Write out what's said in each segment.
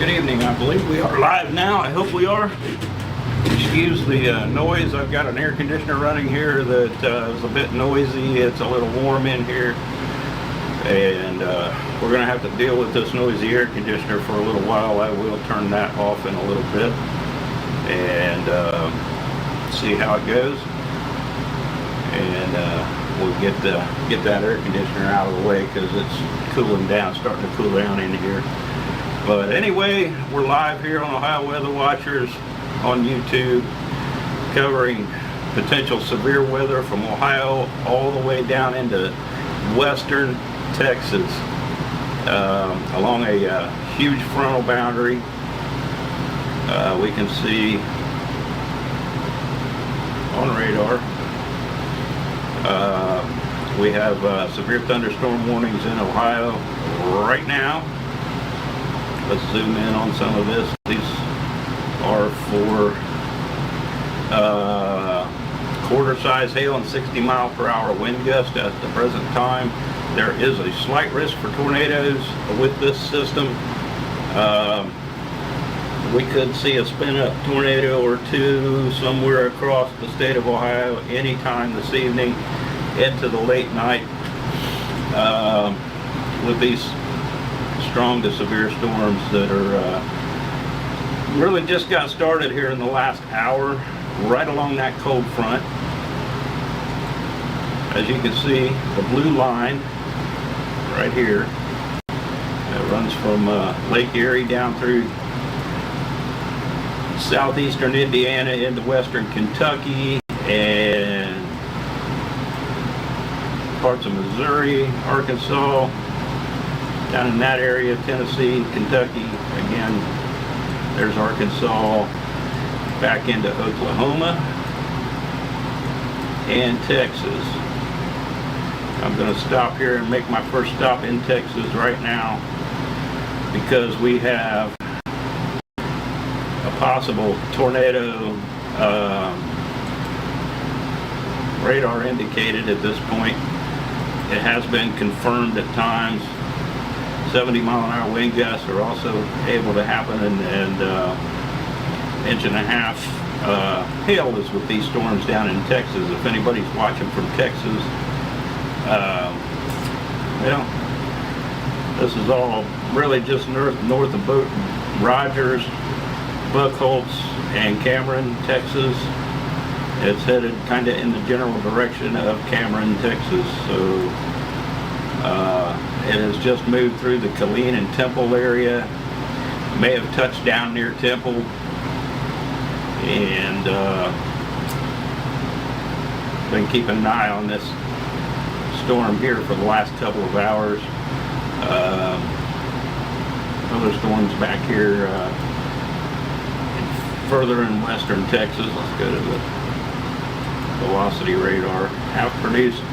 Good evening. I believe we are live now. I hope we are. Excuse the noise. I've got an air conditioner running here that is a bit noisy. It's a little warm in here, and we're going to have to deal with this noisy air conditioner for a little while. I will turn that off in a little bit and see how it goes, and we'll get that air conditioner out of the way because it's cooling down, starting to cool down in here. But anyway, we're live here on Ohio Weather Watchers on YouTube, covering potential severe weather from Ohio all the way down into western Texas, along a huge frontal boundary. We can see on radar we have severe thunderstorm warnings in Ohio right now. Let's zoom in on some of this. These are for quarter-size hail and 60-mile-per-hour wind gusts at the present time. There is a slight risk for tornadoes with this system. We could see a spin-up tornado or two somewhere across the state of Ohio anytime this evening into the late night with these strong to severe storms that are really just got started here in the last hour, right along that cold front. As you can see, the blue line right here that runs from Lake Erie down through southeastern Indiana into western Kentucky and parts of Missouri, Arkansas, down in that area, Tennessee, Kentucky. Again, there's Arkansas, back into Oklahoma and Texas. I'm going to stop here and make my first stop in Texas right now because we have a possible tornado radar indicated at this point. It has been confirmed at times. 70-mile-an-hour wind gusts are also able to happen, and inch and a half hail is with these storms down in Texas. If anybody's watching from Texas, this is all really just north of Rogers, Buckholtz, and Cameron, Texas. It's headed kind of in the general direction of Cameron, Texas. So it has just moved through the Killeen and Temple area. May have touched down near Temple, and been keeping an eye on this storm here for the last couple of hours. Other storms back here further in western Texas. Let's go to the velocity radar. Have produced,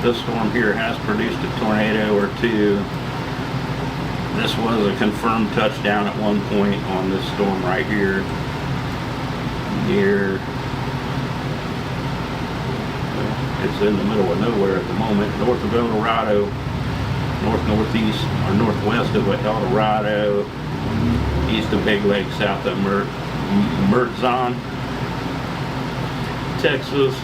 this storm here has produced a tornado or two. This was a confirmed touchdown at one point on this storm right here near, it's in the middle of nowhere at the moment, north of El Dorado, northeast or northwest of El Dorado, east of Big Lake, south of Mertzon, Texas.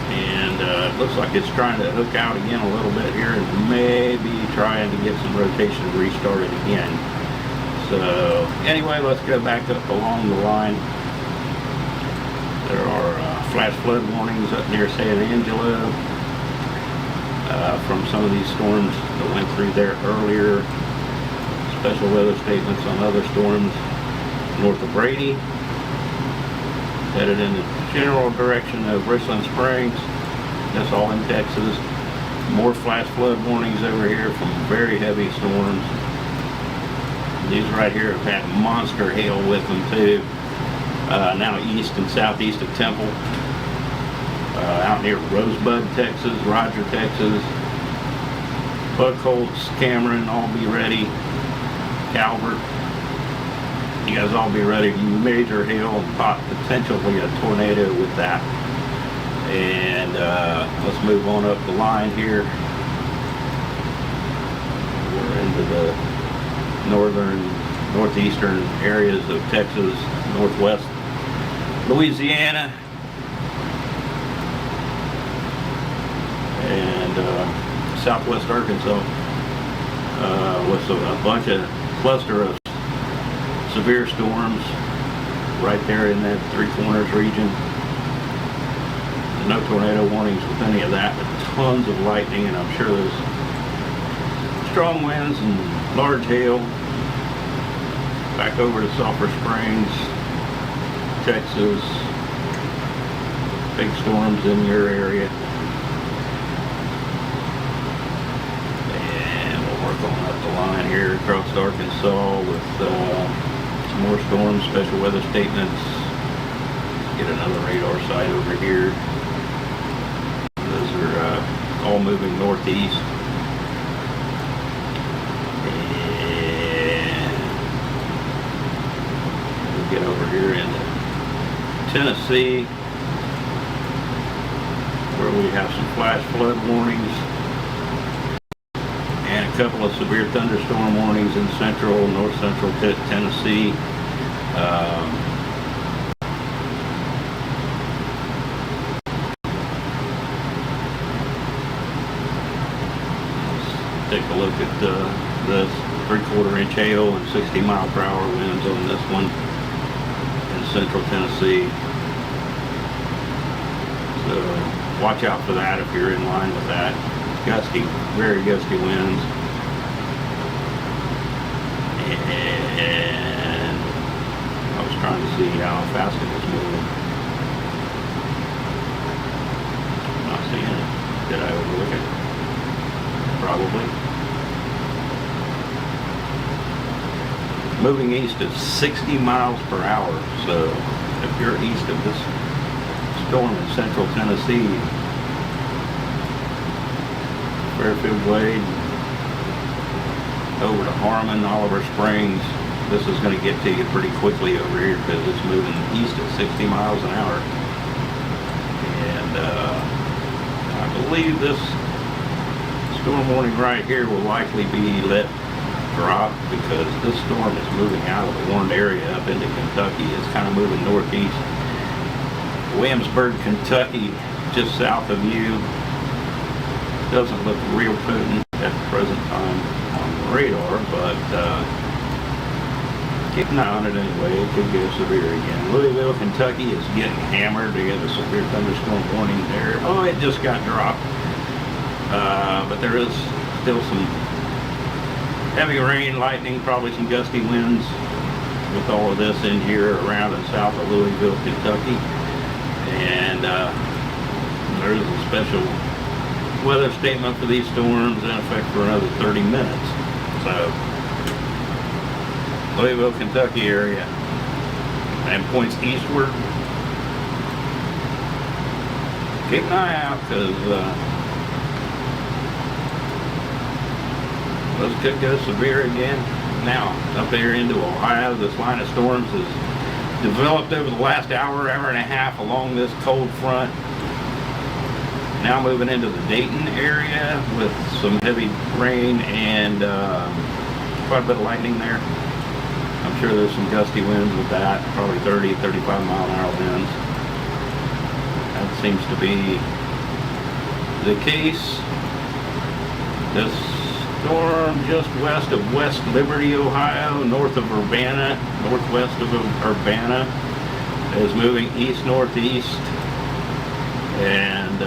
And it looks like it's trying to hook out again a little bit here and maybe trying to get some rotation restarted again. So anyway, let's go back up along the line. There are flash flood warnings up near San Angelo from some of these storms that went through there earlier. Special weather statements on other storms north of Brady, headed in the general direction of Richland Springs. That's all in Texas. More flash flood warnings over here from very heavy storms. These right here have had monster hail with them too. Now east and southeast of Temple, out near Rosebud, Texas, Roger, Texas, Buckholtz, Cameron, all be ready. Calvert, you guys all be ready. Major hail and potentially a tornado with that. And let's move on up the line here. We're into the northeastern areas of Texas, northwest Louisiana, and southwest Arkansas, with a bunch of cluster of severe storms right there in that Three Corners region. No tornado warnings with any of that, but tons of lightning, and I'm sure there's strong winds and large hail. Back over to Sulphur Springs, Texas. Big storms in your area. And we'll work on up the line here across Arkansas with some more storms, special weather statements. Get another radar site over here. Those are all moving northeast. Get over here into Tennessee, where we have some flash flood warnings and a couple of severe thunderstorm warnings in central, north central Tennessee. Let's take a look at the 3/4 inch hail and 60 mile/hour winds on this one. Central Tennessee. So watch out for that if you're in line with that. Gusty, very gusty winds. And I was trying to see how fast it was moving. Not seeing it. Did I overlook it? Probably. Moving east at 60 miles per hour. So if you're east of this storm in central Tennessee, Fairfield Glade, over to Harmon, Oliver Springs, this is going to get to you pretty quickly over here because it's moving east at 60 miles an hour. And I believe this storm warning right here will likely be let drop because this storm is moving out of the warned area up into Kentucky. It's kind of moving northeast. Williamsburg, Kentucky, just south of you. Doesn't look real potent at the present time on the radar, but keep an eye on it anyway. It could get severe again. Louisville, Kentucky is getting hammered. They have a severe thunderstorm warning there. Oh, it just got dropped. But there is still some heavy rain, lightning, probably some gusty winds with all of this in here around and south of Louisville, Kentucky. And there's a special weather statement for these storms in effect for another 30 minutes. So, Louisville, Kentucky area, and points eastward. Keep an eye out because those could go severe again. Now, up there into Ohio, this line of storms has developed over the last hour, hour and a half along this cold front. Now moving into the Dayton area with some heavy rain and quite a bit of lightning there. I'm sure there's some gusty winds with that, probably 30, 35 mile an hour winds. That seems to be the case. This storm just west of West Liberty, Ohio, north of Urbana, northwest of Urbana, is moving east-northeast, and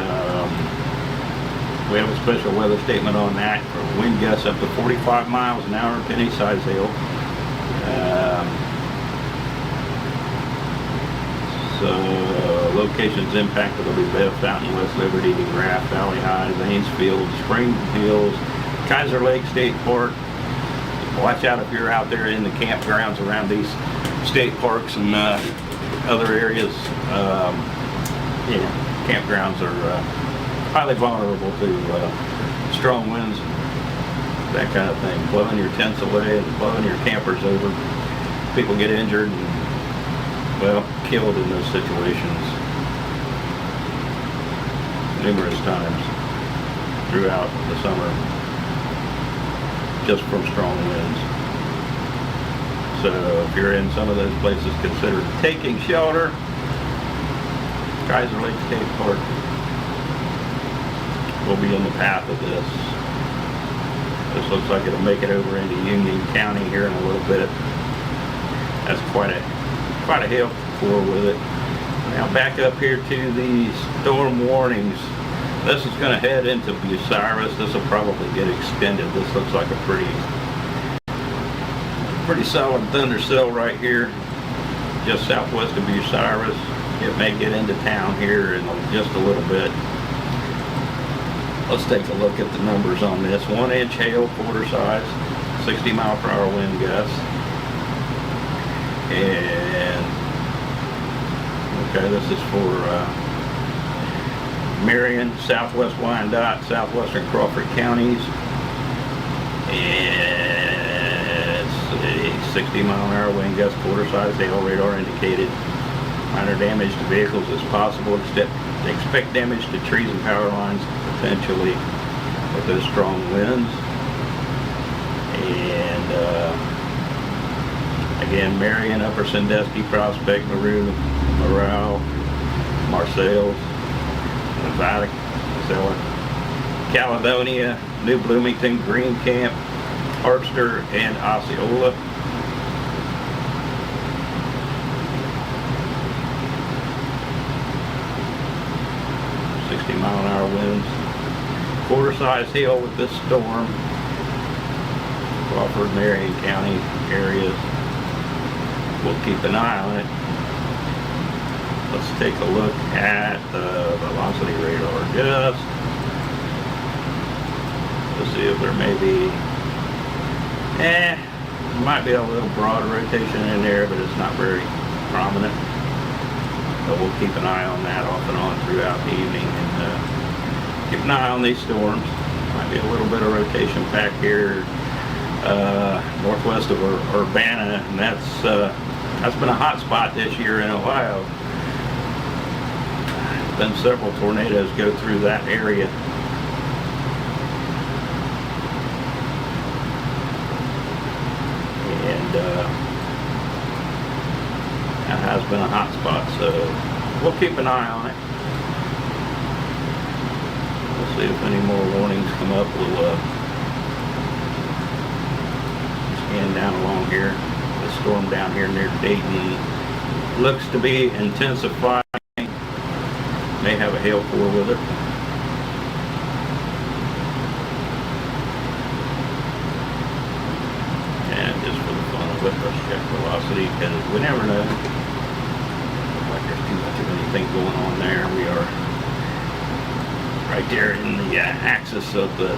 we have a special weather statement on that for wind gusts up to 45 miles an hour, penny-size hail. So locations impacted will be Bev Fountain, West Liberty, DeGraff, Valley High, Zanesfield, Spring Hills, Kaiser Lake State Park. Watch out if you're out there in the campgrounds around these state parks and other areas. Campgrounds are highly vulnerable to strong winds and that kind of thing. Blowing your tents away and blowing your campers over. People get injured and, well, killed in those situations numerous times throughout the summer, just from strong winds. So if you're in some of those places, consider taking shelter. Kaiser Lake State Park will be in the path of this. This looks like it'll make it over into Union County here in a little bit. That's quite a hail core with it. Now back up here to the storm warnings. This is going to head into Bucyrus. This will probably get extended. This looks like a pretty solid thunder cell right here, just southwest of Bucyrus. It may get into town here in just a little bit. Let's take a look at the numbers on this. 1 inch hail, quarter size, 60 mile per hour wind gusts. And okay, this is for Marion, Southwest Wyandotte, Southwestern Crawford counties. And it's a 60 mile an hour wind gust, quarter size, hail radar indicated. Minor damage to vehicles is possible. Expect damage to trees and power lines potentially with those strong winds. And again, Marion, Upper Sandusky, Prospect, Morale, Marseilles, Nevada, Caledonia, New Bloomington, Green Camp, Harpster, and Osceola. Mile an hour winds. Quarter size hail with this storm. Crawford, Marion County areas. We'll keep an eye on it. Let's take a look at the velocity radar gust. Let's see if there may be, there might be a little broad rotation in there, but it's not very prominent. So we'll keep an eye on that off and on throughout the evening, and keep an eye on these storms. Might be a little bit of rotation back here northwest of Urbana, and that's been a hot spot this year in Ohio. Been several tornadoes go through that area. And that has been a hot spot, so we'll keep an eye on it. We'll see if any more warnings come up. We'll scan down along here. The storm down here near Dayton looks to be intensifying. May have a hail core with it. And just for the fun of it, let's check velocity, because we never know. Looks like there's too much of anything going on there. We are right there in the axis of the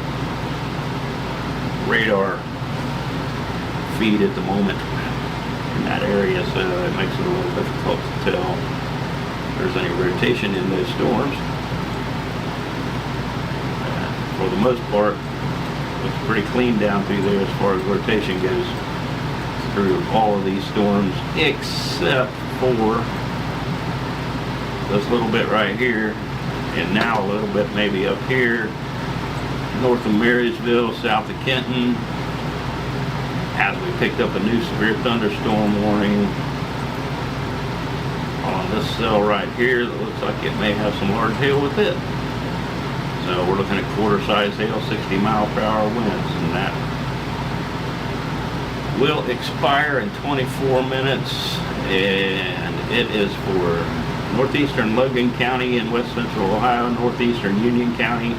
radar feed at the moment in that area, so it makes it a little difficult to tell if there's any rotation in those storms. For the most part, looks pretty clean down through there as far as rotation goes through all of these storms, except for this little bit right here, and now a little bit maybe up here north of Marysville, south of Kenton, as we picked up a new severe thunderstorm warning on this cell right here that looks like it may have some large hail with it. So we're looking at quarter size hail, 60 mile per hour winds, and that will expire in 24 minutes, and it is for northeastern Logan County in west central Ohio, northeastern Union County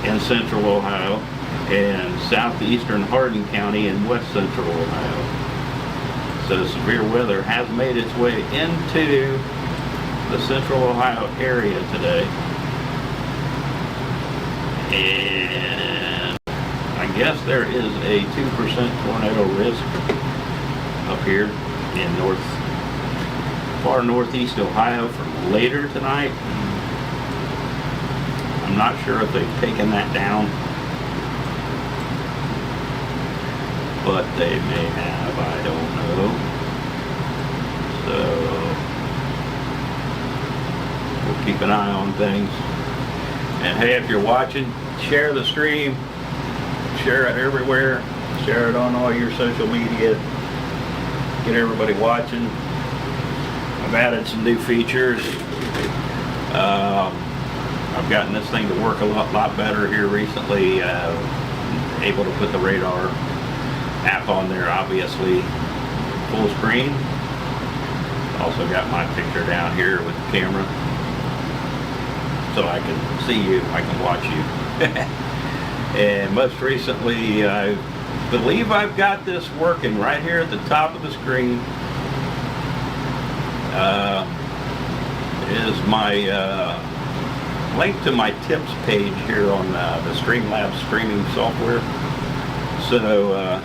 in central Ohio, and southeastern Hardin County in west central Ohio. So severe weather has made its way into the central Ohio area today. And I guess there is a 2% tornado risk up here in far northeast Ohio for later tonight. I'm not sure if they've taken that down, but they may have, I don't know. So we'll keep an eye on things. And hey, if you're watching, share the stream, share it everywhere, share it on all your social media, get everybody watching. I've added some new features. I've gotten this thing to work a lot better here recently. Able to put the radar app on there, obviously full screen. Also got my picture down here with the camera, so I can see you, I can watch you. And most recently, I believe I've got this working right here at the top of the screen. Is my link to my tips page here on the Streamlabs streaming software. So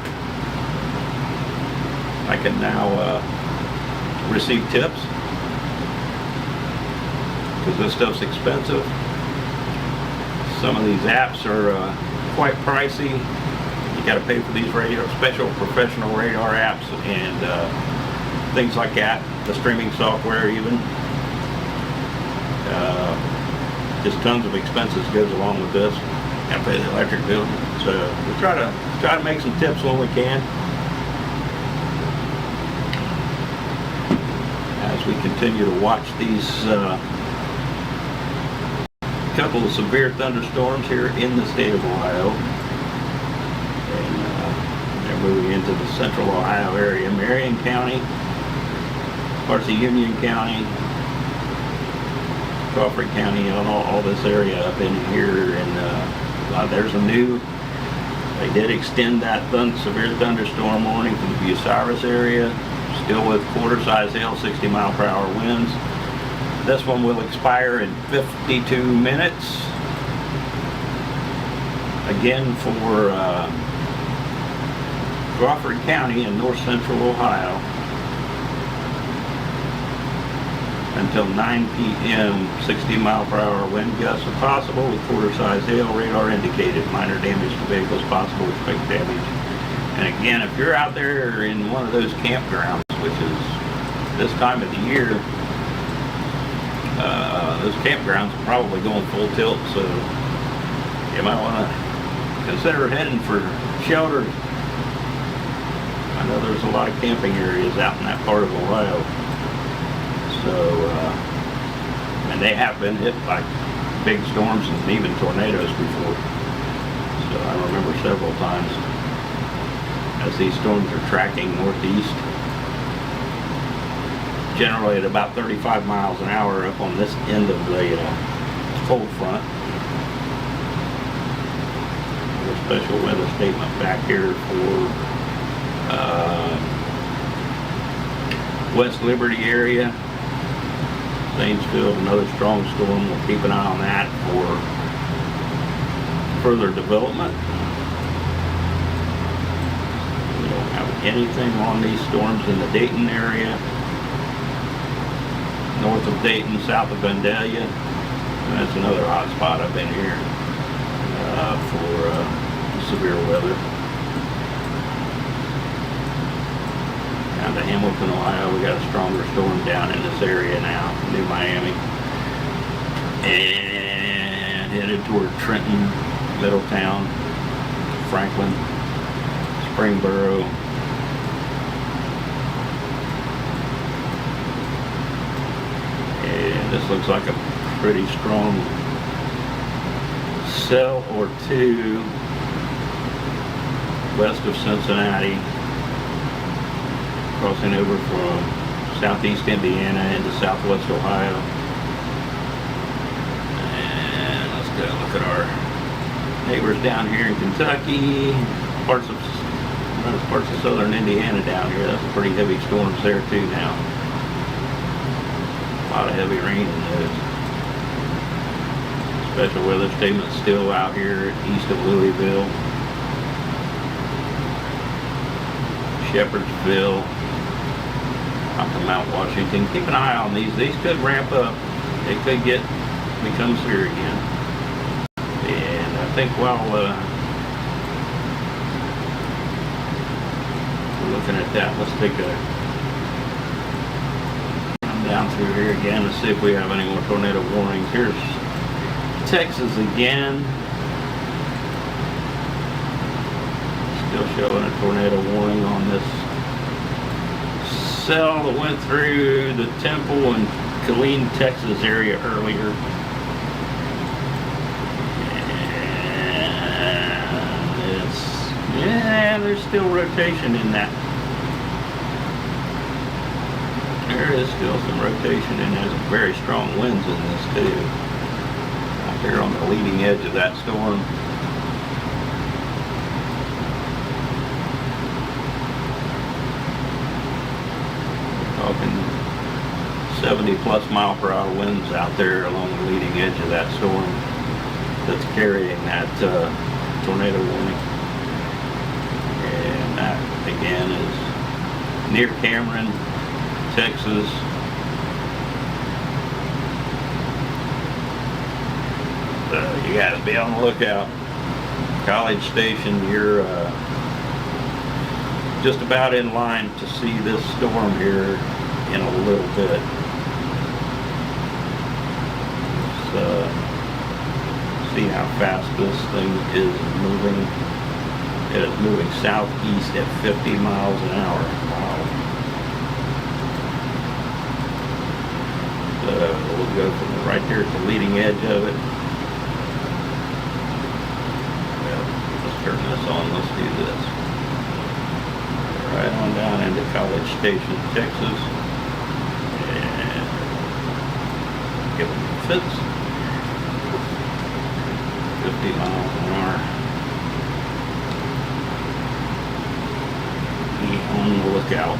I can now receive tips, because this stuff's expensive. Some of these apps are quite pricey. You got to pay for these special professional radar apps and things like that. The streaming software even. Just tons of expenses goes along with this. Got to pay the electric bill. So we try to make some tips when we can. As we continue to watch these couple of severe thunderstorms here in the state of Ohio. And they're moving into the central Ohio area, Marion County, parts of Union County, Crawford County, and all this area up in here. And there's a new, they did extend that severe thunderstorm warning from the Bucyrus area, still with quarter-size hail, 60-mile-per-hour winds. This one will expire in 52 minutes. Again, for Crawford County in north central Ohio, until 9 p.m. 60-mile-per-hour wind gusts are possible with quarter-size hail. Radar indicated minor damage to vehicles possible. Expect damage. And again, if you're out there in one of those campgrounds, which is this time of the year, those campgrounds are probably going full tilt, so you might want to consider heading for shelter. I know there's a lot of camping areas out in that part of Ohio. So, and they have been hit by big storms and even tornadoes before. So I remember several times as these storms are tracking northeast, generally at about 35 miles an hour up on this end of the cold front. A special weather statement back here for West Liberty area. Zanesville, another strong storm. We'll keep an eye on that for further development. We don't have anything on these storms in the Dayton area, north of Dayton, south of Vandalia. And that's another hot spot up in here for severe weather. Down to Hamilton, Ohio, we got a stronger storm down in this area now, New Miami, and headed toward Trenton, Middletown, Franklin, Springboro. And this looks like a pretty strong cell or two west of Cincinnati, crossing over from southeast Indiana into southwest Ohio. And let's go look at our neighbors down here in Kentucky, parts of southern Indiana down here. That's pretty heavy storms there too now. A lot of heavy rain in those. Special weather statement still out here east of Louisville, Shepherdsville, up to Mount Washington. Keep an eye on these. These could ramp up. They could become severe again. And I think while we're looking at that, let's take a come down through here again and see if we have any more tornado warnings. Here's Texas again. Still showing a tornado warning on this cell that went through the Temple and Killeen, Texas area earlier. Yeah, there's still rotation in that. There is still some rotation, and there's very strong winds in this too. Out there on the leading edge of that storm. We're talking 70+ mile per hour winds out there along the leading edge of that storm that's carrying that tornado warning. And that again is near Cameron, Texas. You got to be on the lookout. College Station, you're just about in line to see this storm here in a little bit. See how fast this thing is moving. It is moving southeast at 50 miles an hour. Wow. We'll go from right there at the leading edge of it. Well, let's turn this on. Let's do this. Right on down into College Station, Texas. And give it fits. 50 miles an hour. Be on the lookout.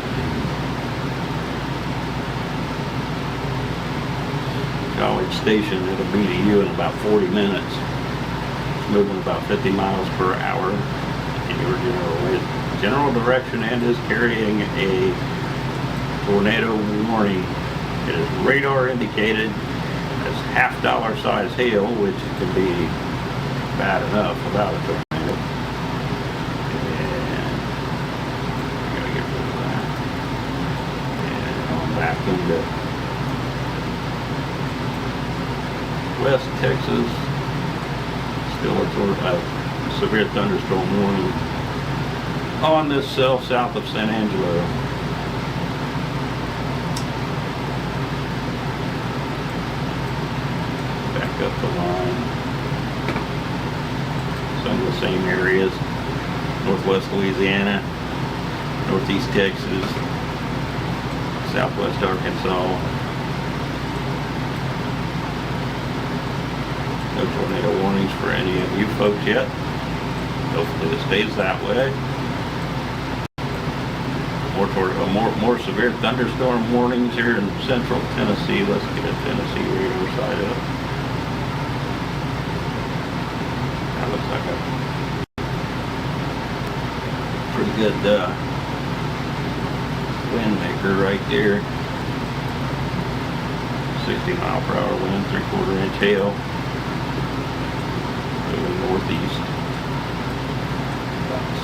College Station, it'll be to you in about 40 minutes. It's moving about 50 miles per hour in your general direction, and is carrying a tornado warning. It is radar indicated as half-dollar size hail, which can be bad enough without a tornado. And I gotta get rid of that. And on back into West Texas. Still a severe thunderstorm warning on this cell south of San Angelo. Back up the line. Some of the same areas. Northwest Louisiana, Northeast Texas, Southwest Arkansas. No tornado warnings for any of you folks yet. Hopefully it stays that way. More severe thunderstorm warnings here in central Tennessee. Let's get a Tennessee radar side up. That looks like a pretty good wind maker right there. 60 mile per hour wind, 3/4 inch hail. Moving northeast.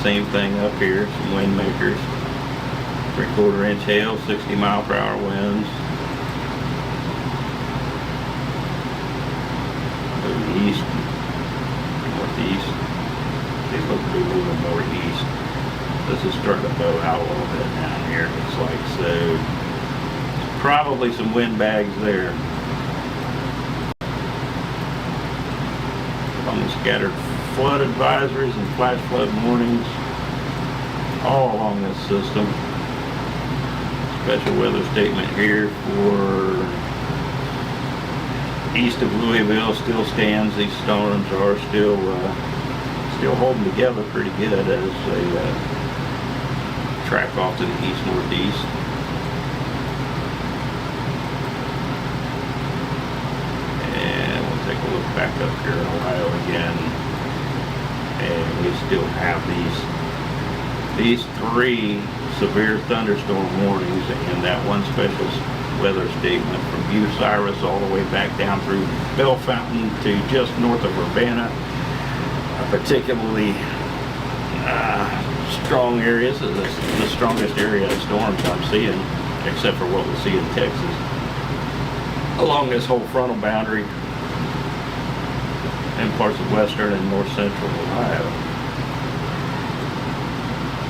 Same thing up here, some wind makers. 3/4 inch hail, 60 mile per hour winds. Moving east, northeast. They look to be moving northeast. This is starting to bow out a little bit down here, looks like. So, probably some wind bags there. On the scattered flood advisories and flash flood warnings all along this system. Special weather statement here for east of Louisville still stands. These storms are still holding together pretty good as they track off to the east-northeast. And we'll take a look back up here in Ohio again. And we still have these three severe thunderstorm warnings and that one special weather statement from Bucyrus all the way back down through Bell Fountain to just north of Urbana. Particularly strong areas. The strongest area of storms I'm seeing, except for what we see in Texas, along this whole frontal boundary and parts of western and north central Ohio.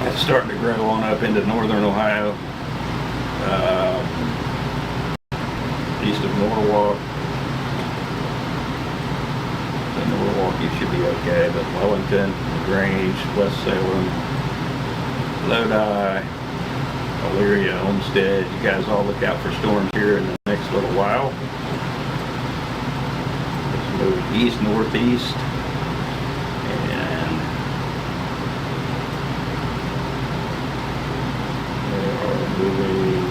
It's starting to grow on up into northern Ohio. east of Norwalk. So Norwalk, you should be okay, but Wellington, Grange, West Salem, Lodi, Elyria, Homestead, you guys all look out for storms here in the next little while. Let's move east, northeast, and they are moving,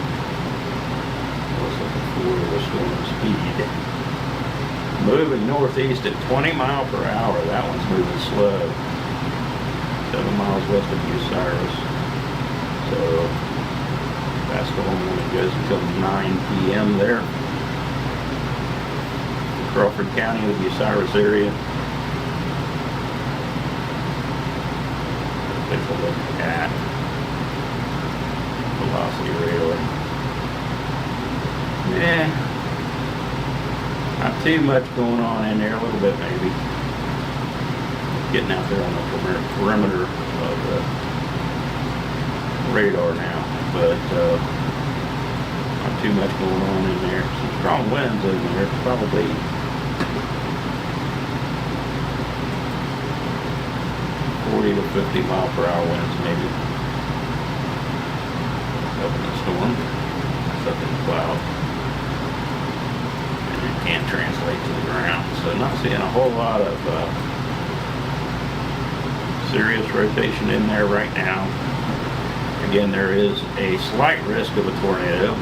what's the storm speed? Moving northeast at 20 miles per hour. That one's moving slow. 7 miles west of Bucyrus. So that's the one when it goes until 9 p.m. there. Crawford County, the Bucyrus area. Take a look at velocity radar. Yeah, not too much going on in there, a little bit maybe. Getting out there on the perimeter of the radar now, but not too much going on in there. Some strong winds in there, probably 40 to 50 mile per hour winds maybe. Up in the storm, that's up in the cloud. And it can't translate to the ground, so not seeing a whole lot of serious rotation in there right now. Again, there is a slight risk of a tornado.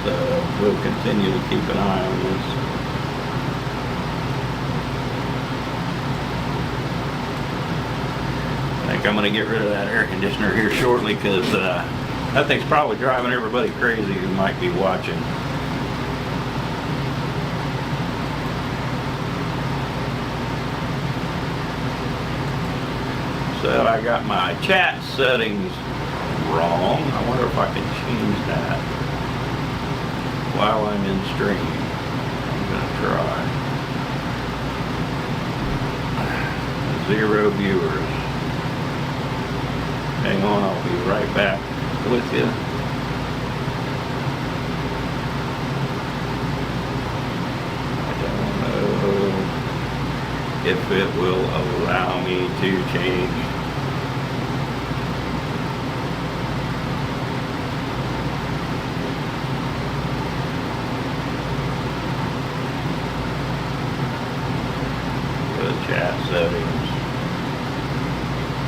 So we'll continue to keep an eye on this. I think I'm going to get rid of that air conditioner here shortly because that thing's probably driving everybody crazy who might be watching. So I got my chat settings wrong. I wonder if I can change that while I'm in stream. I'm going to try. 0 viewers. Hang on, I'll be right back with you. I don't know if it will allow me to change. Chat settings.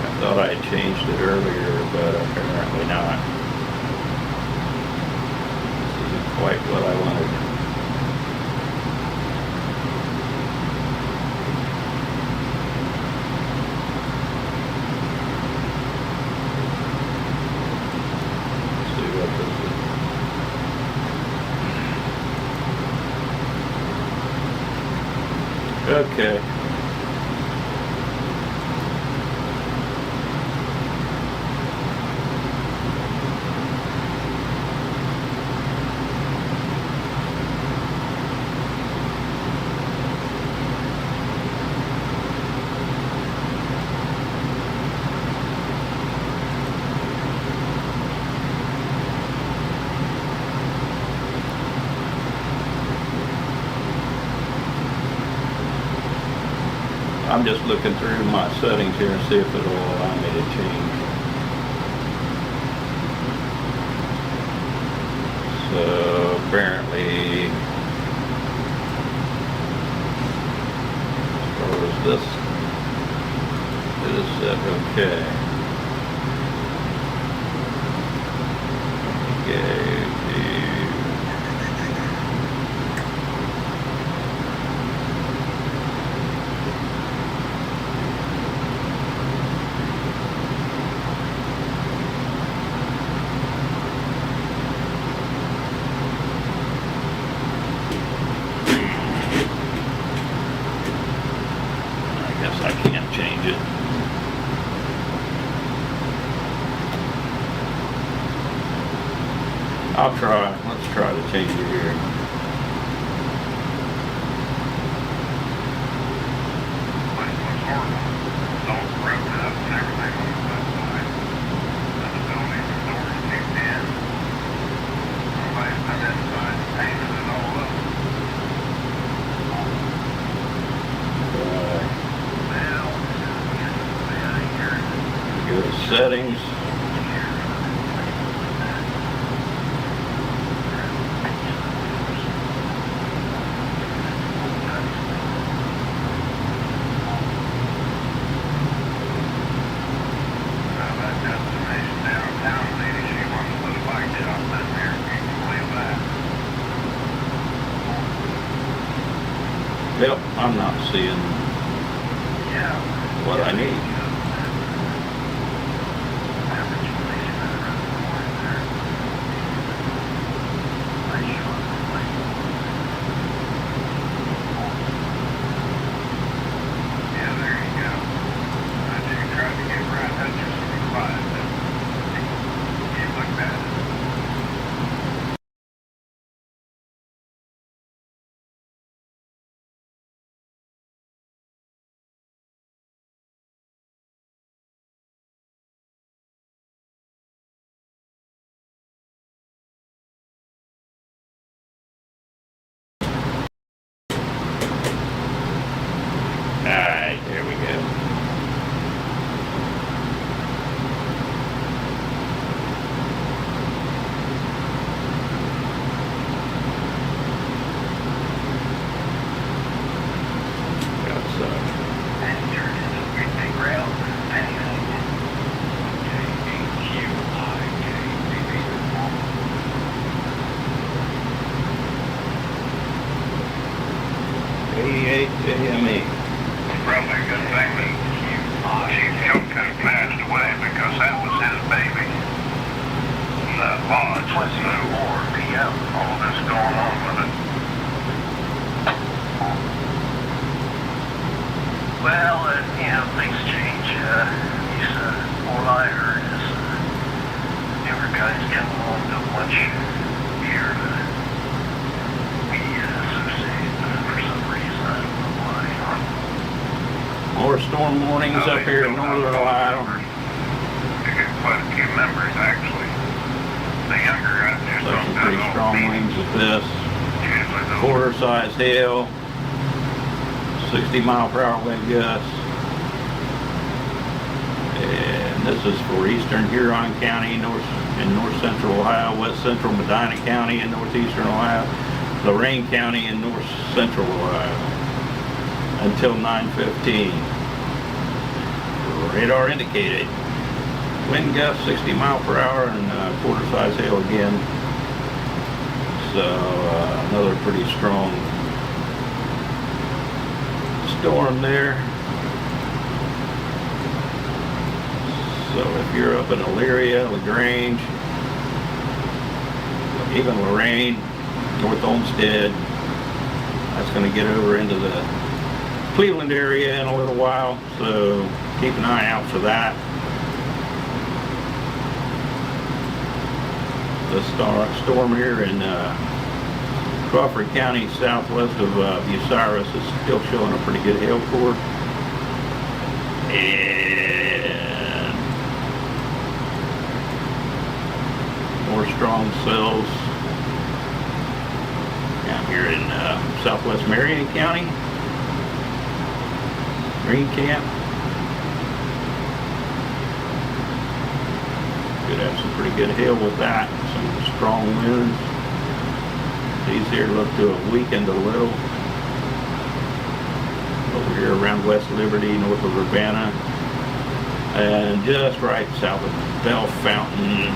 I thought I had changed it earlier, but apparently not. This isn't quite what I wanted. Let's see what this is. Okay. I'm just looking through my settings here and see if it'll allow me to change. So apparently, as far as this is set okay. Okay. I can't change it. I'll try. Let's try to change it here. Go to settings. Yep, I'm not seeing what I need. Alright, there we go. AME. Probably a good thing that Chief Shortcut passed away because that was his baby. The lodge was 4 p.m. All this going on with it. Well, things change. What I heard is newer guys come along too much here to be associated for some reason. I don't know why. More storm warnings up here in northern Ohio. You get quite a few members, actually. The younger guys just So don't some do pretty those strong beats. winds with this. Usually those Quarter-size hail. 60-mile-per-hour wind gusts. And this is for eastern Huron County, north central Ohio, west central Medina County in northeastern Ohio, Lorain County in north central Ohio. Until 9:15. Radar indicated. Wind gust 60 mile per hour and quarter-size hail again. So another pretty strong storm there. So if you're up in Elyria, LaGrange, even Lorain, North Olmsted, that's going to get over into the Cleveland area in a little while, so keep an eye out for that. The storm here in Crawford County, southwest of Bucyrus, is still showing a pretty good hail core. And more strong cells down here in southwest Marion County. Green Camp. Could have some pretty good hail with that. Some strong winds. These here look to have weakened a little. Over here around West Liberty, north of Urbana. And just right south of Bell Fountain.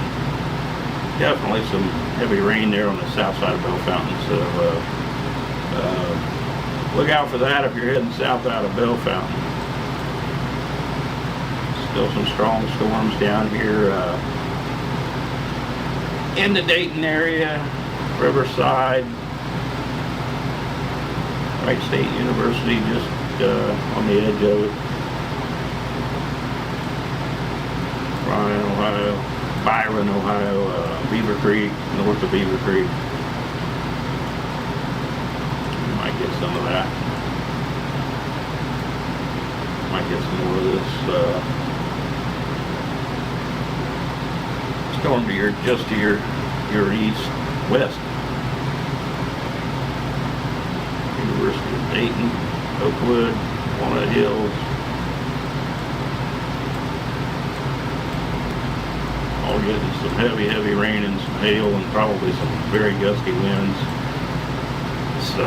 Definitely some heavy rain there on the south side of Bell Fountain. So look out for that if you're heading south out of Bell Fountain. Still some strong storms down here in the Dayton area, Riverside, Wright State University, just on the edge of it. Ryan, Ohio, Byron, Ohio, Beaver Creek, north of Beaver Creek. You might get some of that. Might get some more of this storm to your, just to your east, west. University of Dayton, Oakwood, Walnut Hills. we're getting some heavy rain and some hail and probably some very gusty winds. So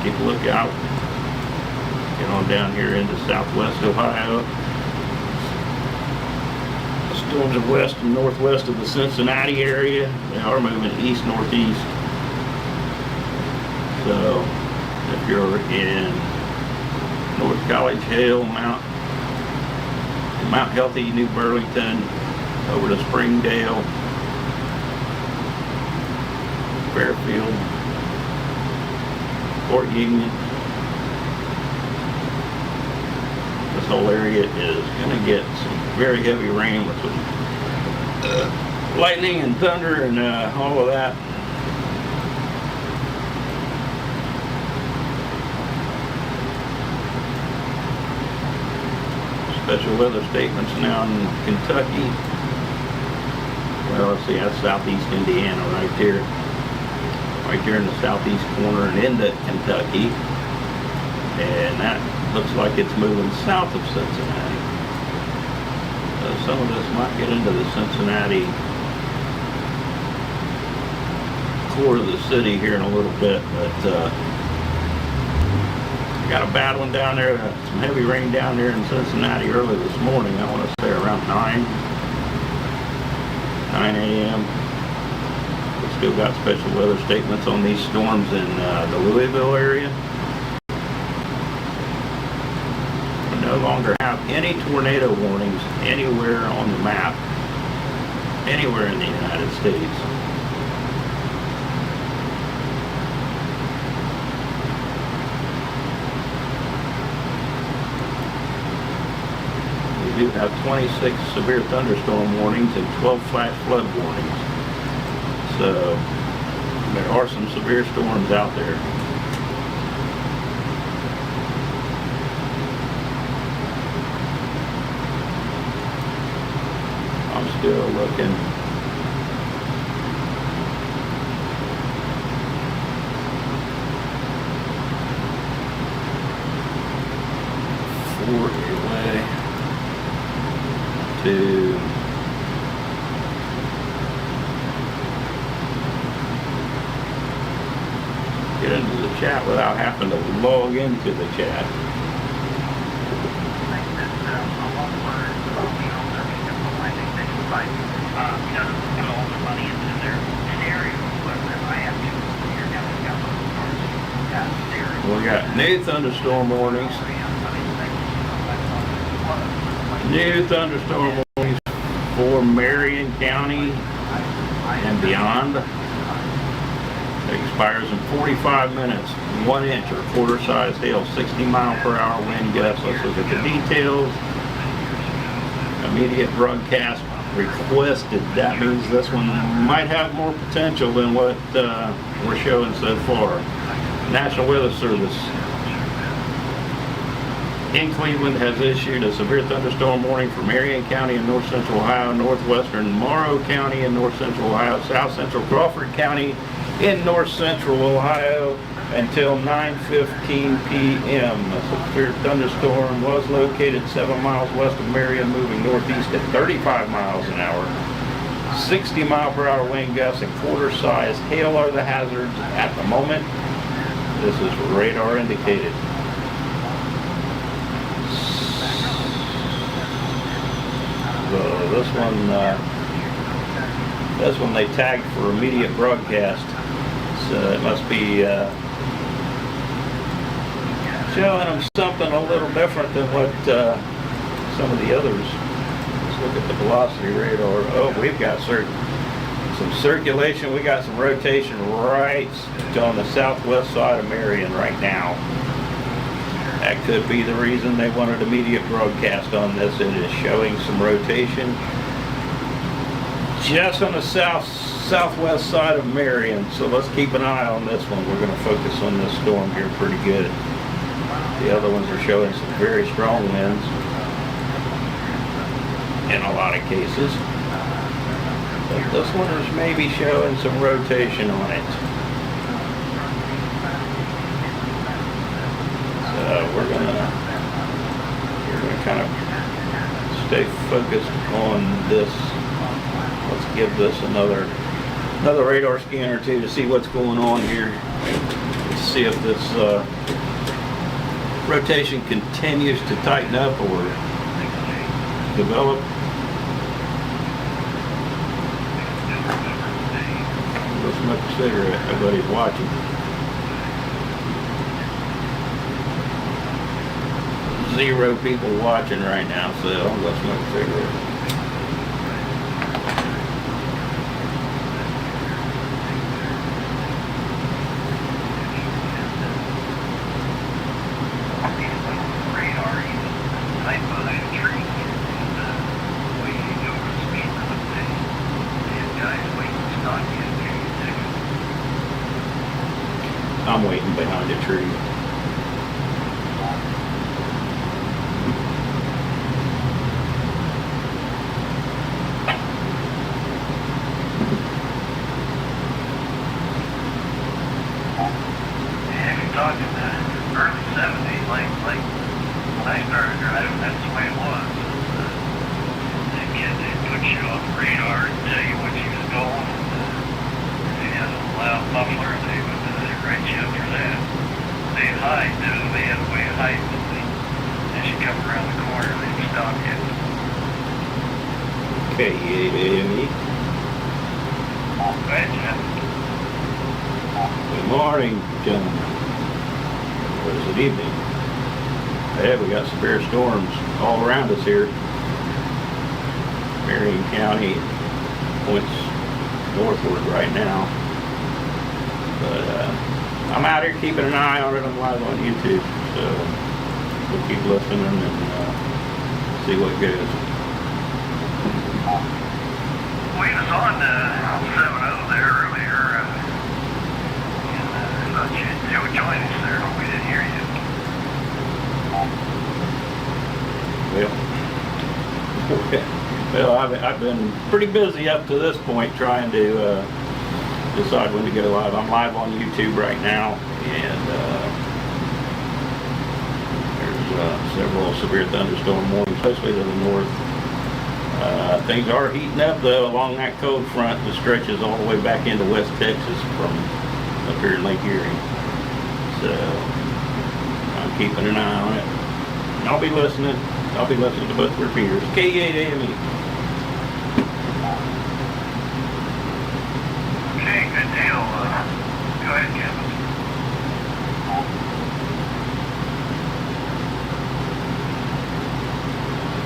keep a lookout. Get on down here into southwest Ohio. The storms are west and northwest of the Cincinnati area. They are moving east-northeast. So if you're in North College Hill, Mount Healthy, New Burlington, over to Springdale, Fairfield, Fort Union, this whole area is going to get some very heavy rain with some lightning and thunder and all of that. Special weather statements now in Kentucky. Well, let's see, that's southeast Indiana right there. Right there in the southeast corner and into Kentucky. And that looks like it's moving south of Cincinnati. Some of this might get into the Cincinnati core of the city here in a little bit, but got a bad one down there, some heavy rain down there in Cincinnati early this morning. I want to say around 9 a.m. We still got special weather statements on these storms in the Louisville area. We no longer have any tornado warnings anywhere on the map, anywhere in the United States. We do have 26 severe thunderstorm warnings and 12 flash flood warnings. So there are some severe storms out there. I'm still looking. Away to get into the chat without having to log into the chat. We got new thunderstorm warnings. New thunderstorm warnings for Marion County and beyond. It expires in 45 minutes. 1 inch or quarter-sized hail, 60-mile-per-hour wind gusts. Let's look at the details. Immediate broadcast requested. That means this one might have more potential than what we're showing so far. National Weather Service in Cleveland has issued a severe thunderstorm warning for Marion County in north central Ohio, northwestern Morrow County in north central Ohio, south central Crawford County in north central Ohio until 9:15 p.m. A severe thunderstorm was located 7 miles west of Marion, moving northeast at 35 miles an hour. 60-mile-per-hour wind gusts and quarter-sized hail are the hazards at the moment. This is radar indicated. This one they tagged for immediate broadcast, so it must be showing them something a little different than what some of the others. Let's look at the velocity radar. Oh, we've got some circulation. We got some rotation right on the southwest side of Marion right now. That could be the reason they wanted immediate broadcast on this. It is showing some rotation just on the southwest side of Marion. So let's keep an eye on this one. We're going to focus on this storm here pretty good. The other ones are showing some very strong winds in a lot of cases. But this one is maybe showing some rotation on it. We're gonna kind of stay focused on this. Let's give this another radar scan or two to see what's going on here. Let's see if this rotation continues to tighten up or develop. Go smoke a cigarette. Everybody's watching. Zero people watching right now, so I'm gonna smoke a cigarette. I'm waiting behind a tree. Okay, good morning, gentlemen. What is it, evening? Hey, we got severe storms all around us here. Marion County points northward right now. But I'm out here keeping an eye on it. I'm live on YouTube, so we'll keep listening and see what goes. We was on 7-0 there earlier, and thought you would join us there, but we didn't hear you. Well, I've been pretty busy up to this point trying to decide when to go live. I'm live on YouTube right now, and there's several severe thunderstorm warnings, especially to the north. Things are heating up though along that cold front that stretches all the way back into West Texas from up here in Lake Erie. So I'm keeping an eye on it. And I'll be listening. I'll be listening to both repeaters. K8AME. Okay, good deal. Go ahead, Kevin.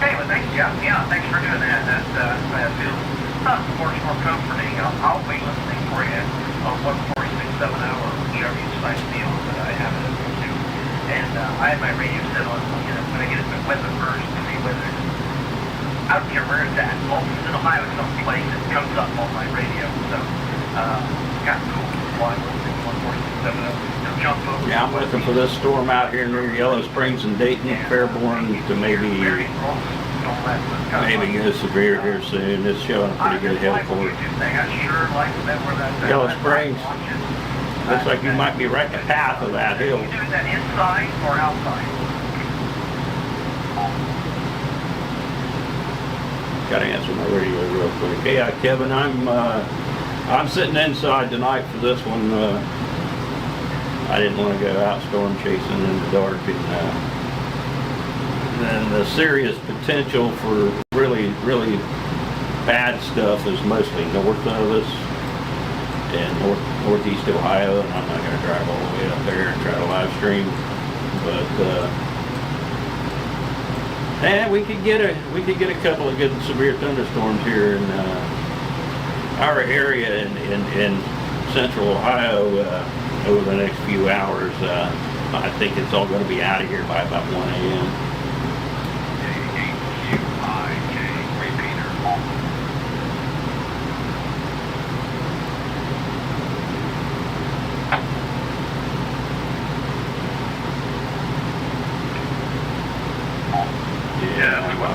Anyway, thanks, Jeff. Yeah, thanks for doing that. That feels much more comforting. I'll be listening for you on 14670 or whichever you decide to be on, but I have it listening to. And I have my radio set on, when I get into weather first to see whether I don't care where it's at. Alton, Ohio, someplace, it comes up on my radio. So, kind of cool. While I'm listening to 14670. Jump over. Yeah, I'm looking for this storm out here near Yellow Springs and Dayton, Fairborn to maybe go severe here soon. It's showing a pretty good hail for it. Yellow Springs. Looks like you might be right in the path of that hill. You do that inside or outside? Gotta answer my radio real quick. Hey, Kevin, I'm sitting inside tonight for this one. I didn't want to go out storm chasing in the dark, and the serious potential for really bad stuff is mostly north of us and northeast Ohio, and I'm not going to drive all the way up there and try to live stream, but we could get a couple of good severe thunderstorms here in our area in central Ohio over the next few hours. I think it's all going to be out of here by about 1 a.m.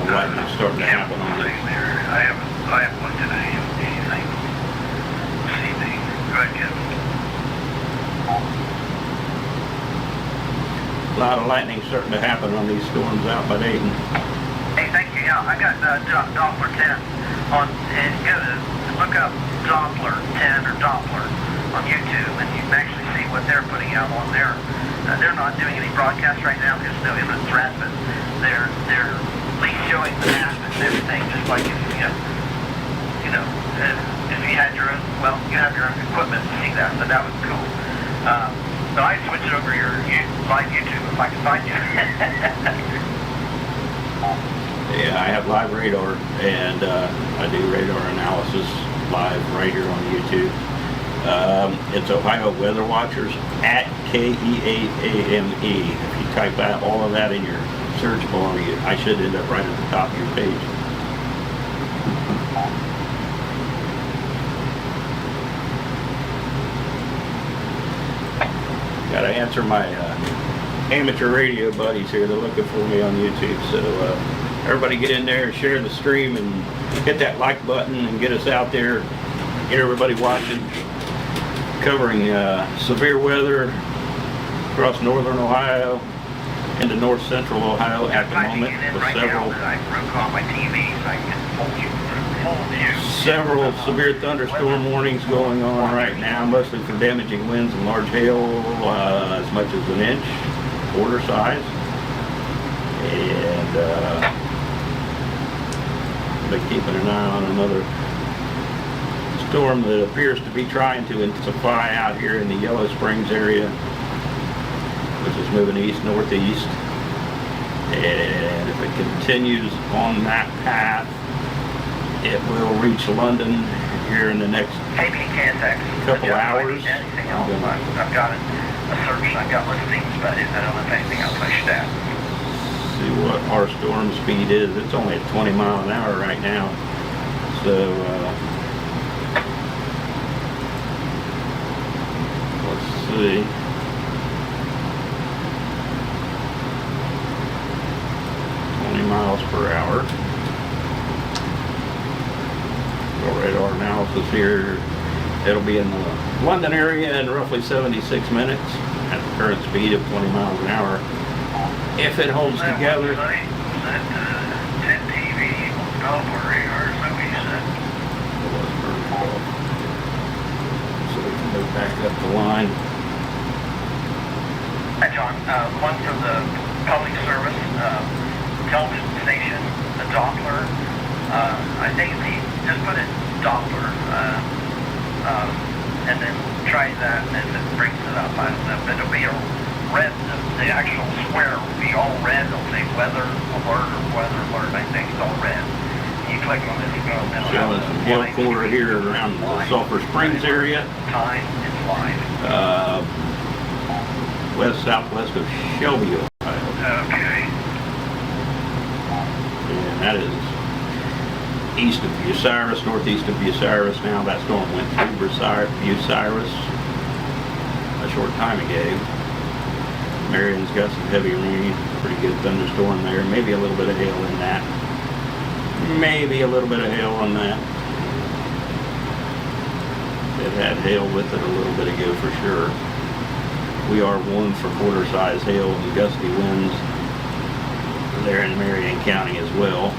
Lightning starting to happen on this. I haven't looked at anything this evening. Go ahead, Kevin. A lot of lightning starting to happen on these storms out by Dayton. Hey, Okay, thank you. Yeah, I got Doppler 10 on, and you gotta look up Doppler 10 or Doppler on YouTube, and you can actually see what they're putting out on there. They're not doing any broadcast right now because no imminent threat, but they're at least showing the map and everything, just like if you know, if you had your own, well, you have your own equipment to see that, so that was cool. So I'd switch it over to your live YouTube if I can find you. Yeah, I have live radar, and I do radar analysis live right here on YouTube. It's Ohio Weather Watchers at KEAAME. If you type out all of that in your search bar, I should end up right at the top of your page. Got to answer my amateur radio buddies here. They're looking for me on YouTube, so everybody get in there and share the stream and hit that like button and get us out there, get everybody watching. Covering severe weather across northern Ohio into north central Ohio at the moment with several severe thunderstorm warnings going on right now, mostly for damaging winds and large hail, as much as an inch, quarter size. And they're keeping an eye on another storm that appears to be trying to intensify out here in the Yellow Springs area, which is moving east-northeast. And if it continues on that path, it will reach London here in the next couple hours. I've got a search, I've got listings, but I don't know if anything else I should add. See what our storm speed is. It's only at 20 miles an hour right now. So, see. Miles per hour. Radar analysis here. It'll be in the London area in roughly 76 minutes at the current speed of 20 miles an hour. If it holds together. So we can move back up the line. Hi John, one from the public service television station, the Doppler. I think if you just put in Doppler and then try that, and if it brings it up, I don't know, but it'll be a red, the actual square will be all red. It'll say weather alert or weather alert. I think it's all red. You click on it, you go, and it'll showing some hill quarter here around the Sulphur Springs area. Time, it's live. Southwest of Shelbyville. Okay. And that is east of Bucyrus, northeast of Bucyrus now. That storm went through Bucyrus a short time ago. Marion's got some heavy rain, pretty good thunderstorm there. Maybe a little bit of hail in that. Maybe a little bit of hail on that. It had hail with it a little bit ago for sure. We are warned for quarter-size hail and gusty winds there in Marion County as well.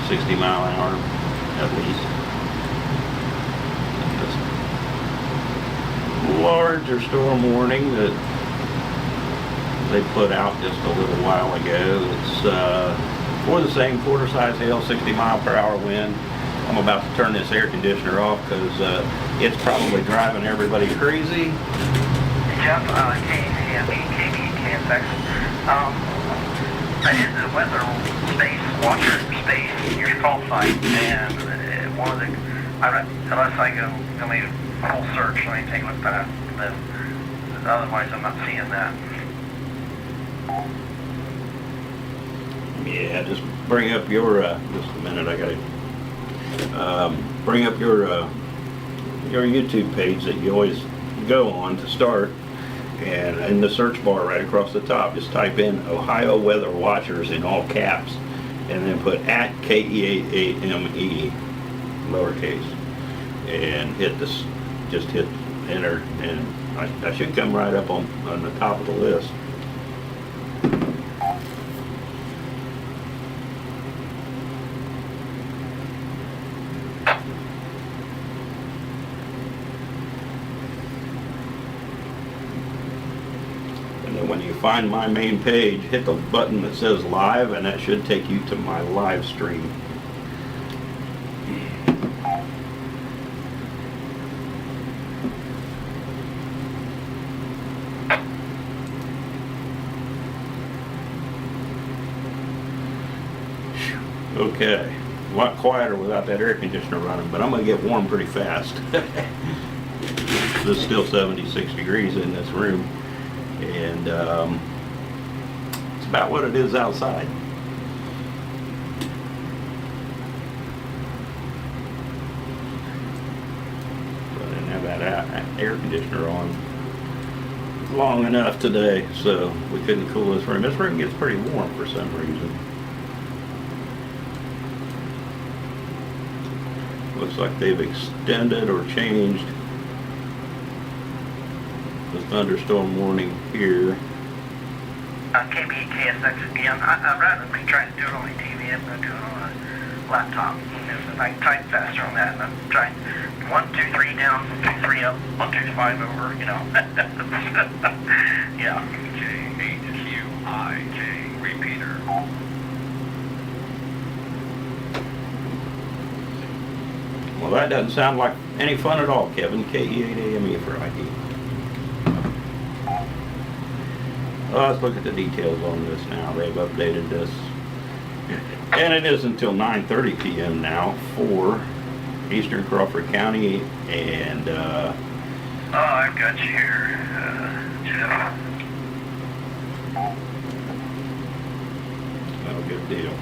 60 mile an hour at least. This larger storm warning that they put out just a little while ago. It's for the same quarter-size hail, 60 mile per hour wind. I'm about to turn this air conditioner off because it's probably driving everybody crazy. Jeff, KFX. I did the weather space, watcher space, your call site, and one of the, unless I go make a whole search, let me take a look at that, otherwise I'm not seeing that. Yeah, just bring up your, just a minute, I gotta bring up your YouTube page that you always go on to start, and in the search bar right across the top, just type in Ohio Weather Watchers in all caps, and then put at KEAAME, lowercase, and hit this, just hit enter, and I should come right up on the top of the list. find my main page, hit the button that says live, and that should take you to my live stream. Okay, a lot quieter without that air conditioner running, but I'm gonna get warm pretty fast. It's still 76 degrees in this room, and it's about what it is outside. So I didn't have that air conditioner on long enough today, so we couldn't cool this room. This room gets pretty warm for some reason. Looks like they've extended or changed the thunderstorm warning here. KB KSX again. I'd rather be trying to do it on my TV than do it on a laptop. If I can type faster on that, and I'm trying 1, 2, 3 down, 2, 3 up, 1, 2, 5 over, you know. Yeah. K8QIK repeater. Well, that doesn't sound like any fun at all, Kevin. KE8AME for ID. Well, let's look at the details on this now. They've updated this. And it is until 9:30 p.m. now for Eastern Crawford County. And, oh, I've got you here, Jeff. oh, good deal.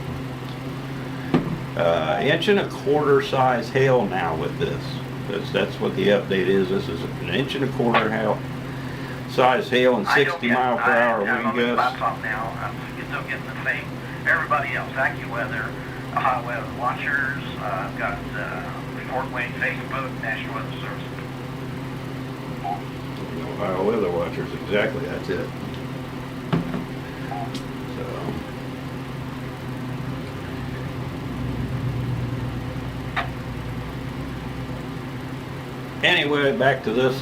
1.25 inch size hail now with this. That's what the update is. This is an 1.25 inch hail, size hail and 60 mile per hour wind gusts. I'm on the gusts. laptop now. I'm still getting the same. Everybody else, AccuWeather, Ohio Weather Watchers. I've got Fort Wayne Facebook, National Weather Service. Ohio Weather Watchers, exactly. That's it. So. Anyway, back to this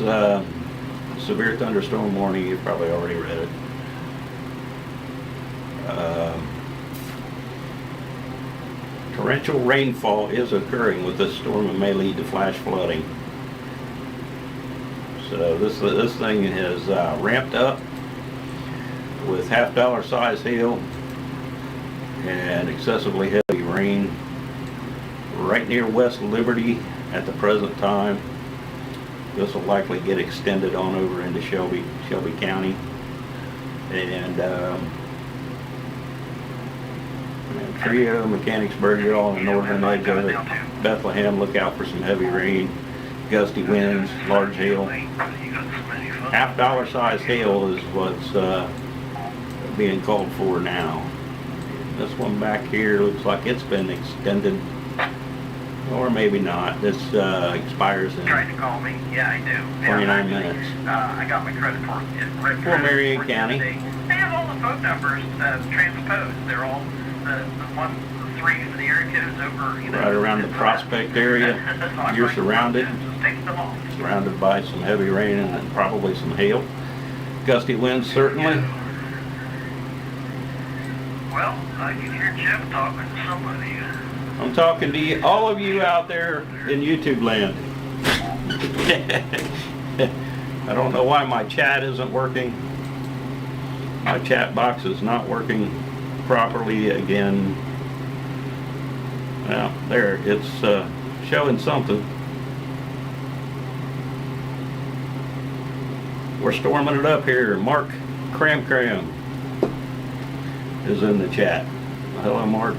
severe thunderstorm warning. You've probably already read it. Torrential rainfall is occurring with this storm and may lead to flash flooding. So this thing has ramped up with $half size hail and excessively heavy rain right near West Liberty at the present time. This will likely get extended on over into Shelby County, and Trio, Mechanicsburg, you're all on the northern edge of it. Bethlehem, look out for some heavy rain, gusty winds, large hail. $half size hail is what's being called for now. This one back here looks like it's been extended. Or maybe not. This expires in Trying to call me? Yeah, I do. 29 minutes. I got my credit for it. For Marion County. They have all the phone numbers transposed. They're all the 3 for the area codes over. You know, right around the Prospect area. You're surrounded. Just take them off. Surrounded by some heavy rain and probably some hail. Gusty winds, certainly. Well, I can hear Jeff talking to somebody. I'm talking to you, all of you out there in YouTube land. I don't know why my chat isn't working. My chat box is not working properly again. Well, there, it's showing something. We're storming it up here. Mark Cram is in the chat. Hello, Mark.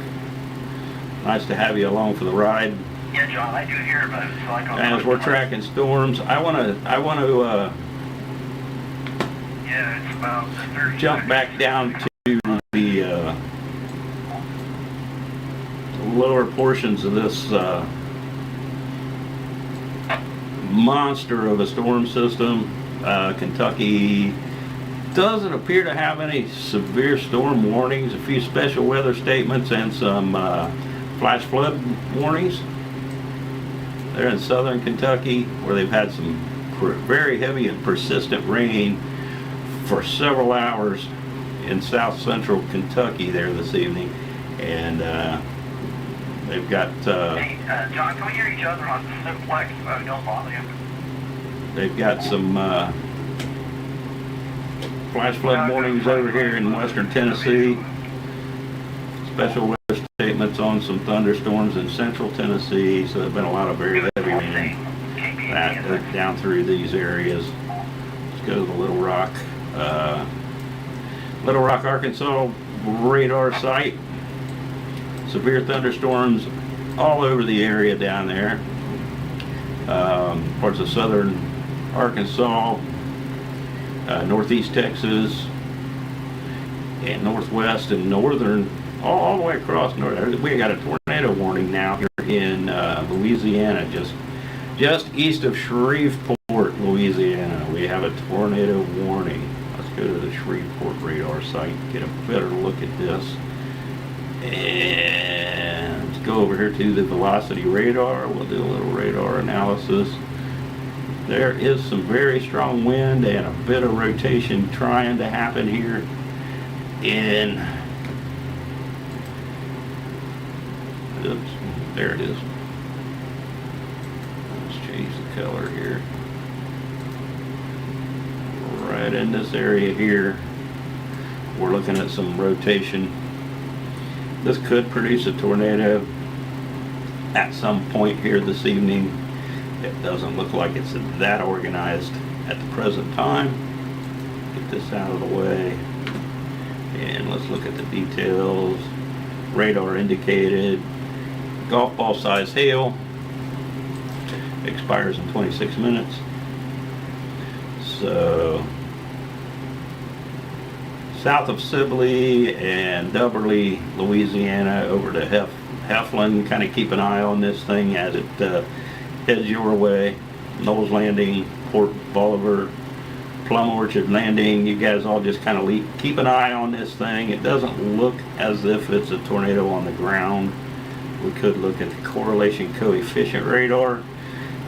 Nice to have you along for the ride. Yeah, John, I do hear about it. So as we're tracking storms, I want to yeah, it's about 30 jump back down to the lower portions of this monster of a storm system. Kentucky doesn't appear to have any severe storm warnings, a few special weather statements, and some flash flood warnings. They're in southern Kentucky, where they've had some very heavy and persistent rain for several hours in south central Kentucky there this evening, and they've got Hey, John, can we hear each other on simplex? Don't bother you. they've got some flash flood warnings over here in western Tennessee. Special weather statements on some thunderstorms in central Tennessee. So there's been a lot of very heavy rain that down through these areas. Let's go to the Little Rock, Arkansas radar site. Severe thunderstorms all over the area down there. Parts of southern Arkansas, northeast Texas, and northwest and northern, all the way across north. We got a tornado warning now here in Louisiana, just east of Shreveport, Louisiana. We have a tornado warning. Let's go to the Shreveport radar site, get a better look at this. And let's go over here to the velocity radar. We'll do a little radar analysis. There is some very strong wind and a bit of rotation trying to happen here in, oops, there it is. Let's change the color here. Right in this area here, we're looking at some rotation. This could produce a tornado at some point here this evening. It doesn't look like it's that organized at the present time. Get this out of the way. And let's look at the details. Radar indicated. Golf ball size hail. Expires in 26 minutes. So south of Sibley and Dubberly, Louisiana, over to Heflin. Kind of keep an eye on this thing as it heads your way. Knowles Landing, Port Bolivar, Plum Orchard Landing. You guys all just kind of keep an eye on this thing. It doesn't look as if it's a tornado on the ground. We could look at the correlation coefficient radar.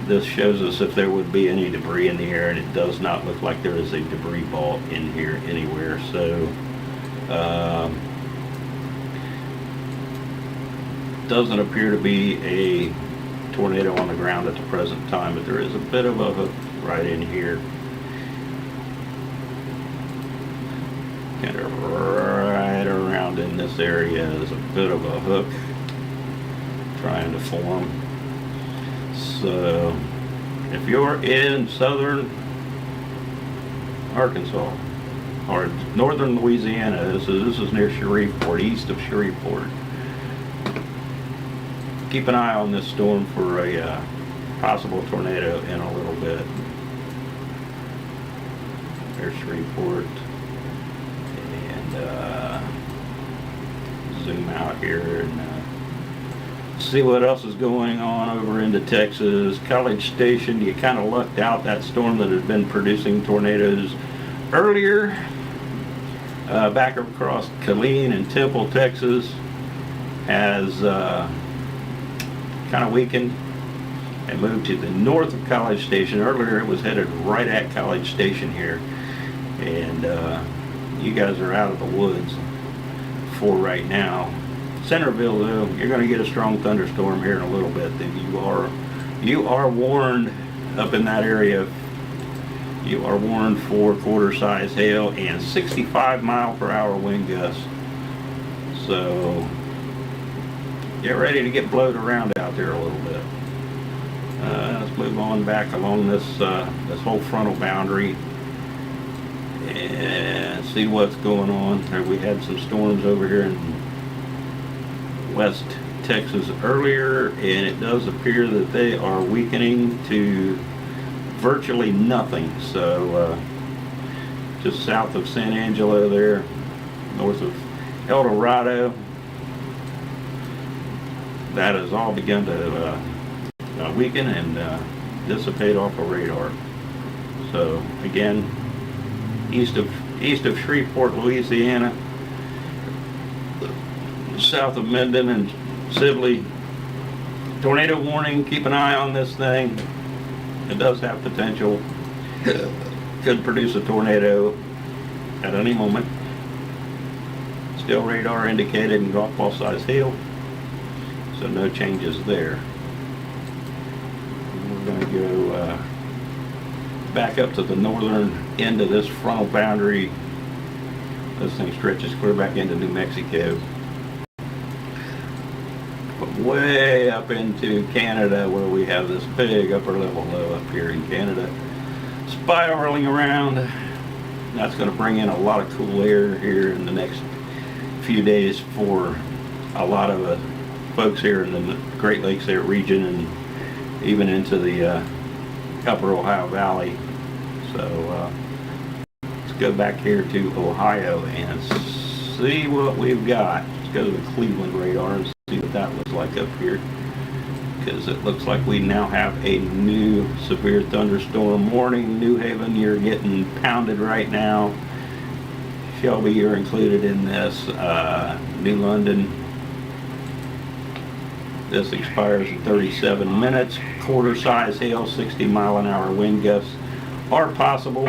This shows us if there would be any debris in the air, and it does not look like there is a debris ball in here anywhere. So doesn't appear to be a tornado on the ground at the present time, but there is a bit of a hook right in here, kind of right around in this area is a bit of a hook trying to form. So if you're in southern Arkansas or northern Louisiana, this is near Shreveport, east of Shreveport, keep an eye on this storm for a possible tornado in a little bit. There's Shreveport, and zoom out here and see what else is going on over into Texas. College Station, you kind of lucked out. That storm that had been producing tornadoes earlier back across Killeen and Temple, Texas, has kind of weakened and moved to the north of College Station. Earlier it was headed right at College Station here, and you guys are out of the woods for right now. Centerville, though, you're going to get a strong thunderstorm here in a little bit. You are warned up in that area. You are warned for quarter-size hail and 65-mile-per-hour wind gusts. So get ready to get blowed around out there a little bit. Let's move on back along this whole frontal boundary and see what's going on. We had some storms over here in West Texas earlier, and it does appear that they are weakening to virtually nothing. So just south of San Angelo there, north of El Dorado, that has all begun to weaken and dissipate off of radar. So again, east of Shreveport, Louisiana, south of Minden and Sibley, tornado warning. Keep an eye on this thing. It does have potential. Could produce a tornado at any moment. still radar indicated and golf ball size hail. So no changes there. We're going to go back up to the northern end of this frontal boundary. This thing stretches clear back into New Mexico. But way up into Canada, where we have this big upper level low up here in Canada, spiraling around. That's going to bring in a lot of cool air here in the next few days for a lot of folks here in the Great Lakes area region, and even into the upper Ohio Valley. So let's go back here to Ohio and see what we've got. Let's go to the Cleveland radar and see what that looks like up here, because it looks like we now have a new severe thunderstorm warning. New Haven, you're getting pounded right now. Shelby, you're included in this. New London, this expires in 37 minutes. Quarter size hail, 60-mile-an-hour wind gusts are possible.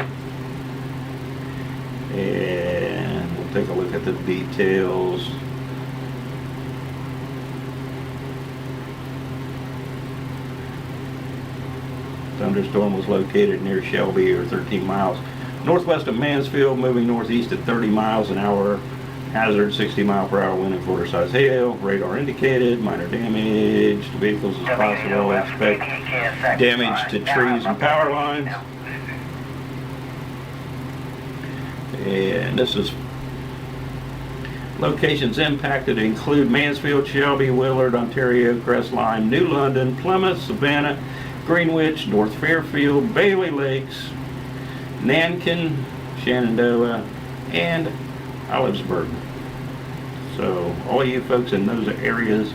And we'll take a look at the details. Thunderstorm was located near Shelby, or 13 miles northwest of Mansfield, moving northeast at 30 miles an hour. Hazard 60-mile-per-hour wind and quarter size hail. Radar indicated. Minor damage to vehicles is possible. Expect damage to trees and power lines. And this is locations impacted include Mansfield, Shelby, Willard, Ontario, Crestline, New London, Plymouth, Savannah, Greenwich, North Fairfield, Bailey Lakes, Nankin, Shenandoah, and Olivesburg. So all you folks in those areas,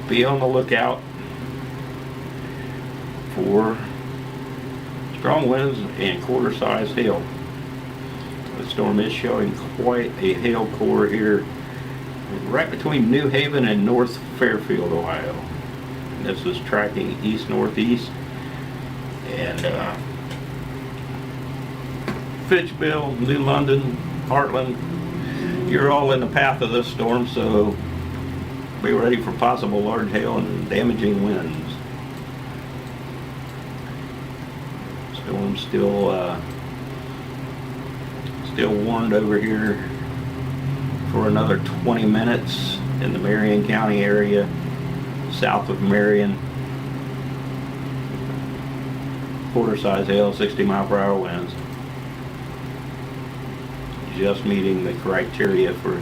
be on the lookout for strong winds and quarter size hail. The storm is showing quite a hail core here right between New Haven and North Fairfield, Ohio. And this is tracking east-northeast, and Fitchville, New London, Heartland, you're all in the path of this storm, so be ready for possible large hail and damaging winds. Storm still warned over here for another 20 minutes in the Marion County area, south of Marion. Quarter size hail, 60-mile-per-hour winds. Just meeting the criteria for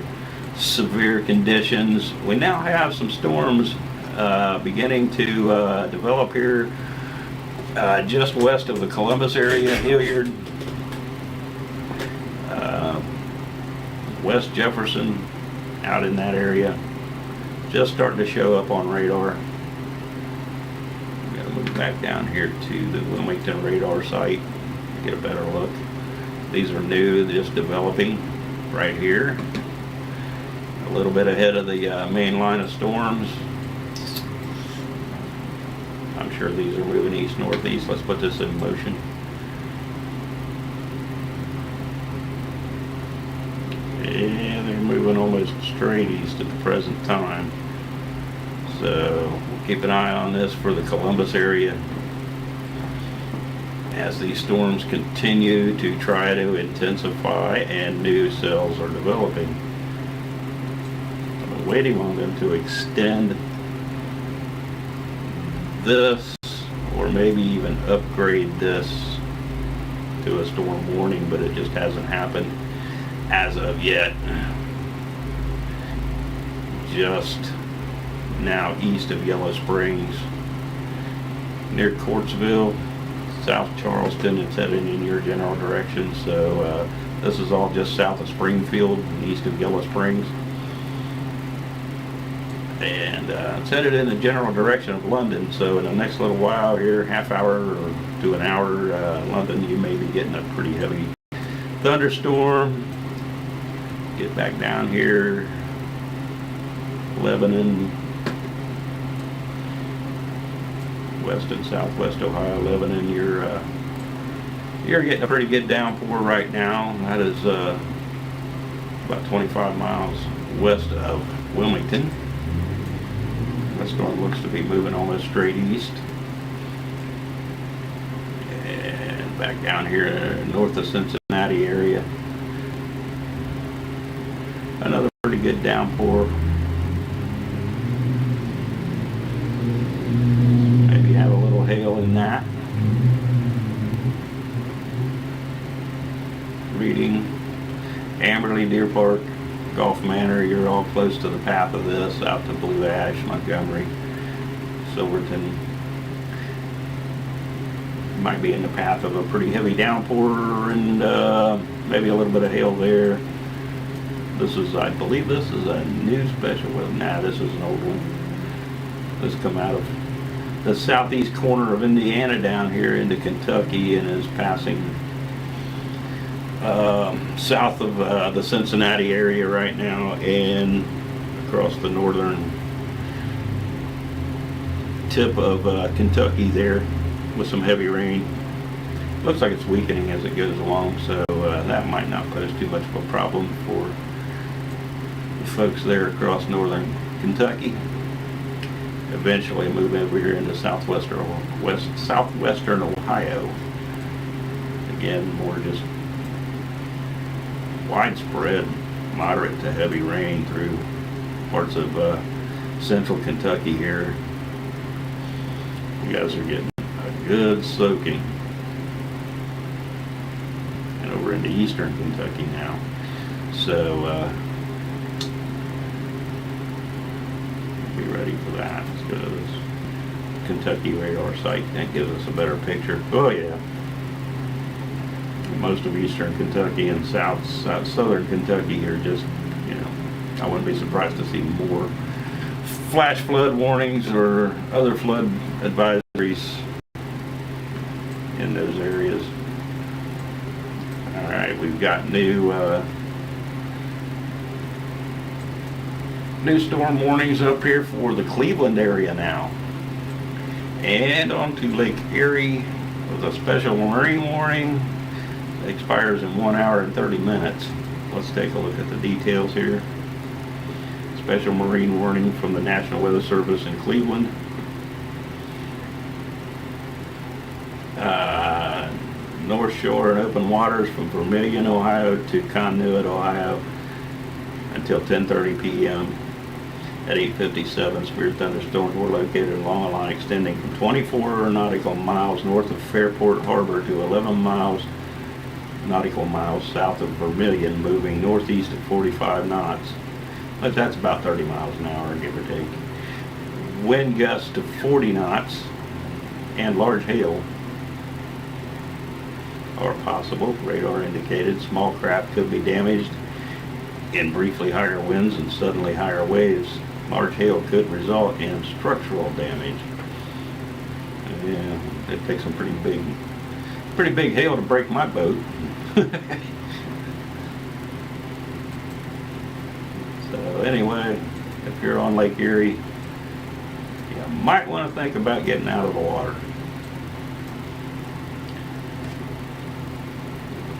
severe conditions. We now have some storms beginning to develop here just west of the Columbus area, Hilliard, West Jefferson, out in that area. Just starting to show up on radar. I'm going to move back down here to the Wilmington radar site to get a better look. These are new, just developing right here. A little bit ahead of the main line of storms. I'm sure these are moving east-northeast. Let's put this in motion. Yeah, they're moving almost straight east at the present time. So we'll keep an eye on this for the Columbus area as these storms continue to try to intensify and new cells are developing. I'm waiting on them to extend this, or maybe even upgrade this to a storm warning, but it just hasn't happened as of yet. Just now east of Yellow Springs, near Courtsville, South Charleston. It's heading in your general direction. So this is all just south of Springfield and east of Yellow Springs. And it's headed in the general direction of London. So in the next little while here, half hour or to an hour, London, you may be getting a pretty heavy thunderstorm. Get back down here, Lebanon, west and southwest Ohio, Lebanon, you're getting a pretty good downpour right now. That is about 25 miles west of Wilmington. The storm looks to be moving almost straight east. And back down here north of Cincinnati area. Another pretty good downpour. Maybe have a little hail in that. Reading, Amberley, Deer Park, Gulf Manor, you're all close to the path of this, out to Blue Ash, Montgomery, Silverton. Might be in the path of a pretty heavy downpour and maybe a little bit of hail there. This is, I believe this is a new special, well, nah, this is an old one. This come out of the southeast corner of Indiana down here into Kentucky and is passing south of the Cincinnati area right now and across the northern tip of Kentucky there with some heavy rain. Looks like it's weakening as it goes along, so that might not pose too much of a problem for the folks there across northern Kentucky. Eventually move over here into southwestern Ohio. Again, more just widespread moderate to heavy rain through parts of central Kentucky here. You guys are getting a good soaking. And over into eastern Kentucky now. So be ready for that. Let's go to this Kentucky radar site. That gives us a better picture. Oh yeah. Most of eastern Kentucky and southern Kentucky are just, you know, I wouldn't be surprised to see more flash flood warnings or other flood advisories in those areas. All right, we've got new storm warnings up here for the Cleveland area now. And on to Lake Erie with a special marine warning. It expires in 1 hour and 30 minutes. Let's take a look at the details here. Special marine warning from the National Weather Service in Cleveland. North Shore and open waters from Vermilion, Ohio to Conneaut, Ohio until 10:30 p.m. At 8:57, severe thunderstorms were located along a line extending from 24 nautical miles north of Fairport Harbor to 11 nautical miles south of Vermilion, moving northeast at 45 knots. But that's about 30 miles an hour, give or take. Wind gusts to 40 knots and large hail are possible. Radar indicated small craft could be damaged in briefly higher winds and suddenly higher waves. Large hail could result in structural damage. Yeah, it takes some pretty big hail to break my boat. So anyway, if you're on Lake Erie, you might want to think about getting out of the water.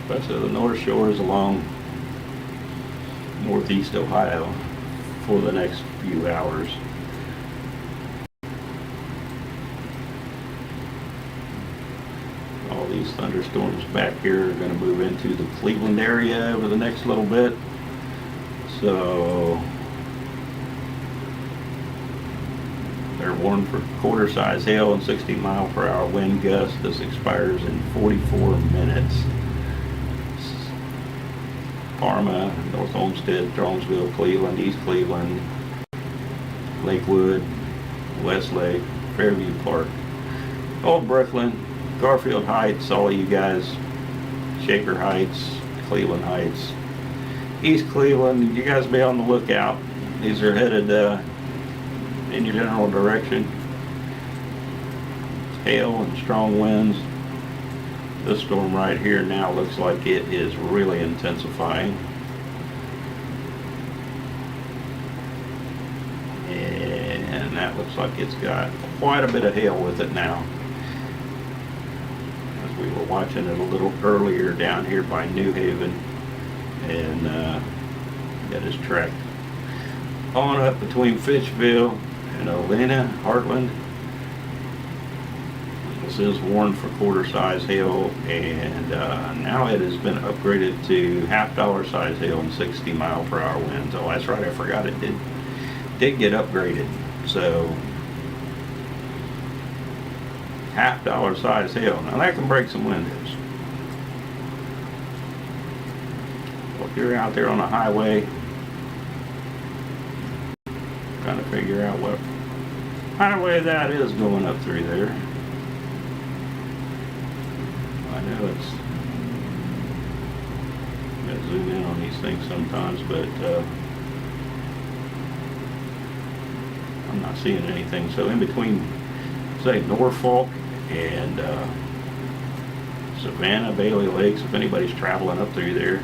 Especially the North Shores along northeast Ohio for the next few hours. All these thunderstorms back here are going to move into the Cleveland area over the next little bit. So they're warned for quarter-size hail and 60-mile-per-hour wind gusts. This expires in 44 minutes. Parma, North Olmsted, Jonesville, Cleveland, East Cleveland, Lakewood, Westlake, Fairview Park, Old Brooklyn, Garfield Heights, all of you guys, Shaker Heights, Cleveland Heights, East Cleveland, you guys be on the lookout. These are headed in your general direction. Hail and strong winds. This storm right here now looks like it is really intensifying. And that looks like it's got quite a bit of hail with it now. As we were watching it a little earlier down here by New Haven, and that is tracked on up between Fitchville and Olena, Heartland. This is warned for quarter size hail, and now it has been upgraded to half-dollar size hail and 60-mile-per-hour winds. Oh, that's right, I forgot it did get upgraded. So half-dollar size hail. Now that can break some windows. Well, if you're out there on the highway trying to figure out what highway that is going up through there. I know it's, I gotta zoom in on these things sometimes, but I'm not seeing anything. So in between, say, Norfolk and Savannah, Bailey Lakes, if anybody's traveling up through there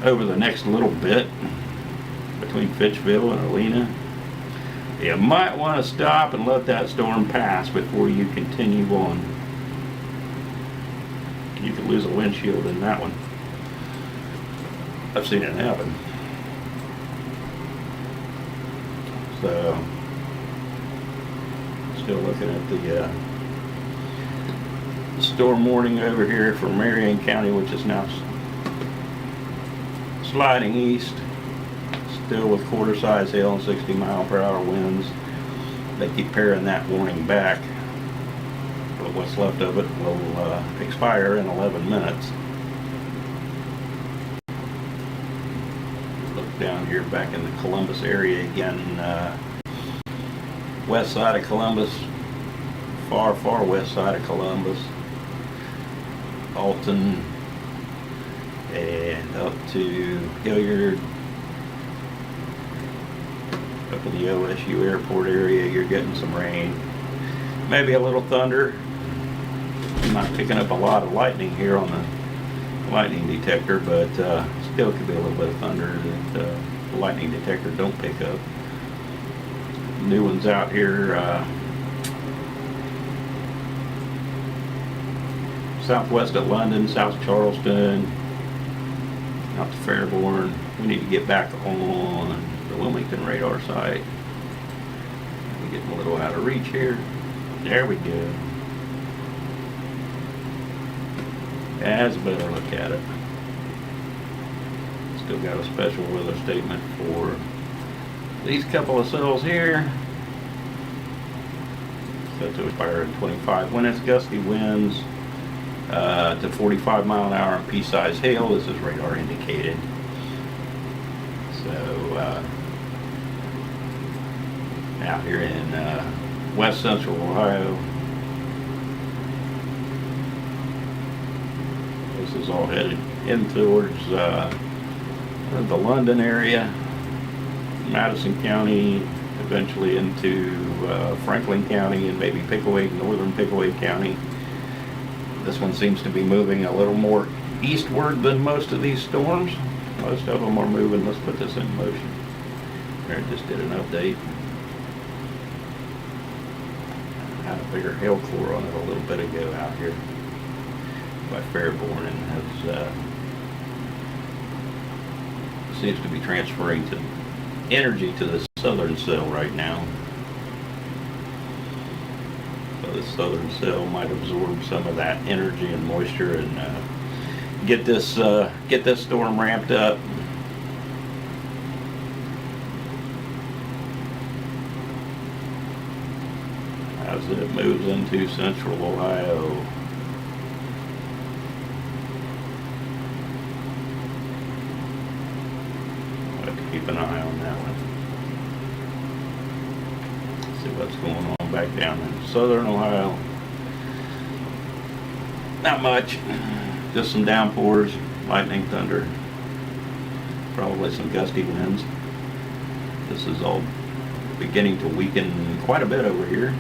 over the next little bit between Fitchville and Olena, you might want to stop and let that storm pass before you continue on. You could lose a windshield in that one. I've seen it happen. So, still looking at the storm warning over here for Marion County, which is now sliding east. Still with quarter size hail and 60-mile-per-hour winds. They keep paring that warning back, but what's left of it will expire in 11 minutes. Look down here back in the Columbus area again, west side of Columbus, far west side of Columbus, Alton, and up to Hilliard. Up in the OSU airport area, you're getting some rain, maybe a little thunder. I'm not picking up a lot of lightning here on the lightning detector, but still could be a little bit of thunder that the lightning detector don't pick up. New ones out here, southwest of London, South Charleston, out to Fairborn. We need to get back on the Wilmington radar site. We're getting a little out of reach here. There we go. That's a better look at it. Still got a special weather statement for these couple of cells here. Set to expire in 25. When it's gusty winds to 45 mile an hour and pea-sized hail, this is radar indicated. So out here in west central Ohio, this is all headed in towards the London area, Madison County, eventually into Franklin County and maybe Pickaway, northern Pickaway County. This one seems to be moving a little more eastward than most of these storms. Most of them are moving. Let's put this in motion. There, it just did an update. Had a bigger hail core on it a little bit ago out here by Fairborn, and has seems to be transferring to energy to the southern cell right now. So the southern cell might absorb some of that energy and moisture and get this storm ramped up. As it moves into central Ohio. I'll have to keep an eye on that one. See what's going on back down in southern Ohio. Not much. Just some downpours, lightning, thunder, probably some gusty winds. This is all beginning to weaken quite a bit over here.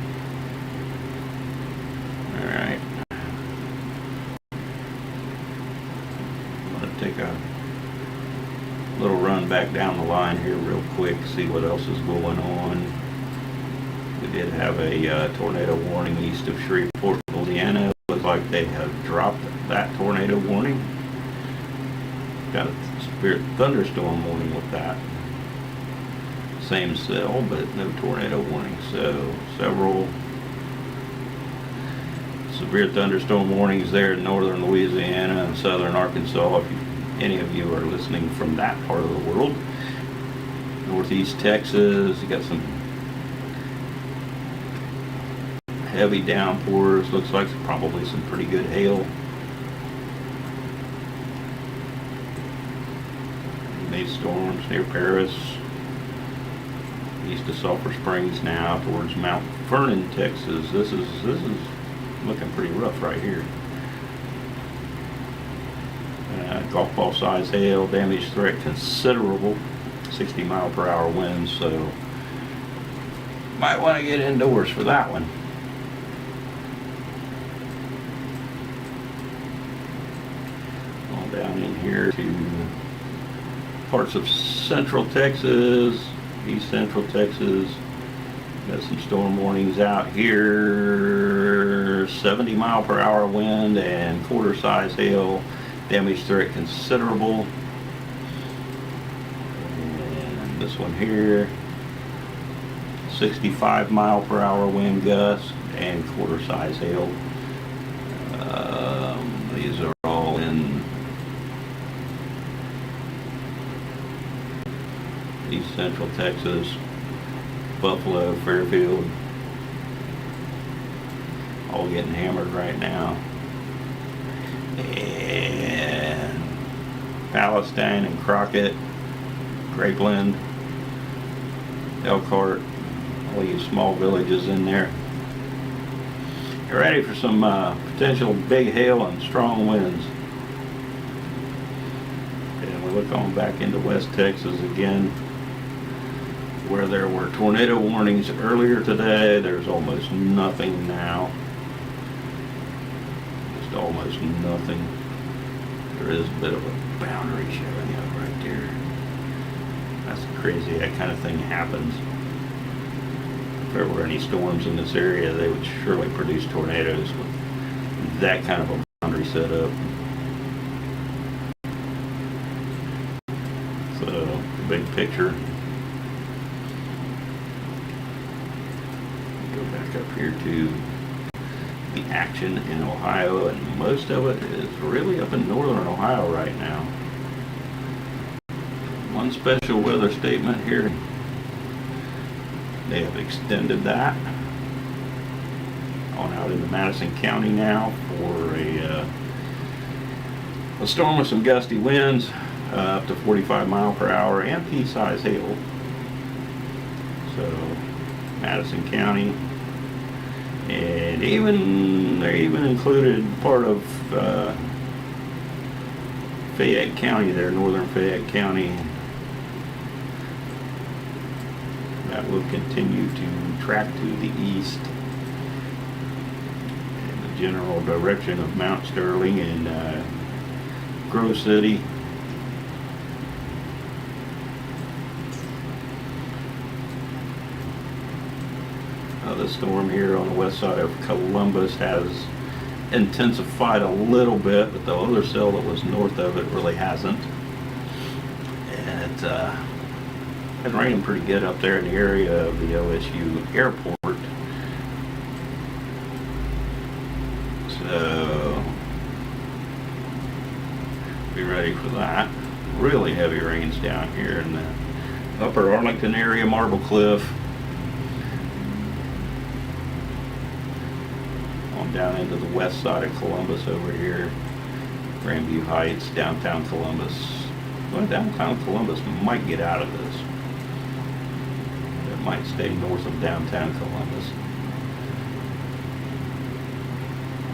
Alright. I'm going to take a little run back down the line here real quick, see what else is going on. We did have a tornado warning east of Shreveport, Louisiana. It looks like they have dropped that tornado warning. Got a severe thunderstorm warning with that. same cell, but no tornado warning. So several severe thunderstorm warnings there in northern Louisiana and southern Arkansas, if any of you are listening from that part of the world. Northeast Texas, you got some heavy downpours, looks like probably some pretty good hail. These storms near Paris, east of Sulphur Springs now towards Mount Vernon, Texas. This is looking pretty rough right here. Golf ball size hail, damage threat considerable, 60-mile-per-hour winds, so might want to get indoors for that one. All down in here to parts of central Texas, east central Texas. Got some storm warnings out here, 70-mile-per-hour wind and quarter-size hail, damage threat considerable. And this one here, 65-mile-per-hour wind gust and quarter-size hail. These are all in east central Texas, Buffalo, Fairfield, all getting hammered right now. And Palestine and Crockett, Grapeland, Elkhart, all these small villages in there. Get ready for some potential big hail and strong winds. And we look on back into West Texas again, where there were tornado warnings earlier today. There's almost nothing now. Just almost nothing. There is a bit of a boundary showing up right there. That's crazy. That kind of thing happens. If there were any storms in this area, they would surely produce tornadoes with that kind of a boundary set up. So, the big picture. Go back up here to the action in Ohio, and most of it is really up in northern Ohio right now. One special weather statement here. They have extended that on out into Madison County now for a storm with some gusty winds up to 45 mile per hour and pea-size hail. So Madison County, and they even included part of Fayette County there, northern Fayette County. That will continue to track to the east in the general direction of Mount Sterling and Grove City. The storm here on the west side of Columbus has intensified a little bit, but the other cell that was north of it really hasn't. And it's been raining pretty good up there in the area of the OSU airport. So be ready for that. Really heavy rains down here in the upper Arlington area, Marble Cliff. Down into the west side of Columbus over here, Grandview Heights, downtown Columbus. Well, downtown Columbus might get out of this. It might stay north of downtown Columbus.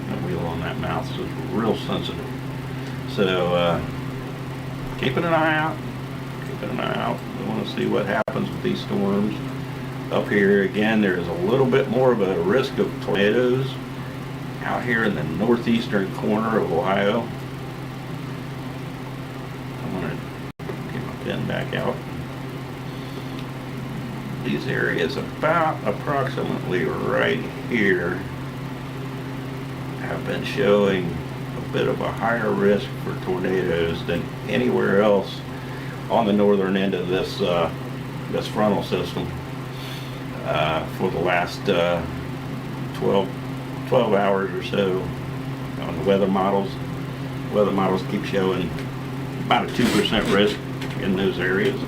The wheel on that mouse is real sensitive. So, keeping an eye out. Keeping an eye out. We want to see what happens with these storms. Up here, again, there's a little bit more of a risk of tornadoes out here in the northeastern corner of Ohio. I'm going to get my pen back out. These areas about approximately right here have been showing a bit of a higher risk for tornadoes than anywhere else on the northern end of this this frontal system for the last 12 hours or so on the weather models. Weather models keep showing about a 2% risk in those areas.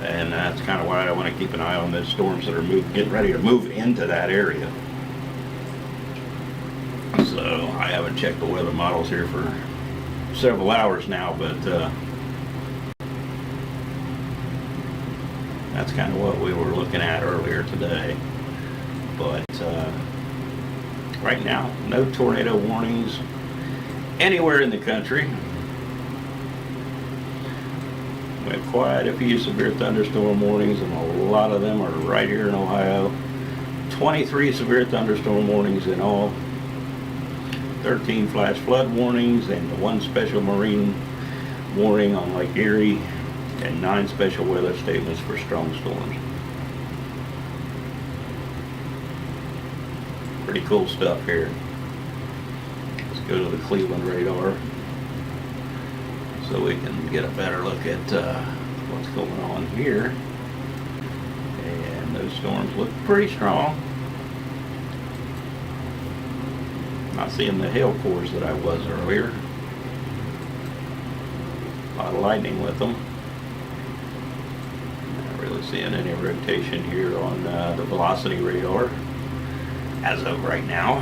And that's kind of why I want to keep an eye on those storms that are getting ready to move into that area. So I haven't checked the weather models here for several hours now, but that's kind of what we were looking at earlier today. But right now, no tornado warnings anywhere in the country. We have quite a few severe thunderstorm warnings, and a lot of them are right here in Ohio. 23 severe thunderstorm warnings in all. 13 flash flood warnings, and 1 special marine warning on Lake Erie, and 9 special weather statements for strong storms. Pretty cool stuff here. Let's go to the Cleveland radar so we can get a better look at what's going on here. And those storms look pretty strong. Not seeing the hail cores that I was earlier. A lot of lightning with them. Not really seeing any rotation here on the velocity radar as of right now.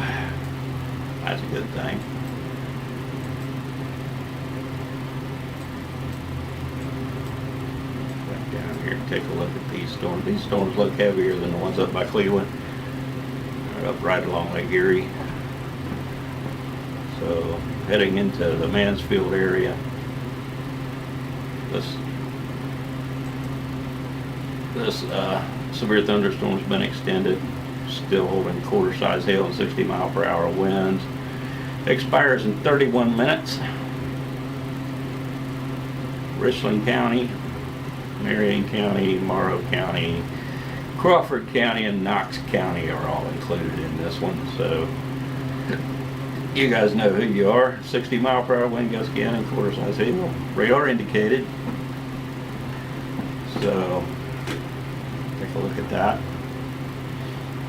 That's a good thing. Back down here and take a look at these storms. These storms look heavier than the ones up by Cleveland. They're up right along Lake Erie. So heading into the Mansfield area, this severe thunderstorm has been extended, still holding quarter-size hail and 60-mile-per-hour winds. Expires in 31 minutes. Richland County, Marion County, Morrow County, Crawford County, and Knox County are all included in this one. So you guys know who you are. 60-mile-per-hour wind gusts again and quarter-size hail. Radar indicated. So take a look at that.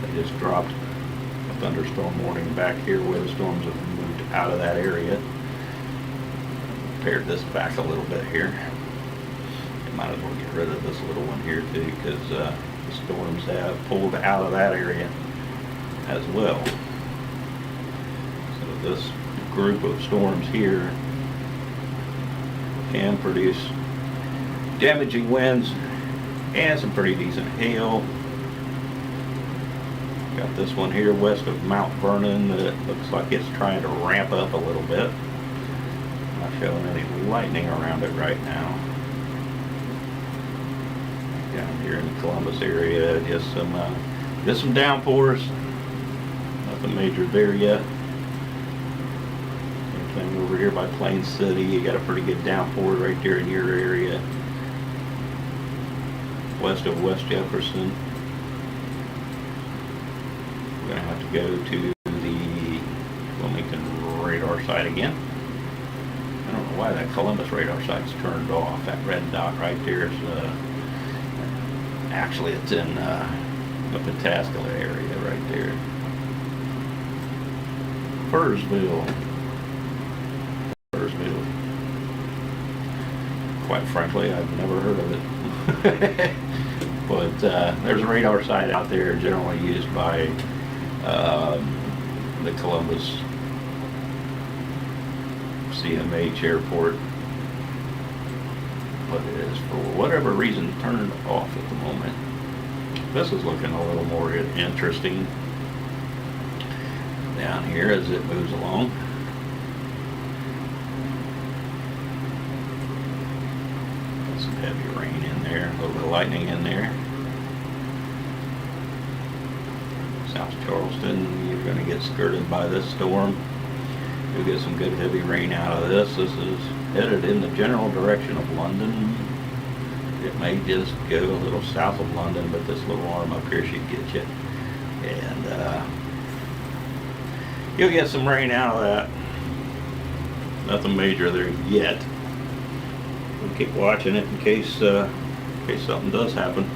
They just dropped a thunderstorm warning back here where the storms have moved out of that area. Pared this back a little bit here. You might as well get rid of this little one here too, because the storms have pulled out of that area as well. This group of storms here can produce damaging winds and some pretty decent hail. Got this one here west of Mount Vernon that looks like it's trying to ramp up a little bit. Not showing any lightning around it right now. Down here in the Columbus area, just some downpours. Nothing major there yet. Over here by Plain City, you got a pretty good downpour right there in your area, west of West Jefferson. We're going to have to go to the Wilmington radar site again. I don't know why that Columbus radar site's turned off. That red dot right there is actually it's in the Pataskala area right there. Purrsville. Quite frankly, I've never heard of it. But there's a radar site out there generally used by the Columbus CMH airport. But it is, for whatever reason, turned off at the moment. This is looking a little more interesting down here as it moves along. Heavy rain in there, a little bit of lightning in there. South Charleston, you're going to get skirted by this storm. You'll get some good heavy rain out of this. This is headed in the general direction of London. It may just go a little south of London, but this little arm up here should get you. And you'll get some rain out of that. Nothing major there yet. We'll keep watching it in case in case something does happen.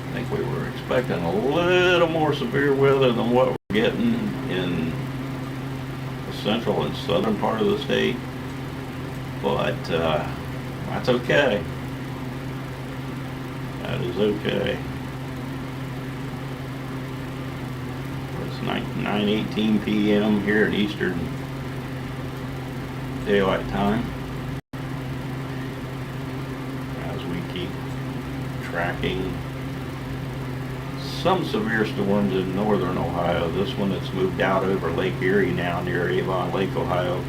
I think we were expecting a little more severe weather than what we're getting in the central and southern part of the state, but that's okay. That is okay. It's 9:18 p.m. here in Eastern Daylight Time as we keep tracking some severe storms in northern Ohio. This one that's moved out over Lake Erie now near Avon Lake, Ohio.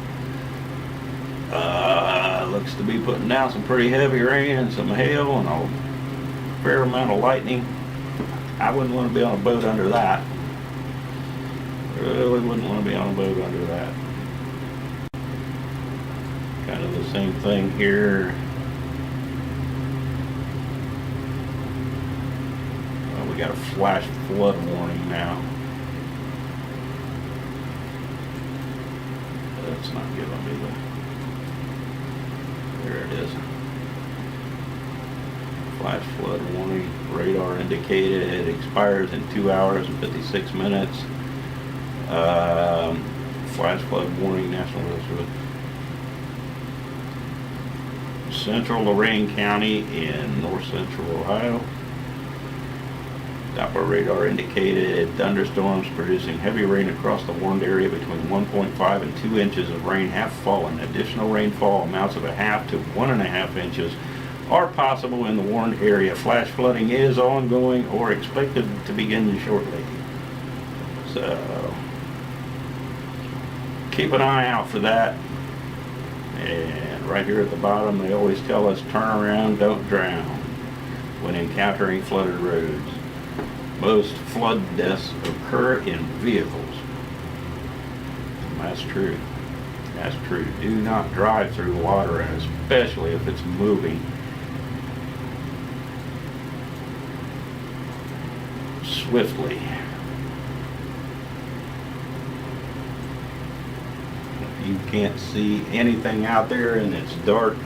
Looks to be putting down some pretty heavy rain and some hail and a fair amount of lightning. I wouldn't want to be on a boat under that. Really wouldn't want to be on a boat under that. Kind of the same thing here. We got a flash flood warning now. That's not giving me the... There it is. Flash flood warning. Radar indicated it expires in 2 hours and 56 minutes. Flash flood warning, National Reserve. Central Lorain County in north central Ohio. Doppler radar indicated thunderstorms producing heavy rain across the warned area between 1.5 and 2 inches of rain have fallen. Additional rainfall amounts of 0.5 to 1.5 inches are possible in the warned area. Flash flooding is ongoing or expected to begin shortly. So keep an eye out for that. And right here at the bottom, they always tell us turn around, don't drown when encountering flooded roads. Most flood deaths occur in vehicles. That's true. That's true. Do not drive through water, and especially if it's moving swiftly. If you can't see anything out there and it's dark,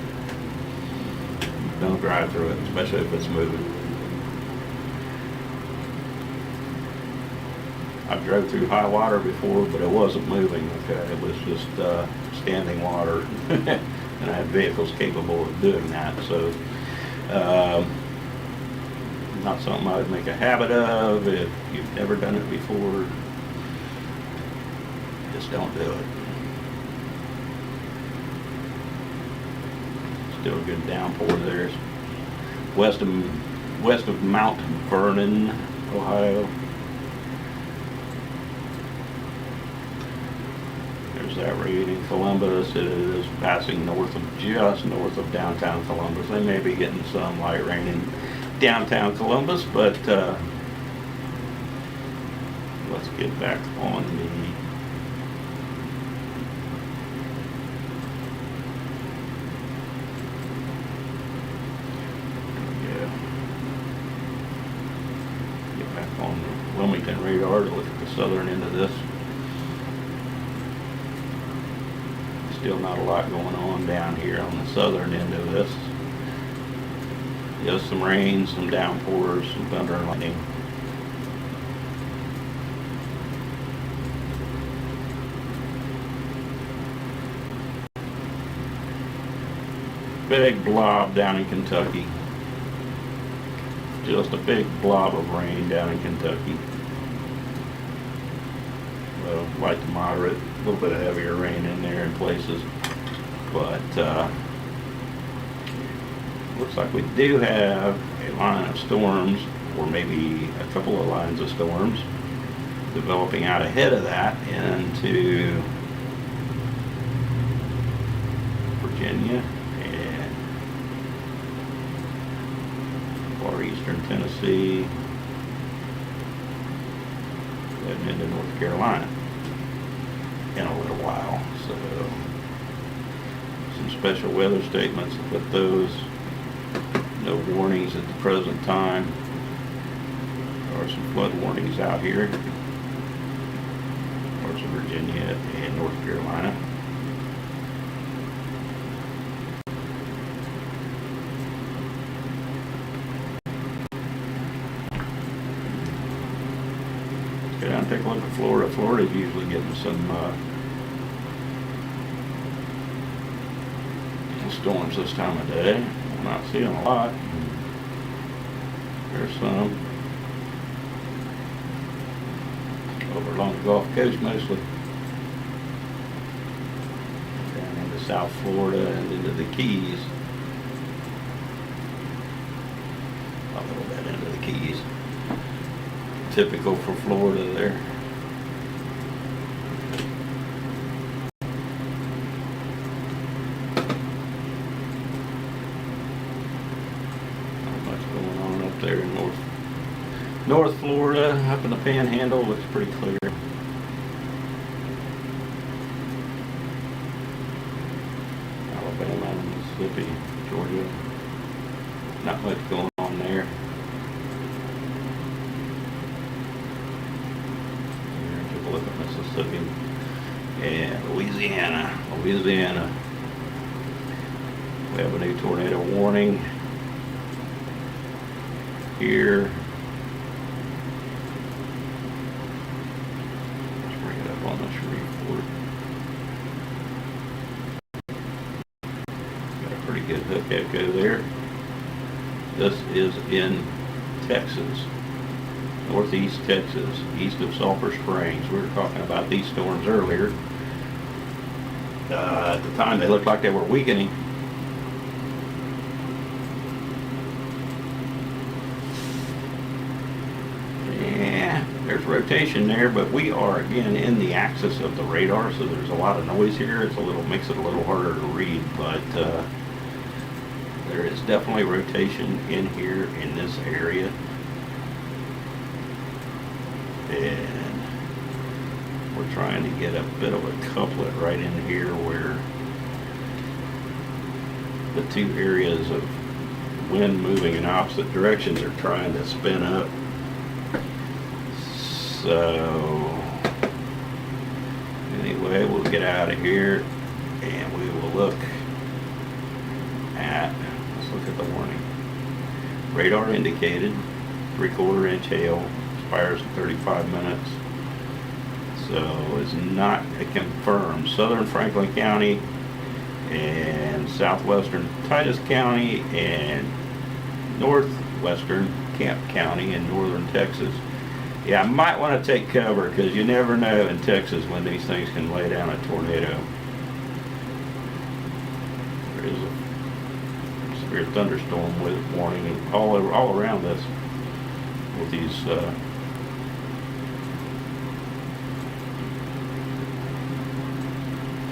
don't drive through it, especially if it's moving. I've drove through high water before, but it wasn't moving, okay? It was just standing water. And I had vehicles capable of doing that, so not something I would make a habit of. If you've never done it before, just don't do it. Still a good downpour there. West of Mount Vernon, Ohio. That raid in Columbus. It is passing just north of downtown Columbus. They may be getting some light rain in downtown Columbus, but let's get back on the get back on the Wilmington radar to look at the southern end of this. Still not a lot going on down here on the southern end of this. Just some rain, some downpours, some thunder and lightning. Big blob down in Kentucky. Just a big blob of rain down in Kentucky. Well, light to moderate, a little bit of heavier rain in there in places, but looks like we do have a line of storms, or maybe a couple of lines of storms, developing out ahead of that into Virginia and far eastern Tennessee, heading into North Carolina. in a little while. So some special weather statements with those. No warnings at the present time. There are some flood warnings out here. Parts of Virginia and North Carolina. Go down and take a look at Florida. Florida's usually getting some storms this time of day. I'm not seeing a lot. There's some over along the Gulf Coast mostly. Down into South Florida and into the Keys. A little bit into the Keys. Typical for Florida there. Not much going on up there in North Florida. Up in the Panhandle looks pretty clear. Alabama, Mississippi, Georgia. Not much going on there. Look at Mississippi and Louisiana. We have a new tornado warning here. Let's bring it up on this report. Got a pretty good hook echo there. This is in Texas. Northeast Texas, east of Sulphur Springs. We were talking about these storms earlier. At the time, they looked like they were weakening. Yeah, there's rotation there, but we are again in the axis of the radar, so there's a lot of noise here. Makes it a little harder to read, but there is definitely rotation in here in this area. And we're trying to get a bit of a couplet right in here where the two areas of wind moving in opposite directions are trying to spin up. So anyway, we'll get out of here and we will let's look at the warning. Radar indicated 3/4 inch hail. Expires in 35 minutes. So it's not a confirmed. Southern Franklin County and southwestern Titus County and northwestern Camp County in northern Texas. Yeah, I might want to take cover because you never know in Texas when these things can lay down a tornado. There is a severe thunderstorm warning all around us with these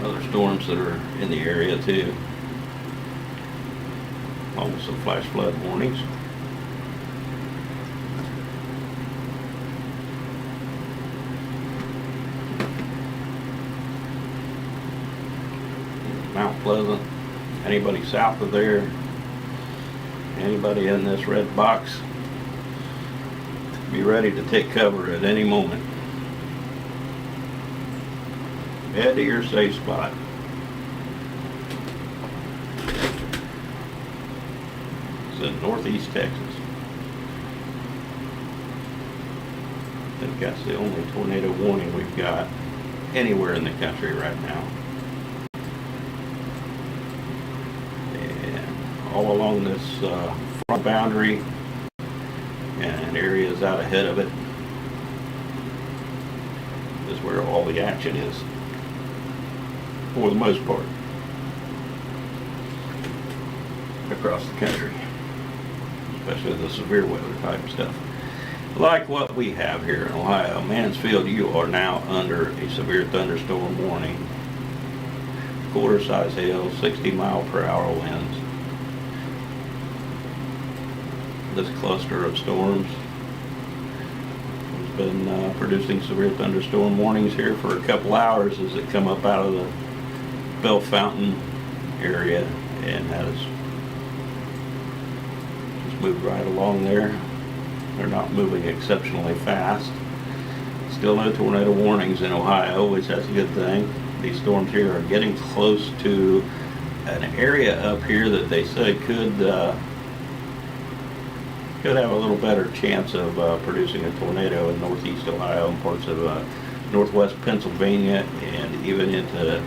other storms that are in the area too. Along with some flash flood warnings. Mount Pleasant, anybody south of there, anybody in this red box, be ready to take cover at any moment. Head to your safe spot. It's in northeast Texas. I think that's the only tornado warning we've got anywhere in the country right now. And all along this front boundary and areas out ahead of it is where all the action is, for the most part, across the country, especially the severe weather type stuff. Like what we have here in Ohio. Mansfield, you are now under a severe thunderstorm warning. Quarter size hail, 60-mile-per-hour winds. This cluster of storms was been producing severe thunderstorm warnings here for a couple hours as it come up out of the Bell Fountain area, and has just moved right along there. They're not moving exceptionally fast. Still no tornado warnings in Ohio, which that's a good thing. These storms here are getting close to an area up here that they said could have a little better chance of producing a tornado in northeast Ohio and parts of northwest Pennsylvania, and even into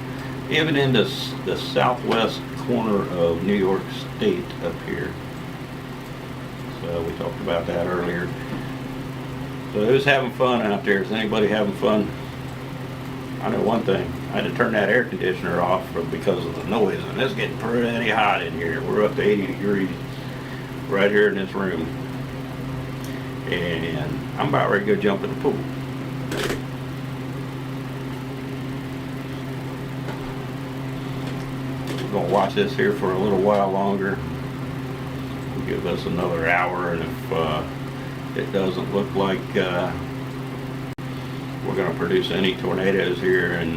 the southwest corner of New York State up here. So we talked about that earlier. So who's having fun out there? Is anybody having fun? I know one thing. I had to turn that air conditioner off because of the noise, and it's getting pretty hot in here. We're up to 80 degrees right here in this room. And I'm about ready to go jump in the pool. We're going to watch this here for a little while longer. We'll give us another hour, and if it doesn't look like we're going to produce any tornadoes here in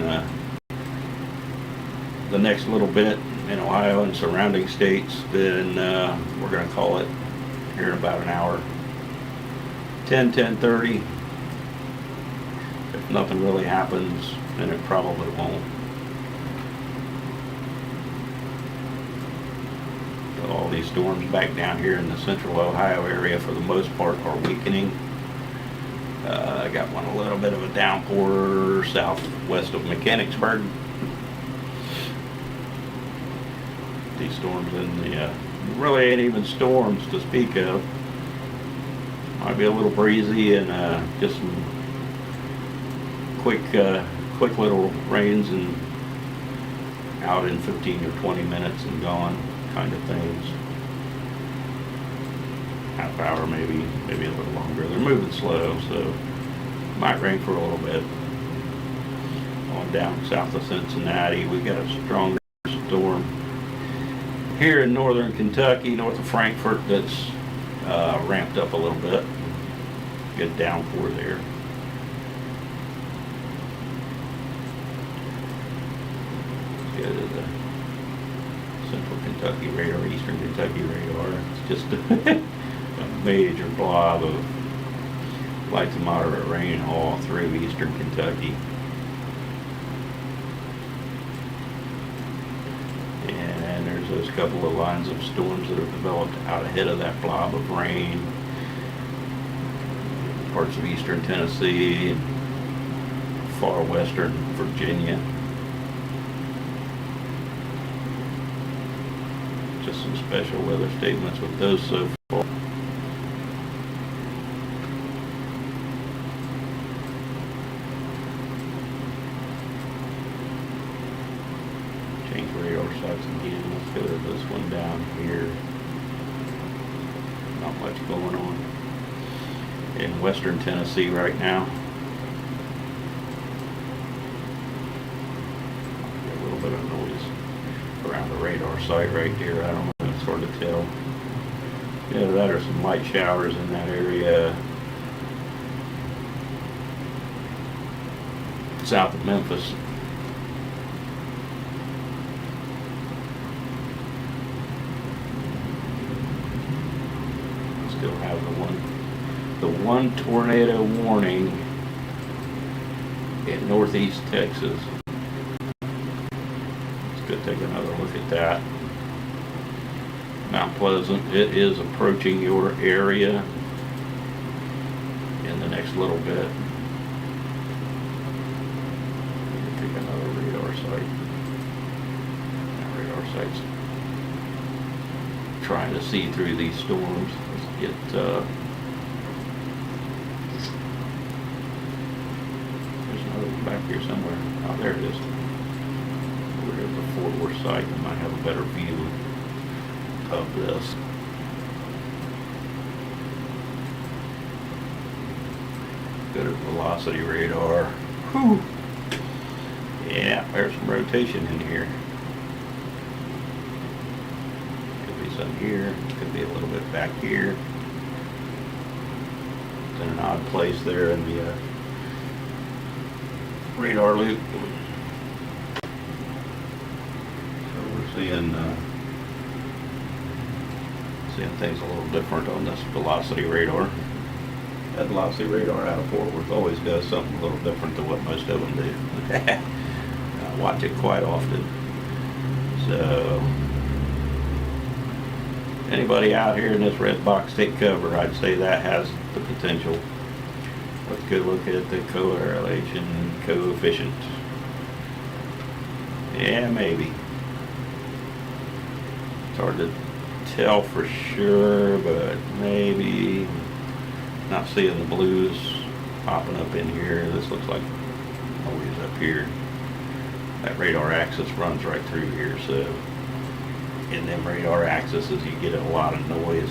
the next little bit in Ohio and surrounding states, then we're going to call it here in about an hour. 10:30. If nothing really happens, then it probably won't. All these storms back down here in the central Ohio area for the most part are weakening. I got one a little bit of a downpour southwest of Mechanicsburg. These storms in the really ain't even storms to speak of. Might be a little breezy and just some quick little rains and out in 15 or 20 minutes and gone kind of things. Half hour maybe a little longer. They're moving slow, so might rain for a little bit. On down south of Cincinnati, we got a stronger storm here in northern Kentucky, north of Frankfort, that's ramped up a little bit. Good downpour there. Let's go to the central Kentucky radar, eastern Kentucky radar. It's just a major blob of light to moderate rain all through eastern Kentucky. And there's those couple of lines of storms that have developed out ahead of that blob of rain. Parts of eastern Tennessee and far western Virginia. Just some special weather statements with those so far. Change radar sites again. Let's go to this one down here. Not much going on in western Tennessee right now. A little bit of noise around the radar site right here. I don't know, it's hard to tell. Yeah, that are some light showers in that area south of Memphis. Still have the one tornado warning in northeast Texas. Let's go take another look at that. Mount Pleasant, it is approaching your area in the next little bit. Take another radar site. That radar site's trying to see through these storms. Let's get there's another one back here somewhere. Oh, there it is. We're at the Fort Worth site. We might have a better view of this. Go to velocity radar. Whew. Yeah, there's some rotation in here. Could be some here, could be a little bit back here. in an odd place there in the radar loop. So we're seeing things a little different on this velocity radar. That velocity radar out of Fort Worth always does something a little different than what most of them do. I watch it quite often. So anybody out here in this red box take cover. I'd say that has the potential. Let's go look at the correlation coefficient. Yeah, maybe. It's hard to tell for sure, but maybe. Not seeing the blues popping up in here. This looks like always up here. That radar axis runs right through here, so in them radar axes you get a lot of noise.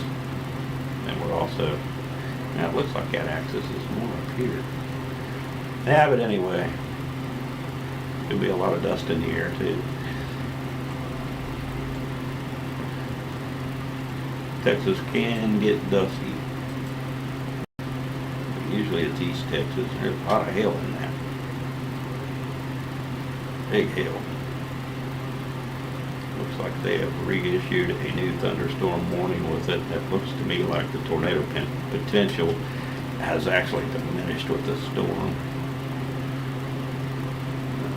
And we're also, now it looks like that axis is more up here. Yeah, but anyway, could be a lot of dust in the air too. Texas can get dusty. Usually it's East Texas. There's a lot of hail in that. Big hail. Looks like they have reissued a new thunderstorm warning with it. That looks to me like the tornado potential has actually diminished with the storm.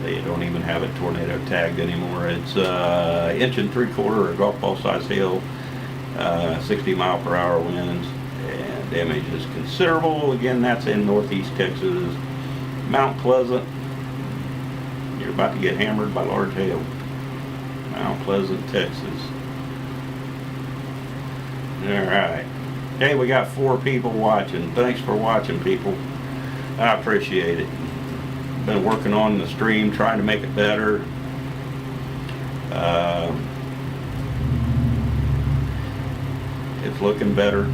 They don't even have it tornado tagged anymore. It's 1 3/4 or golf ball size hail, 60-mile-per-hour winds. Damage is considerable. Again, that's in northeast Texas. Mount Pleasant, you're about to get hammered by large hail. Mount Pleasant, Texas. Alright. Hey, we got 4 people watching. Thanks for watching, people. I appreciate it. Been working on the stream, trying to make it better. It's looking better.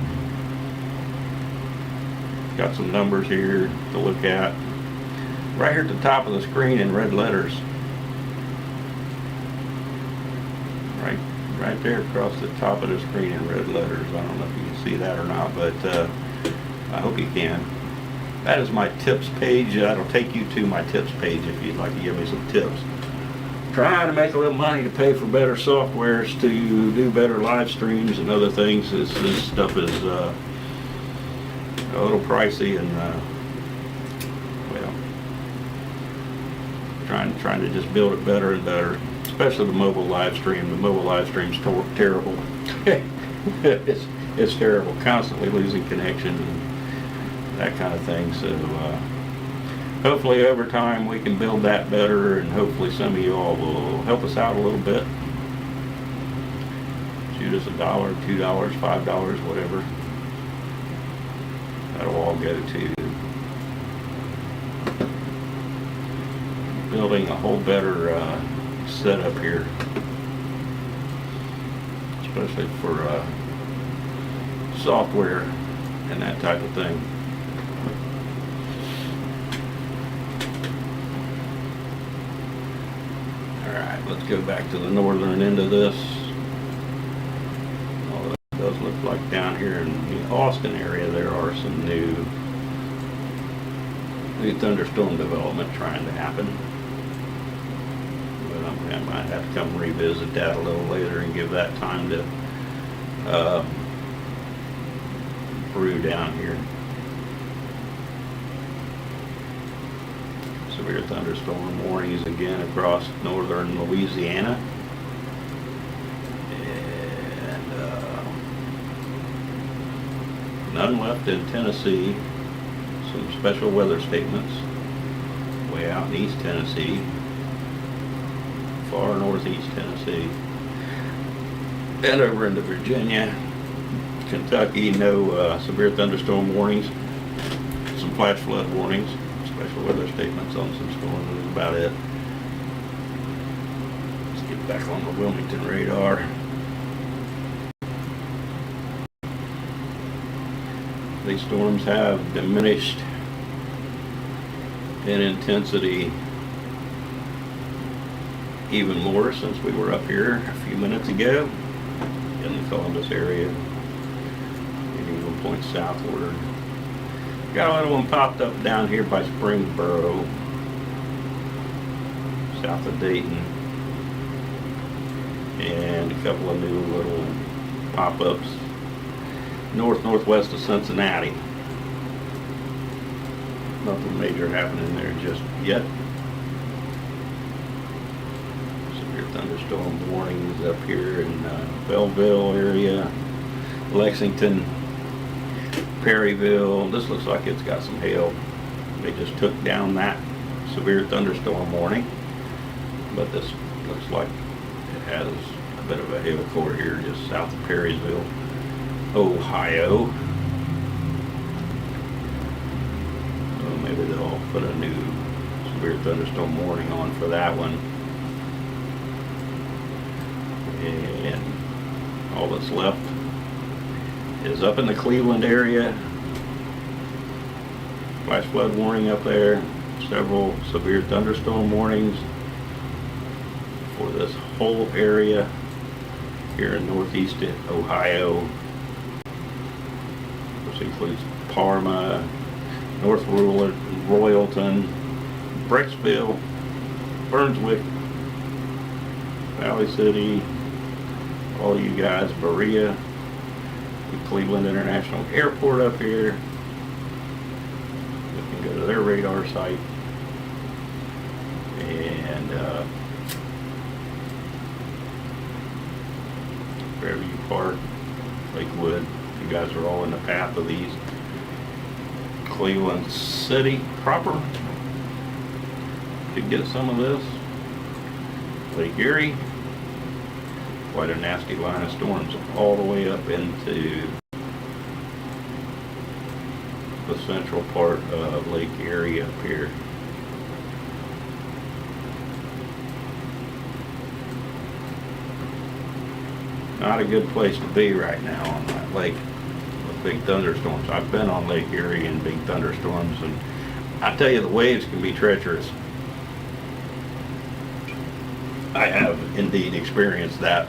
Got some numbers here to look at. Right here at the top of the screen in red letters. Right there across the top of the screen in red letters. I don't know if you can see that or not, but I hope you can. That is my tips page. That'll take you to my tips page if you'd like to give me some tips. Trying to make a little money to pay for better softwares to do better live streams and other things. This stuff is a little pricey, and well, trying to just build it better and better, especially the mobile live stream. The mobile live stream's terrible. it's terrible, constantly losing connection and that kind of thing. So hopefully over time we can build that better, and hopefully some of you all will help us out a little bit. Shoot us $1, $2, $5, whatever. That'll all go to building a whole better setup here, especially for software and that type of thing. Alright, let's go back to the northern end of this. Although it does look like down here in the Austin area there are some new thunderstorm development trying to happen. But I might have to come revisit that a little later and give that time to brew down here. Severe thunderstorm warnings again across northern Louisiana. And none left in Tennessee. Some special weather statements way out in East Tennessee, far northeast Tennessee, and over into Virginia, Kentucky. No severe thunderstorm warnings. Some flash flood warnings. Special weather statements on some storms. That's about it. Let's get back on the Wilmington radar. These storms have diminished in intensity even more since we were up here a few minutes ago in the Columbus area, maybe 1 point southward. Got a little one popped up down here by Springboro, south of Dayton, and a couple of new little pop-ups northwest of Cincinnati. Nothing major happening there just yet. Severe thunderstorm warnings up here in Belleville area, Lexington, Perryville. This looks like it's got some hail. They just took down that severe thunderstorm warning, but this looks like it has a bit of a hail core here just south of Perrysville, Ohio. So maybe they'll put a new severe thunderstorm warning on for that one. And all that's left is up in the Cleveland area. Flash flood warning up there. Several severe thunderstorm warnings for this whole area here in northeast Ohio. This includes Parma, North Royalton, Brecksville, Burnswick, Valley City, all you guys, Berea, Cleveland International Airport up here. You can go to their radar site. And Fairview Park, Lakewood, you guys are all in the path of these. Cleveland City proper could get some of this. Lake Erie, quite a nasty line of storms all the way up into the central part of Lake Erie up here. Not a good place to be right now on that lake with big thunderstorms. I've been on Lake Erie in big thunderstorms, and I tell you, the waves can be treacherous. I have indeed experienced that.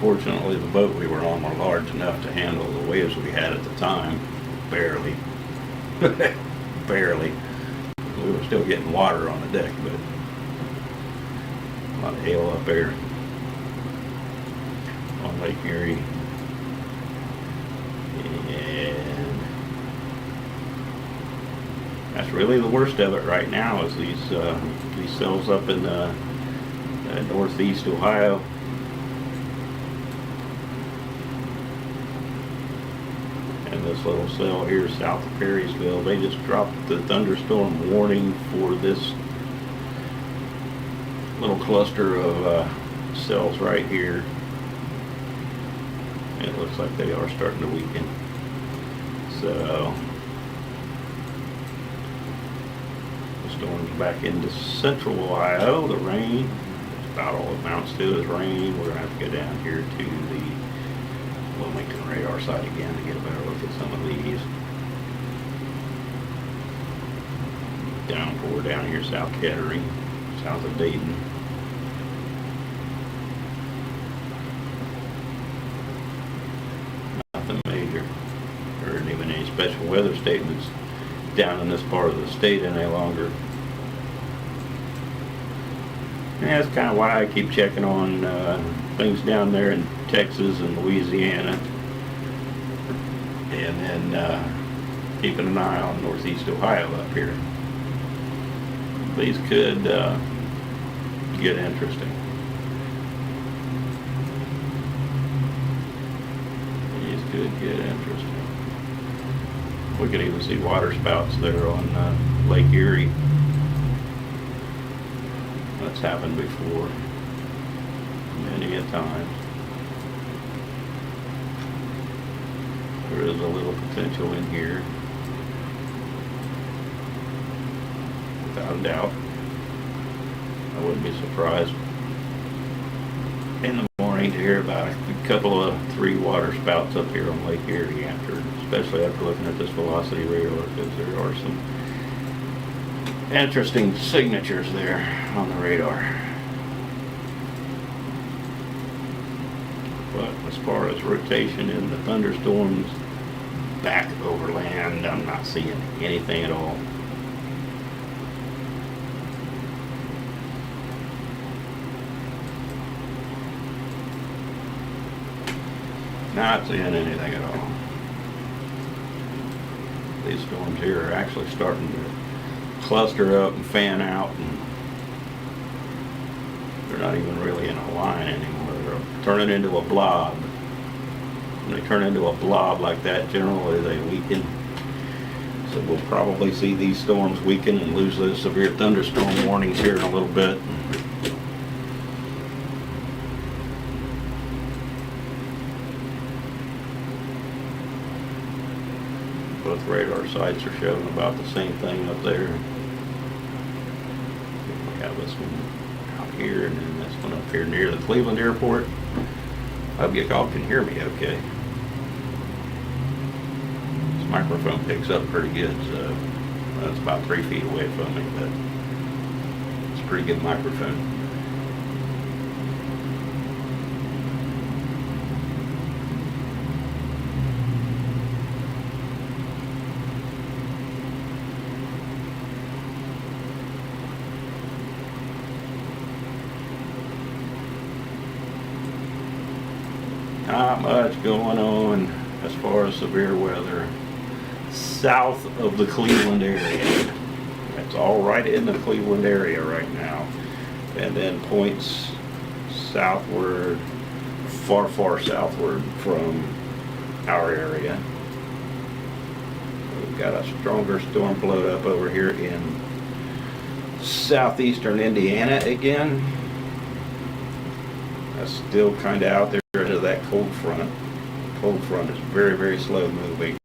Fortunately, the boat we were on were large enough to handle the waves we had at the time. Barely. Barely. We were still getting water on the deck, but a lot of hail up there on Lake Erie. And that's really the worst of it right now, is these cells up in northeast Ohio. And this little cell here south of Perrysville, they just dropped the thunderstorm warning for this little cluster of cells right here. And it looks like they are starting to weaken. So the storm's back into central Ohio. The rain, that's about all it amounts to is rain. We're going to have to go down here to the Wilmington radar site again to get a better look at some of these. Downpour down here south Kettering, south of Dayton. Nothing major. There isn't even any special weather statements down in this part of the state any longer. And that's kind of why I keep checking on things down there in Texas and Louisiana, and then keeping an eye on northeast Ohio up here. These could get interesting. These could get interesting. We could even see water spouts there on Lake Erie. That's happened before, many a time. There is a little potential in here, without a doubt. I wouldn't be surprised in the morning to hear about a couple of 3 water spouts up here on Lake Erie, especially after looking at this velocity radar, because there are some interesting signatures there on the radar. But as far as rotation in the thunderstorms back overland, I'm not seeing anything at all. Not seeing anything at all. These storms here are actually starting to cluster up and fan out, and they're not even really in a line anymore. They're turning into a blob. When they turn into a blob like that, generally they weaken. So we'll probably see these storms weaken and lose those severe thunderstorm warnings here in a little bit. Both radar sites are showing about the same thing up there. We have this one out here and then this one up here near the Cleveland airport. I hope you all can hear me okay. This microphone picks up pretty good, so that's about 3 feet away from me, but it's a pretty good microphone. Not much going on as far as severe weather south of the Cleveland area. It's all right in the Cleveland area right now, and then points southward, far southward from our area. We've got a stronger storm float up over here in southeastern Indiana again. That's still kind of out there into that cold front. The cold front is very slow moving.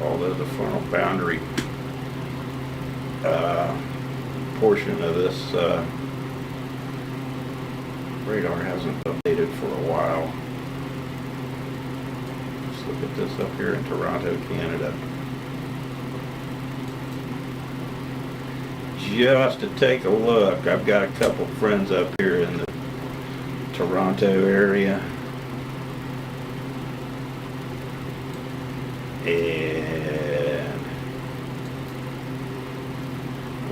Although the frontal boundary portion of this radar hasn't updated for a while. Let's look at this up here in Toronto, Canada. Just to take a look, I've got a couple friends up here in the Toronto area, and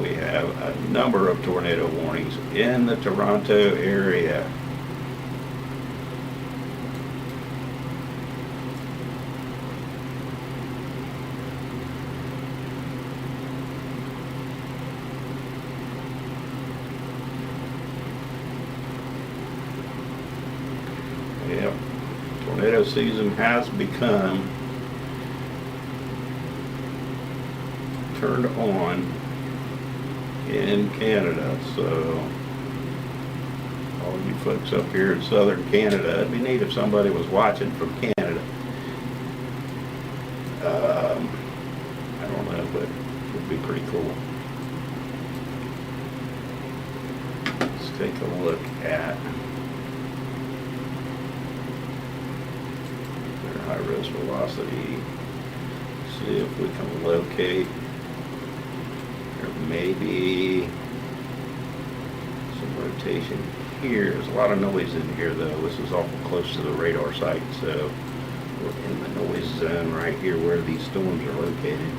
we have a number of tornado warnings in the Toronto area. Yep, tornado season has become turned on in Canada, so all you folks up here in southern Canada, it'd be neat if somebody was watching from Canada. I don't know, but it would be pretty cool. Let's take a look at high risk velocity, see if we can locate. There may be some rotation here. There's a lot of noise in here though. This is awful close to the radar site, so we're in the noise zone right here where these storms are located.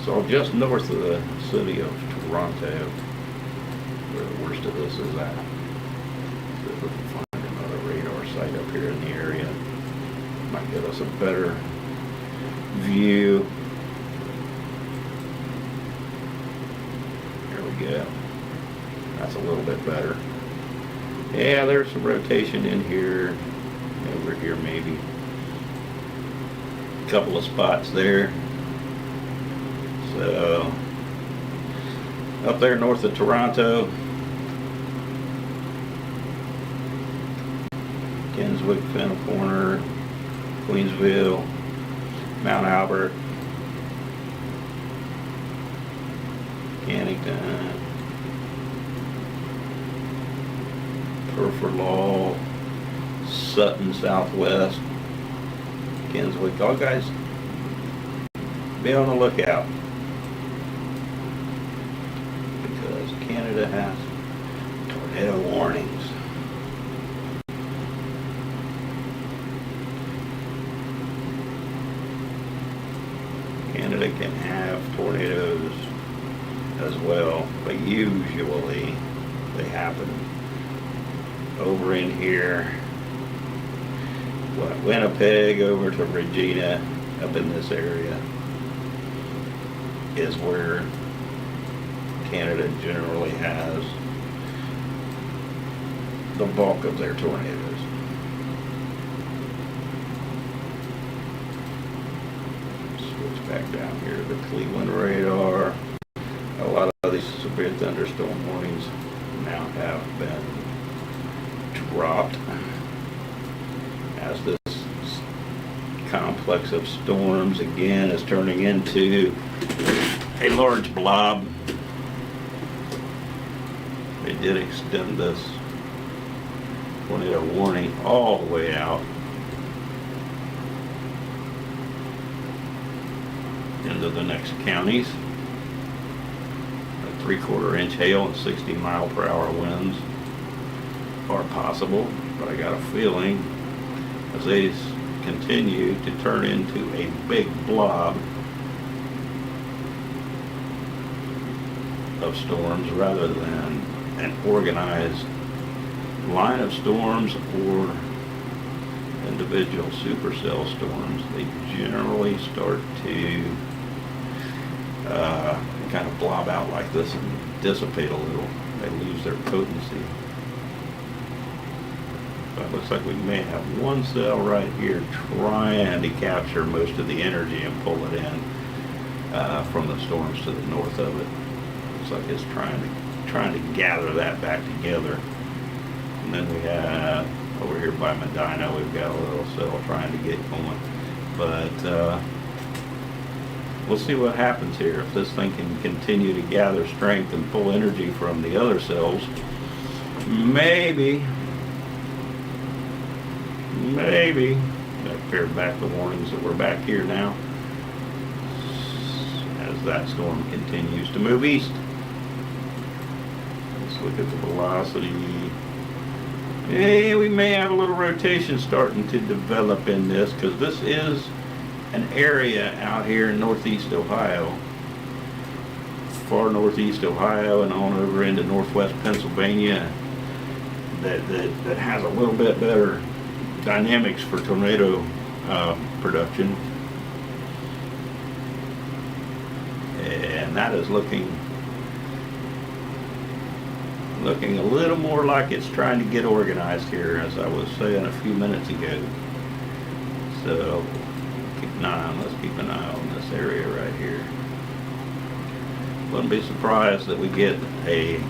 So just north of the city of Toronto, where the worst of this is at. If we can find another radar site up here in the area, might give us a better view. There we go. That's a little bit better. Yeah, there's some rotation in here, over here maybe. A couple of spots there. So, up there north of Toronto, Kinswick, Fennel Corner, Queensville, Mount Albert, Cannington, Purford, Sutton, Southwest, Kinswick. All guys, be on the lookout. Canada has tornado warnings. Canada can have tornadoes as well, but usually they happen over in here, Winnipeg over to Regina, up in this area is where Canada generally has the bulk of their tornadoes. Switch back down here to the Cleveland radar. A lot of these severe thunderstorm warnings now have been dropped as this complex of storms again is turning into a large blob. They did extend this tornado warning all the way out into the next counties. A 3/4 inch hail and 60-mile-per-hour winds are possible, but I got a feeling as they continue to turn into a big blob of storms rather than an organized line of storms or individual supercell storms, they generally start to kind of blob out like this and dissipate a little. They lose their potency. But it looks like we may have one cell right here trying to capture most of the energy and pull it in from the storms to the north of it. Looks like it's trying to gather that back together. And then we have over here by Medina, we've got a little cell trying to get going. But we'll see what happens here. If this thing can continue to gather strength and pull energy from the other cells, maybe that pared back the warnings that we're back here now as that storm continues to move east. Let's look at the velocity. Yeah, we may have a little rotation starting to develop in this because this is an area out here in northeast Ohio, far northeast Ohio and on over into northwest Pennsylvania that has a little bit better dynamics for tornado production, and that is looking a little more like it's trying to get organized here, as I was saying a few minutes ago. So let's keep an eye on this area right here. Wouldn't be surprised that we get a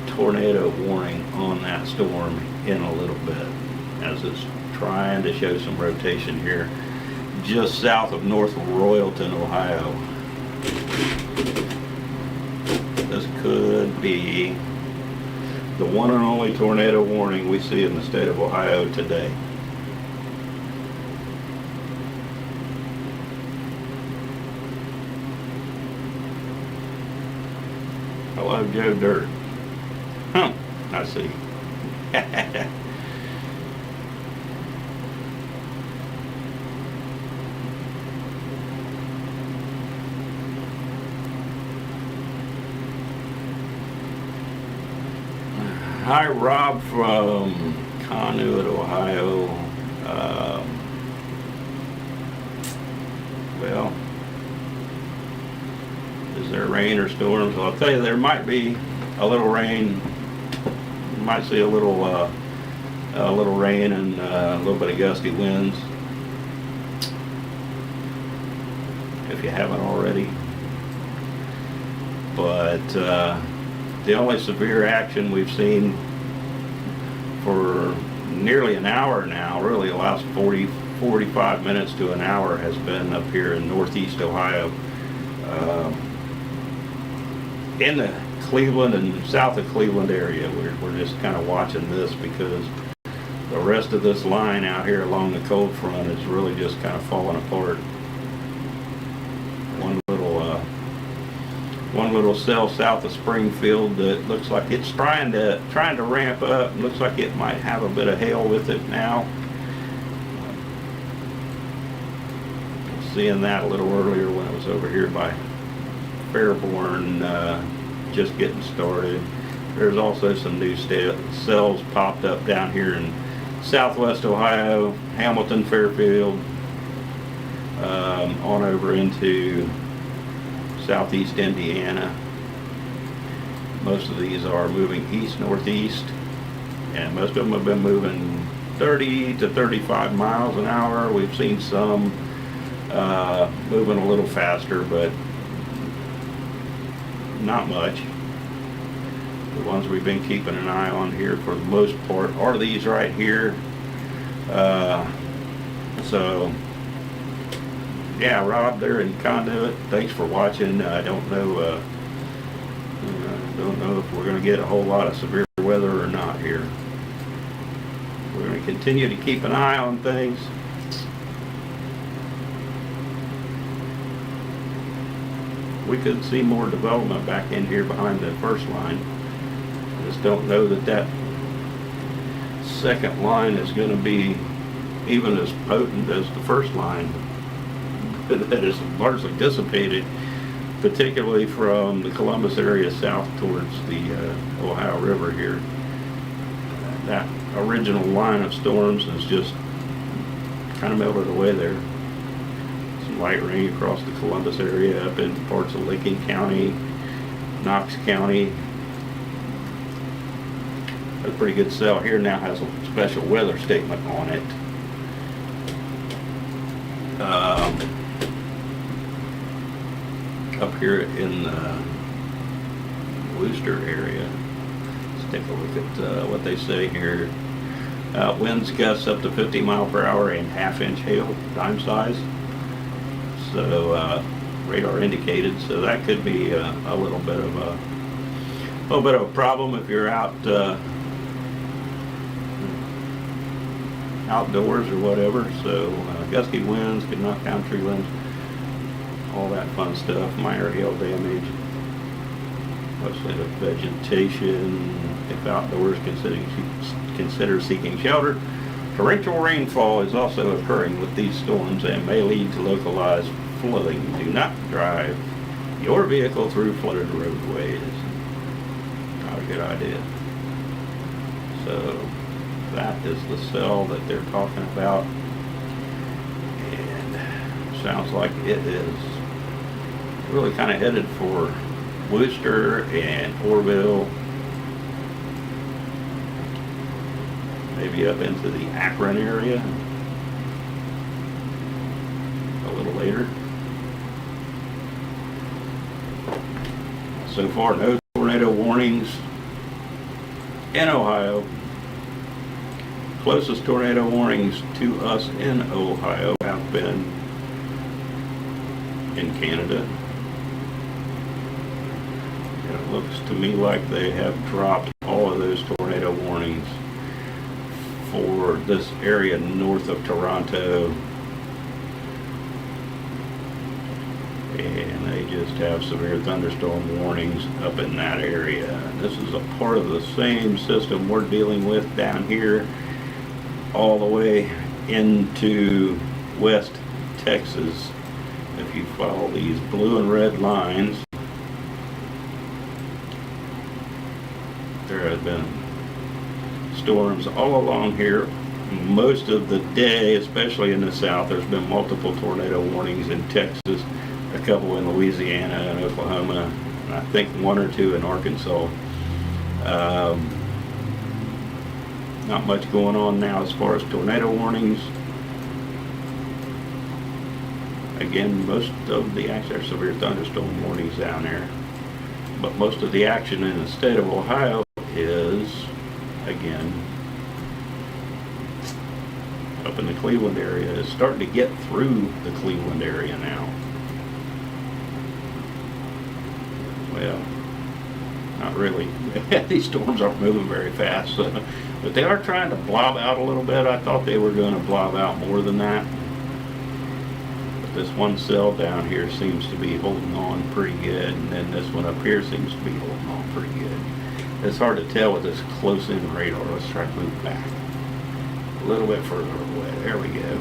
tornado warning on that storm in a little bit, as it's trying to show some rotation here just south of North Royalton, Ohio. This could be the one and only tornado warning we see in the state of Ohio today. Hello, Joe Dirt. Huh, I see. Hi, Rob from Conduit, Ohio. Well, is there rain or storms? Well, I'll tell you, there might be a little rain. You might see a little rain and a little bit of gusty winds, if you haven't already. But the only severe action we've seen for nearly an hour now, really the last 45 minutes to an hour, has been up here in northeast Ohio, in the Cleveland and south of Cleveland area. We're just kind of watching this because the rest of this line out here along the cold front is really just kind of falling apart. one little cell south of Springfield that looks like it's trying to ramp up. Looks like it might have a bit of hail with it now. Seeing that a little earlier when I was over here by Fairborn, just getting started. There's also some new cells popped up down here in southwest Ohio, Hamilton, Fairfield, on over into southeast Indiana. Most of these are moving east-northeast, and most of them have been moving 30 to 35 miles an hour. We've seen some moving a little faster, but not much. The ones we've been keeping an eye on here for the most part are these right here. So yeah, Rob there in Conduit, thanks for watching. I don't know if we're going to get a whole lot of severe weather or not here. We're going to continue to keep an eye on things. We could see more development back in here behind the first line. I just don't know that second line is going to be even as potent as the first line that is largely dissipated, particularly from the Columbus area south towards the Ohio River here. That original line of storms is just kind of melted away there. Some light rain across the Columbus area, up in parts of Lincoln County, Knox County. A pretty good cell here now has a special weather statement on it. Up here in the Worcester area, let's take a look at what they say here. Winds gusts up to 50 mile per hour and half-inch hail, dime size. So radar indicated, so that could be a little bit of a problem if you're out outdoors or whatever. So gusty winds could knock down tree limbs, all that fun stuff. Minor hail damage, legislative vegetation. If outdoors, consider seeking shelter. Torrential rainfall is also occurring with these storms and may lead to localized flooding. Do not drive your vehicle through flooded roadways. Not a good idea. So that is the cell that they're talking about, and sounds like it is really kind of headed for Worcester and Orville, maybe up into the Akron area a little later. So far, no tornado warnings in Ohio. Closest tornado warnings to us in Ohio have been in Canada. And it looks to me like they have dropped all of those tornado warnings for this area north of Toronto. And they just have severe thunderstorm warnings up in that area. This is a part of the same system we're dealing with down here, all the way into West Texas. If you follow these blue and red lines, there have been storms all along here most of the day, especially in the south. There's been multiple tornado warnings in Texas, a couple in Louisiana and Oklahoma, and I think one or two in Arkansas. Not much going on now as far as tornado warnings. Again, most of the action, there's severe thunderstorm warnings down there, but most of the action in the state of Ohio is, again, up in the Cleveland area. It's starting to get through the Cleveland area now. Well, not really. These storms aren't moving very fast, but they are trying to blob out a little bit. I thought they were going to blob out more than that. but this one cell down here seems to be holding on pretty good, and then this one up here seems to be holding on pretty good. It's hard to tell with this close-in radar. Let's try to move back a little bit further away. There we go.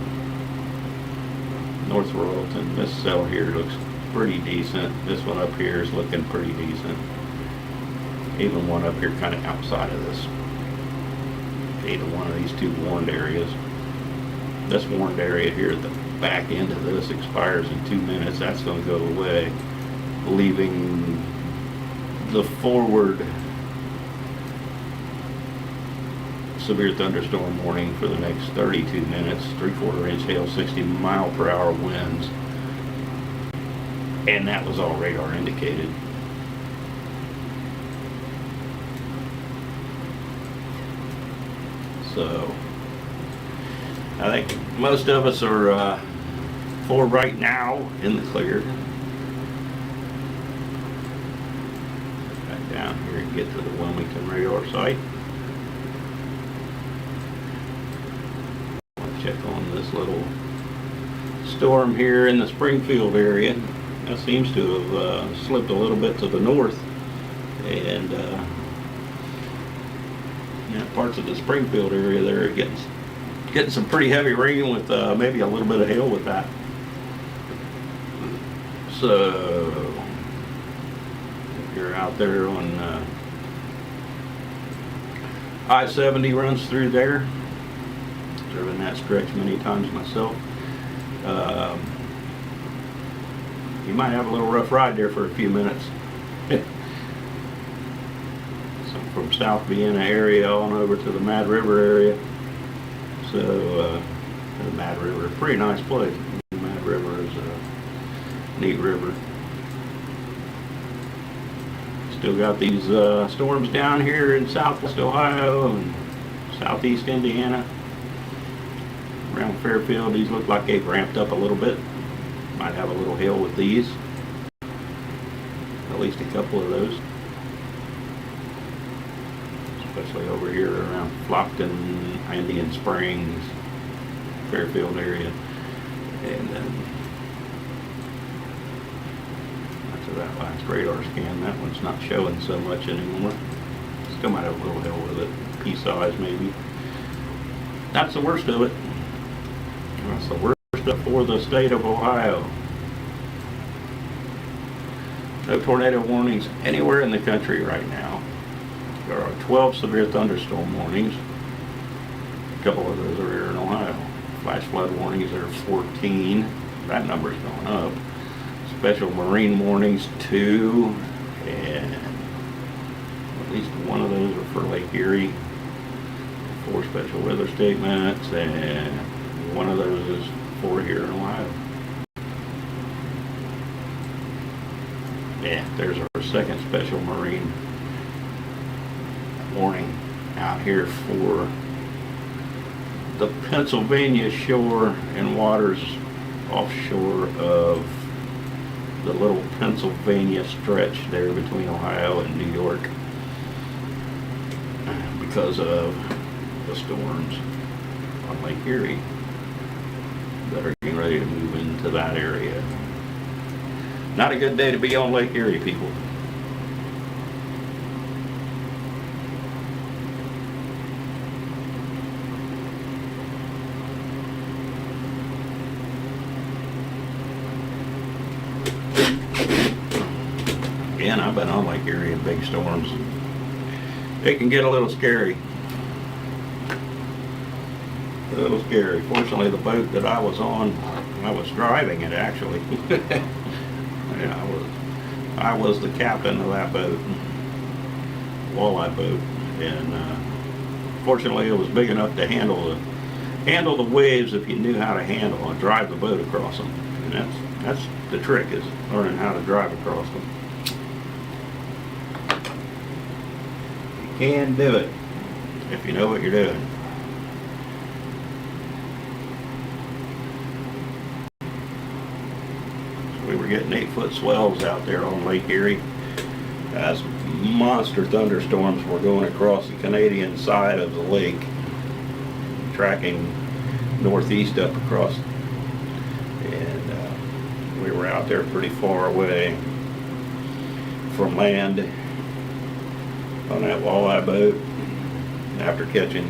North Royalton. This cell here looks pretty decent. This one up here is looking pretty decent. Even one up here kind of outside of this. Either one of these two warned areas. This warned area here at the back end of this expires in 2 minutes. That's going to go away, leaving the forward severe thunderstorm warning for the next 32 minutes, 3/4 inch hail, 60-mile-per-hour winds, and that was all radar indicated. So I think most of us are for right now in the clear. Back down here and get to the Wilmington radar site. Check on this little storm here in the Springfield area. That seems to have slipped a little bit to the north, and parts of the Springfield area there are getting some pretty heavy rain with maybe a little bit of hail with that. So if you're out there on I-70 runs through there. Driven that stretch many times myself. You might have a little rough ride there for a few minutes. So from South Vienna area on over to the Mad River area. So the Mad River, a pretty nice place. The Mad River is a neat river. Still got these storms down here in Southwest Ohio and Southeast Indiana. Around Fairfield, these look like they've ramped up a little bit. Might have a little hail with these. At least a couple of those. Especially over here around Flockton, Indian Springs, Fairfield area. And then after that last radar scan, that one's not showing so much anymore. Still might have a little hail with it. Pea size maybe. That's the worst of it. That's the worst for the state of Ohio. No tornado warnings anywhere in the country right now. There are 12 severe thunderstorm warnings. A couple of those are here in Ohio. Flash flood warnings are 14. That number's going up. Special marine warnings 2, and at least one of those are for Lake Erie. 4 special weather statements, and one of those is for here in Ohio. Yeah, there's our second special marine warning out here for the Pennsylvania shore and waters offshore of the little Pennsylvania stretch there between Ohio and New York because of the storms on Lake Erie that are getting ready to move into that area. Not a good day to be on Lake Erie, people. Again, I've been on Lake Erie in big storms. It can get a little scary. A little scary. Fortunately, the boat that I was on, I was driving it actually. Yeah, I was the captain of that boat, walleye boat, and fortunately, it was big enough to handle the waves if you knew how to handle and drive the boat across them. And that's the trick, is learning how to drive across them. You can do it if you know what you're doing. We were getting 8-foot swells out there on Lake Erie as monster thunderstorms were going across the Canadian side of the lake, tracking northeast up across, and out there pretty far away from land on that walleye boat after catching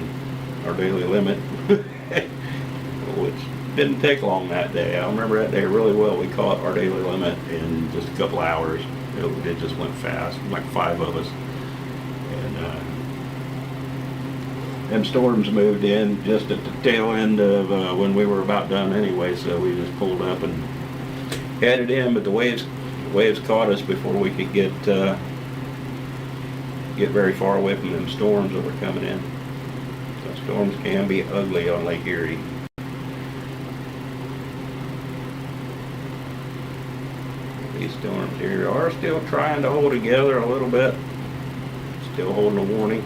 our daily limit, which didn't take long that day. I remember that day really well. We caught our daily limit in just a couple hours. It just went fast, like 5 of us. And them storms moved in just at the tail end of when we were about done anyway, so we just pulled up and headed in, but the waves caught us before we could get very far away from them storms that were coming in. So storms can be ugly on Lake Erie. These storms here are still trying to hold together a little bit. Still holding a warning.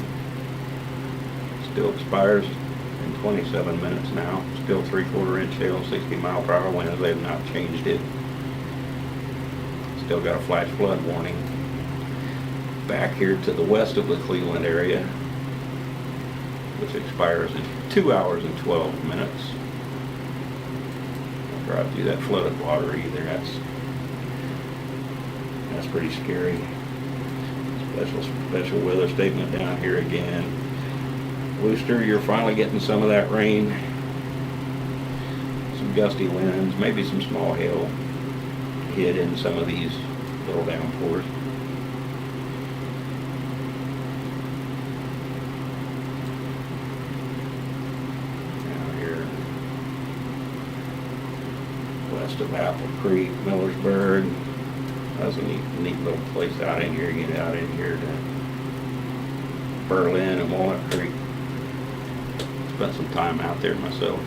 Still expires in 27 minutes now. Still 3/4 inch hail, 60-mile-per-hour winds. They have not changed it. Still got a flash flood warning back here to the west of the Cleveland area, which expires in 2 hours and 12 minutes. Don't drive through that flooded water either. That's pretty scary. Special weather statement down here again. Worcester, you're finally getting some of that rain. Some gusty winds, maybe some small hail hit in some of these little downpours. Down here west of Apple Creek, Millersburg. That's a neat little place out in here. Get out in here to Berlin and Walnut Creek. Spent some time out there myself.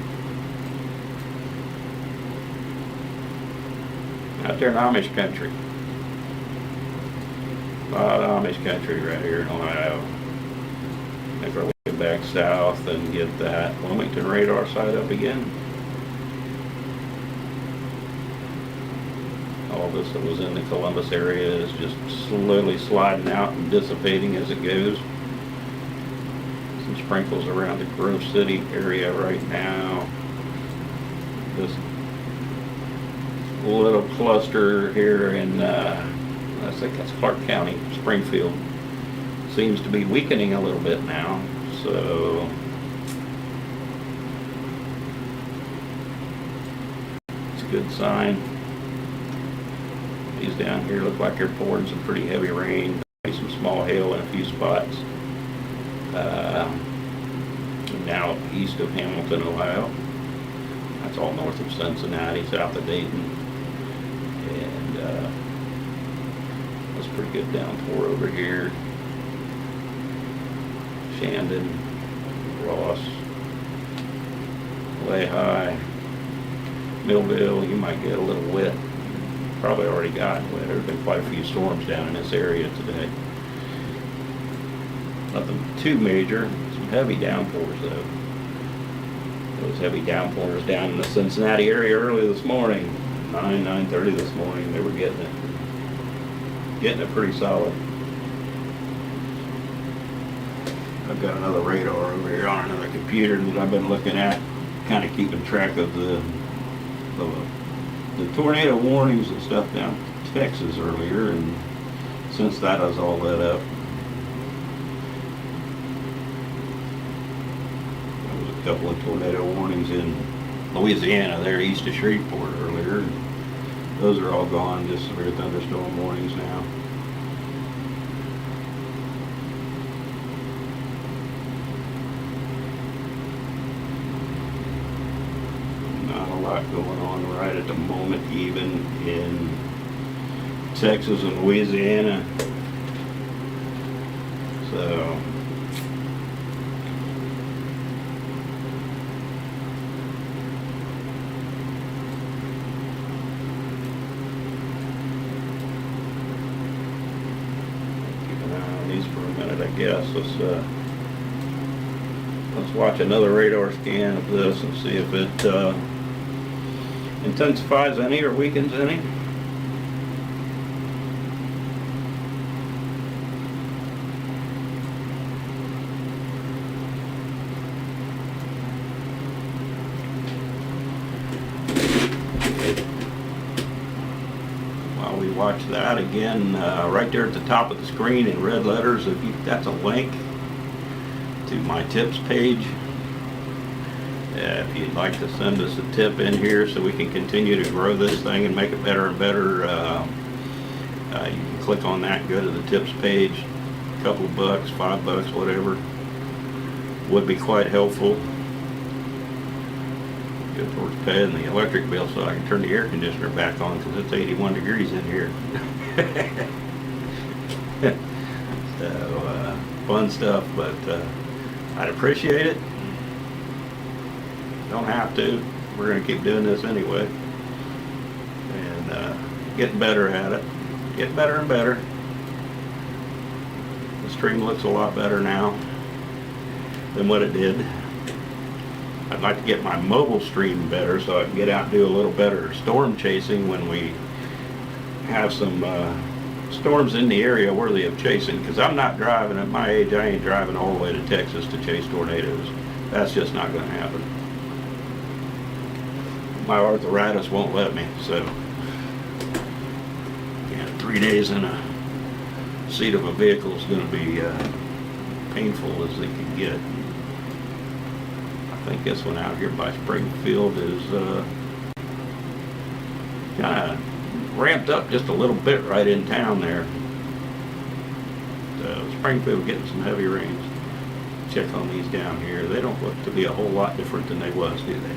Out there in Amish country. A lot of Amish country right here in Ohio. Make our way back south and get that Wilmington radar site up again. All this that was in the Columbus area is just slowly sliding out and dissipating as it goes. Some sprinkles around the Grove City area right now. This little cluster here in, I think that's Clark County, Springfield, seems to be weakening a little bit now. So it's a good sign. These down here look like they're pouring some pretty heavy rain. Maybe some small hail in a few spots. Now east of Hamilton, Ohio. That's all north of Cincinnati, south of Dayton. And that's a pretty good downpour over here. Shandon, Ross, Lehigh, Millville, you might get a little wet. Probably already gotten wet. There's been quite a few storms down in this area today. Nothing too major. Some heavy downpours though. Those heavy downpours down in the Cincinnati area early this morning, 9:30 this morning, they were getting it pretty solid. I've got another radar over here on another computer that I've been looking at, kind of keeping track of the tornado warnings and stuff down in Texas earlier, and since that has all let up, there was a couple of tornado warnings in Louisiana there east of Shreveport earlier, and those are all gone, just severe thunderstorm warnings now. Not a lot going on right at the moment, even in Texas and Louisiana. So keep an eye on these for a minute, I guess. Let's watch another radar scan of this and see if it intensifies any or weakens any. definitely watch that. Again, right there at the top of the screen in red letters, that's a link to my tips page. If you'd like to send us a tip in here so we can continue to grow this thing and make it better and better, you can click on that and go to the tips page. A couple of bucks, $5, whatever, would be quite helpful. Go towards paying the electric bill so I can turn the air conditioner back on because it's 81 degrees in here. So, fun stuff, but I'd appreciate it. Don't have to. We're going to keep doing this anyway. And getting better at it. Getting better and better. The stream looks a lot better now than what it did. I'd like to get my mobile stream better so I can get out and do a little better storm chasing when we have some storms in the area worthy of chasing, because I'm not driving, at my age, I ain't driving all the way to Texas to chase tornadoes. That's just not going to happen. My arthritis won't let me, so yeah, 3 days in a seat of a vehicle is going to be painful as they can get. I think this one out here by Springfield is kind of ramped up just a little bit right in town there. So Springfield getting some heavy rains. Check on these down here. They don't look to be a whole lot different than they was, do they?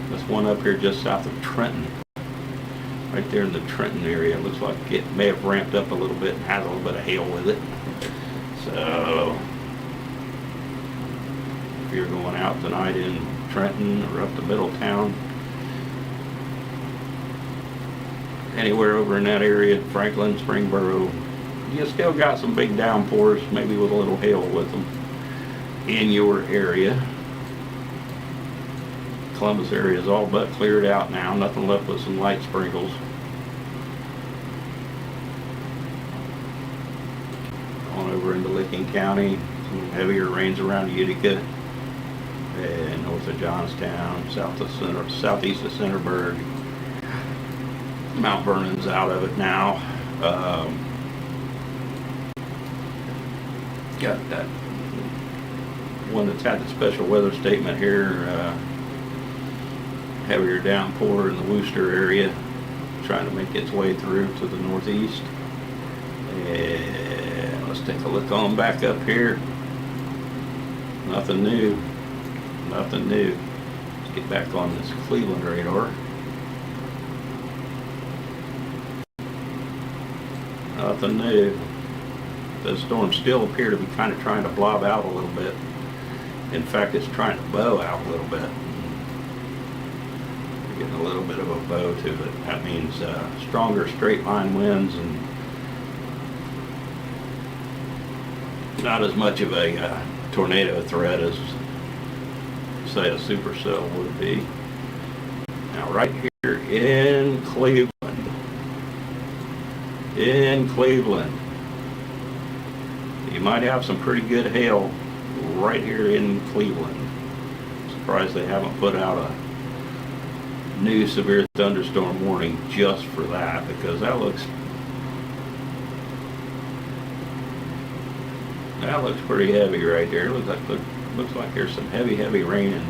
This one up here just south of Trenton. Right there in the Trenton area. It looks like it may have ramped up a little bit and has a little bit of hail with it. So if you're going out tonight in Trenton or up to Middletown, anywhere over in that area, Franklin, Springboro, you still got some big downpours, maybe with a little hail with them in your area. Columbus area is all but cleared out now, nothing left but some light sprinkles. On over into Licking County, some heavier rains around Utica and north of Johnstown, southeast of Centerburg. Mount Vernon's out of it now. Got that one that's had the special weather statement here. Heavier downpour in the Worcester area, trying to make its way through to the northeast. And let's take a look on back up here. Nothing new. Nothing new. Let's get back on this Cleveland radar. Nothing new. The storms still appear to be kind of trying to blob out a little bit. In fact, it's trying to bow out a little bit. Getting a little bit of a bow to it. That means stronger straight line winds and not as much of a tornado threat as, say, a supercell would be. Now, right here in Cleveland, you might have some pretty good hail right here in Cleveland. Surprised they haven't put out a new severe thunderstorm warning just for that, because that looks pretty heavy right there. Looks like there's some heavy rain and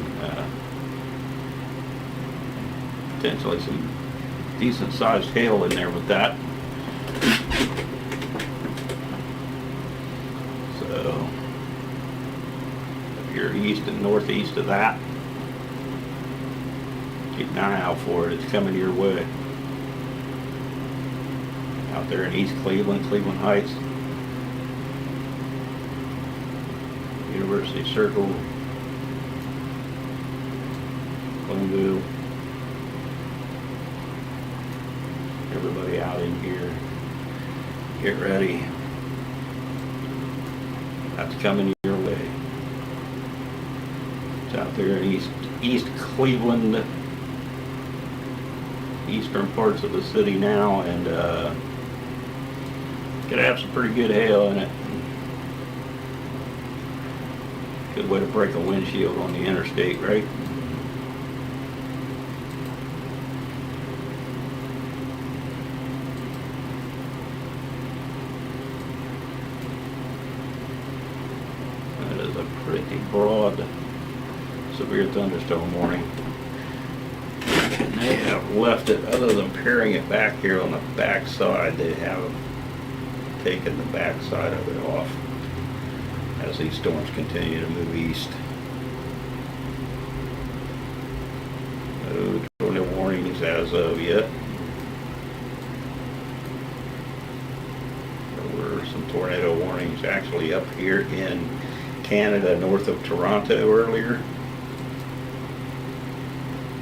potentially some decent sized hail in there with that. So if you're east and northeast of that, keep an eye out for it. It's coming your way. Out there in East Cleveland, Cleveland Heights, University Circle, Glenville. Everybody out in here, get ready. That's coming your way. It's out there in East Cleveland, eastern parts of the city now, and could have some pretty good hail in it. Good way to break a windshield on the interstate, right? take a broad severe thunderstorm warning. And they have left it, other than paring it back here on the back side, they have taken the back side of it off as these storms continue to move east. No tornado warnings as of yet. There were some tornado warnings actually up here in Canada north of Toronto earlier.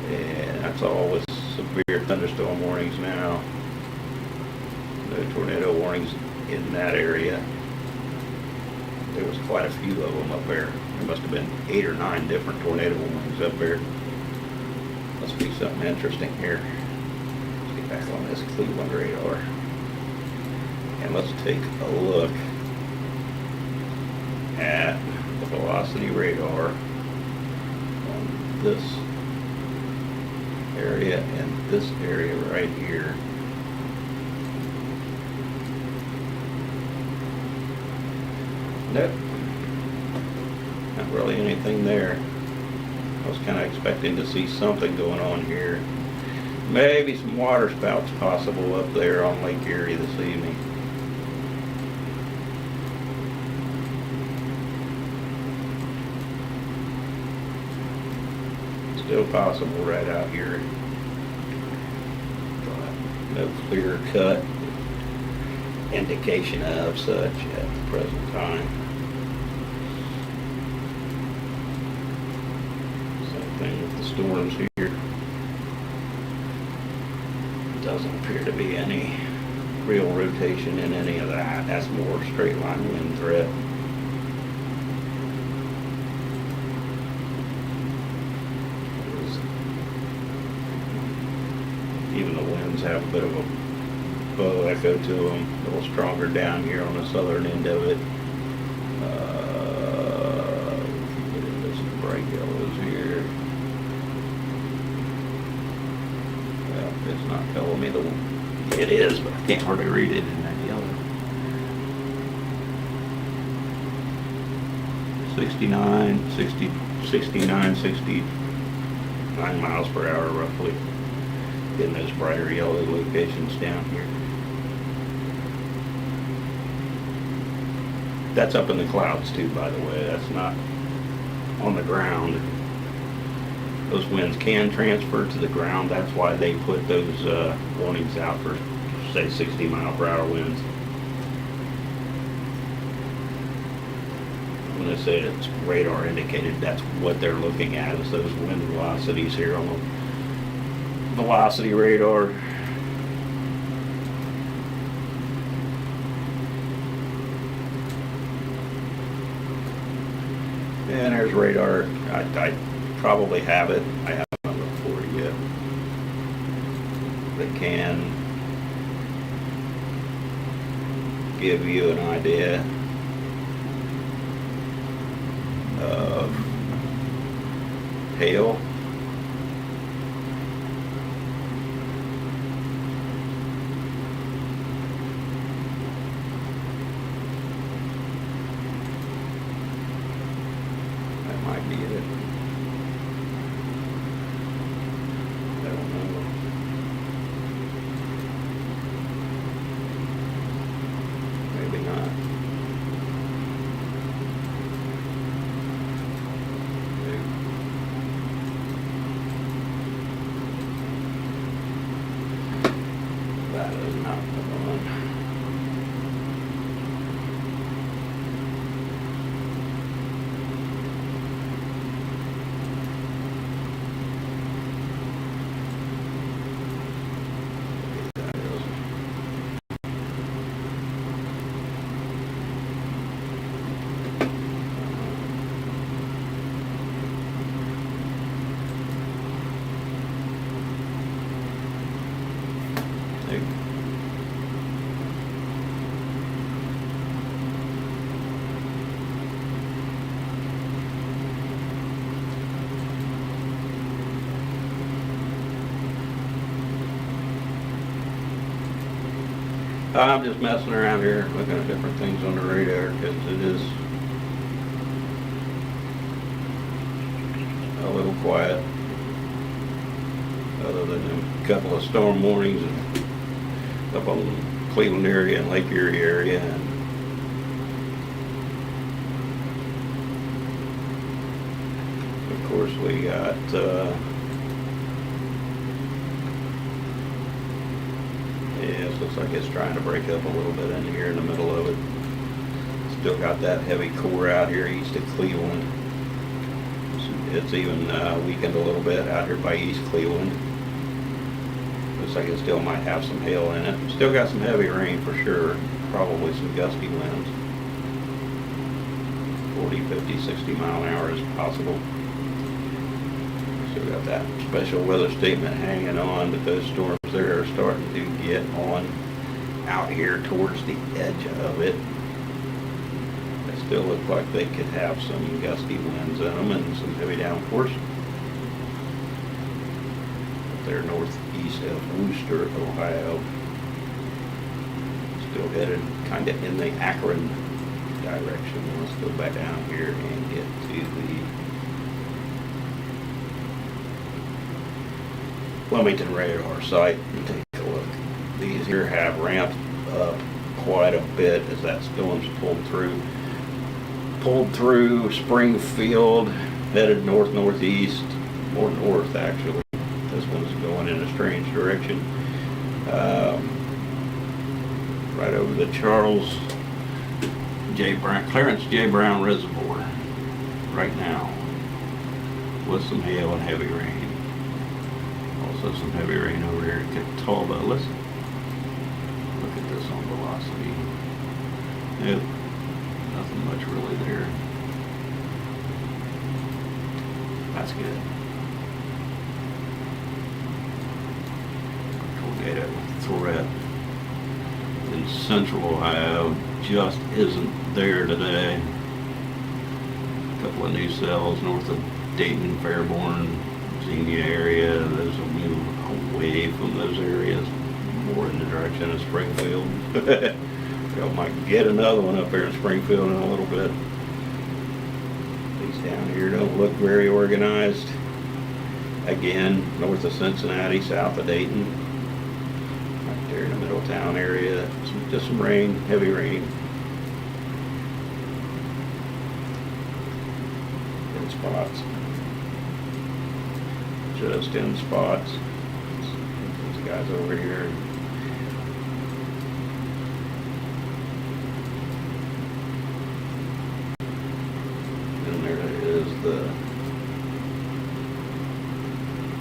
And that's all with severe thunderstorm warnings now. No tornado warnings in that area. There was quite a few of them up there. There must have been 8 or 9 different tornado warnings up there. Must be something interesting here. Let's get back on this Cleveland radar. And let's take a look at the velocity radar on this area and this area right here. Nope, not really anything there. I was kind of expecting to see something going on here. Maybe some water spouts possible up there on Lake Erie this evening. Still possible right out here. But no clear cut indication of such at the present time. Same thing with the storms here. Doesn't appear to be any real rotation in any of that. That's more straight line wind threat. Even the winds have a bit of a bow echo to them, a little stronger down here on the southern end of it. Get into some bright yellows here. Well, it's not telling me it is, but I can't hardly read it in that yellow. 69, 60, 69, 69 miles per hour roughly. In those brighter yellow locations down here. That's up in the clouds too, by the way. That's not on the ground. Those winds can transfer to the ground. That's why they put those warnings out for, say, 60 mile per hour winds. When they say it's radar indicated, that's what they're looking at, is those wind velocities here on the velocity radar. And there's radar. I probably have it. I haven't looked for it yet. That can give you an idea of hail. Might be it. I don't know. Maybe not. Maybe. That is not the one. I'm just messing around here, looking at different things on the radar, because it is a little quiet, other than a couple of storm warnings up on the Cleveland area and Lake Erie area. And of course, we got yeah, it looks like it's trying to break up a little bit in here in the middle of it. Still got that heavy core out here east of Cleveland. It's even weakened a little bit out here by East Cleveland. Looks like it still might have some hail in it. Still got some heavy rain for sure. Probably some gusty winds. 40, 50, 60 mile an hour is possible. Still got that special weather statement hanging on, but those storms there are starting to get on out here towards the edge of it. They still look like they could have some gusty winds in them and some heavy downpours. They're northeast of Wooster, Ohio. Still headed kind of in the Akron direction. Let's go back down here and get to the Wilmington radar site and take a look. These here have ramped up quite a bit as that storm's pulled through Springfield, headed north-northeast, more north actually. This one's going in a strange direction. Right over the Clarence J. Brown Reservoir right now with some hail and heavy rain. Also some heavy rain over here at Catawba. Listen, look at this on velocity. Nope, nothing much really there. That's good. Tornado threat in central Ohio just isn't there today. A couple of new cells north of Dayton, Fairborn, Xenia area. Those will move away from those areas, more in the direction of Springfield. Y'all might get another one up there in Springfield in a little bit. These down here don't look very organized. Again, north of Cincinnati, south of Dayton. Right there in the Middletown area. Just some rain, heavy rain. In spots. Just in spots. These guys over here. And there is the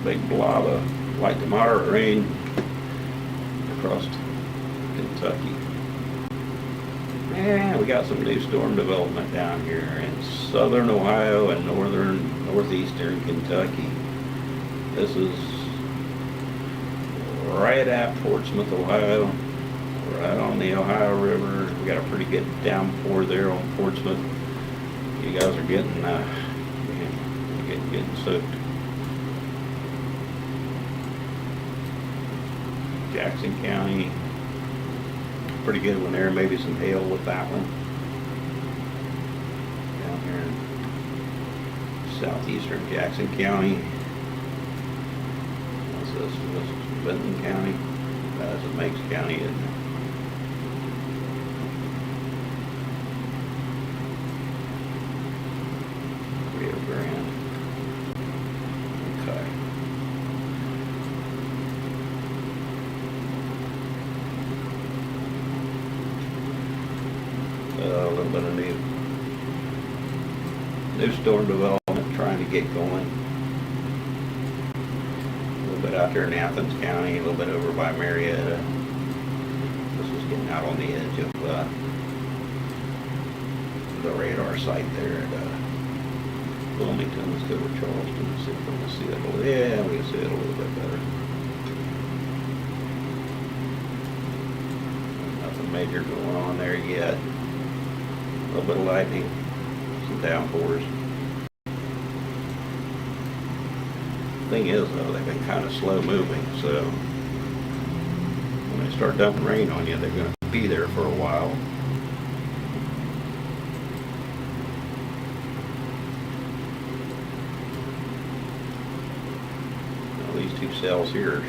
big blob of light to moderate rain across Kentucky. And we got some new storm development down here in southern Ohio and northeastern Kentucky. This is right at Portsmouth, Ohio, right on the Ohio River. We got a pretty good downpour there on Portsmouth. You guys are getting soaked. Jackson County, pretty good one there. Maybe some hail with that one. Down here in southeastern Jackson County. This is Benton County. That's it, Meigs County, isn't it? Rio Grande. Okay. A little bit of new storm development trying to get going. Out there in Athens County, a little bit over by Marietta. This is getting out on the edge of the radar site there at Wilmington. Let's go to Charleston and see if we can see it a little. Yeah, we can see it a little bit better. Nothing major going on there yet. A little bit of lightning, some downpours. Thing is, though, they've been kind of slow moving, so when they start dumping rain on you, they're going to be there for a while. these two cells here.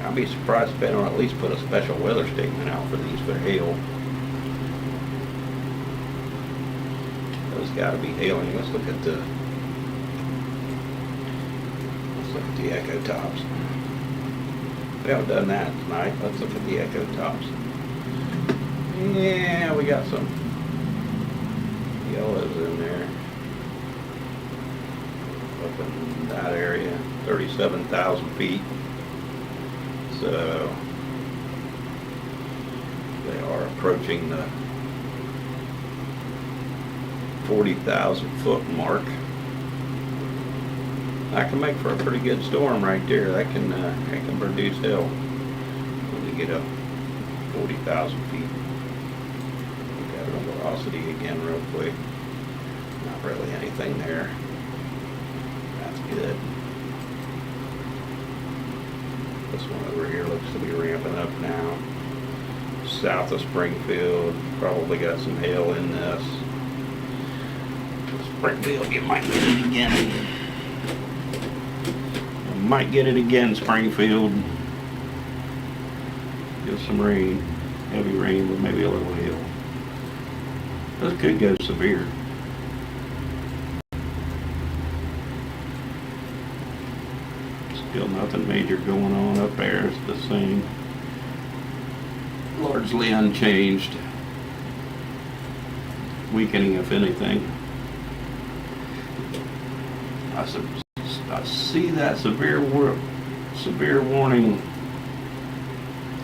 I'd be surprised if they don't at least put a special weather statement out for these for hail. There's got to be hailing. Let's look at the echo tops. We haven't done that tonight. Let's look at the echo tops. Yeah, we got some yellows in there. Up in that area, 37,000 feet. So they are approaching the 40,000 foot mark. That can make for a pretty good storm right there. That can produce hail when you get up 40,000 feet. Look at our velocity again real quick. Not really anything there. That's good. This one over here looks to be ramping up now. South of Springfield, probably got some hail in this. Springfield, you might get it again. You might get it again, Springfield. Get some rain, heavy rain with maybe a little hail. This could go severe. Still nothing major going on up there. It's the same. Largely unchanged. Weakening, if anything. I see that severe warning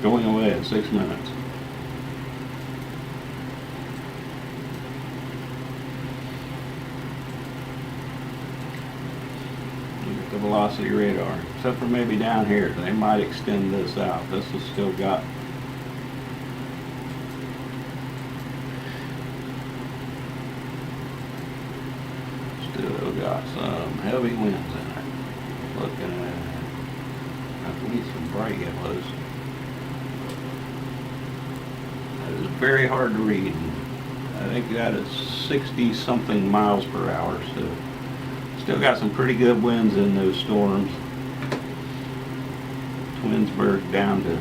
going away at 6 minutes. Look at the velocity radar. Except for maybe down here, they might extend this out. This has still got some heavy winds in it. Looking at least some bright yellows. That is very hard to read. I think that is 60 something miles per hour, so still got some pretty good winds in those storms. Twinsburg down to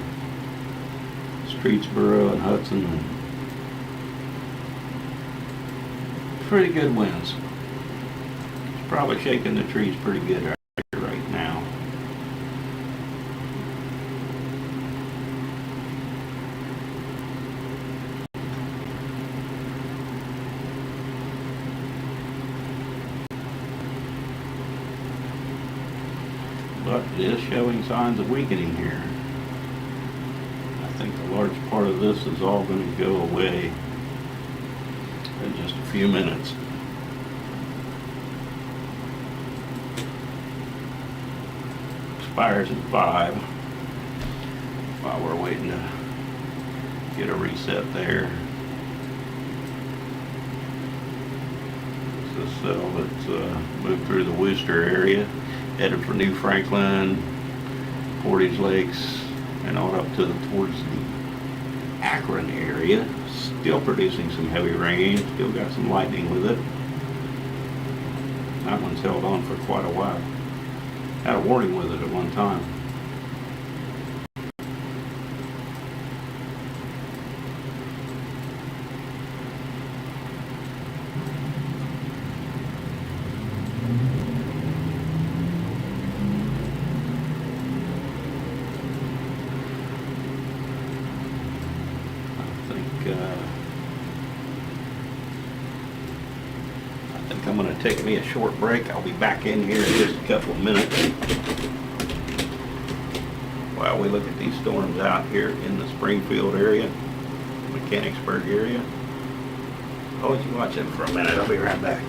Streetsboro and Hudson. And pretty good winds. It's probably shaking the trees pretty good right now. But it is showing signs of weakening here. I think a large part of this is all going to go away in just a few minutes. Expires in 5 while we're waiting to get a reset there. This is a cell that's moved through the Worcester area, headed for New Franklin, Portage Lakes, and on up towards the Akron area. Still producing some heavy rain, still got some lightning with it. That one's held on for quite a while. Had a warning with it at one time. I think I'm going to take me a short break. I'll be back in here in just a couple of minutes while we look at these storms out here in the Springfield area, Mechanicsburg area. I'll let you watch them for a minute. I'll be right back.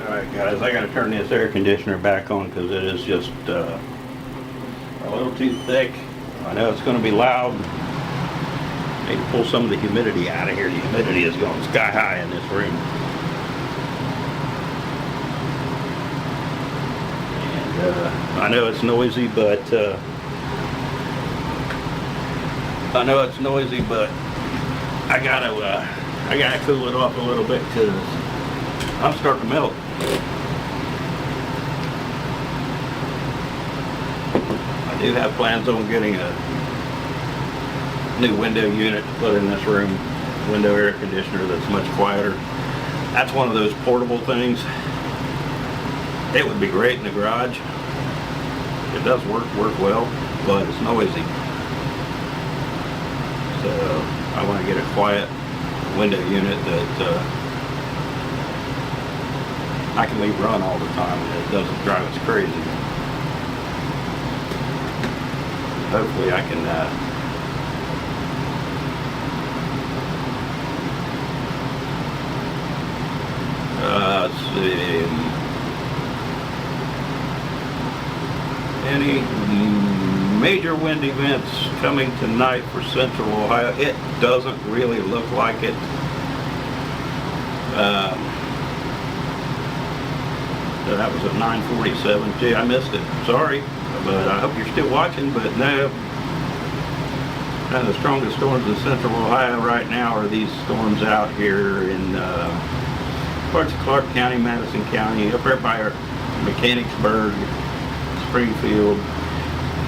Alright guys, I gotta turn this air conditioner back on because it is just a little too thick. I know it's going to be loud. Need to pull some of the humidity out of here. The humidity is going sky high in this room. And I know it's noisy, but I gotta cool it off a little bit because I'm starting to melt. I do have plans on getting a new window unit to put in this room, window air conditioner that's much quieter. That's one of those portable things. It would be great in the garage. It does work well, but it's noisy. So I want to get a quiet window unit that I can leave run all the time and it doesn't drive us crazy. Hopefully I can let's see, any major wind events coming tonight for Central Ohio? It doesn't really look like it. So that was at 9:47. Gee, I missed it. Sorry, but I hope you're still watching. But no, one of the strongest storms in Central Ohio right now are these storms out here in parts of Clark County, Madison County, up there by Mechanicsburg, Springfield,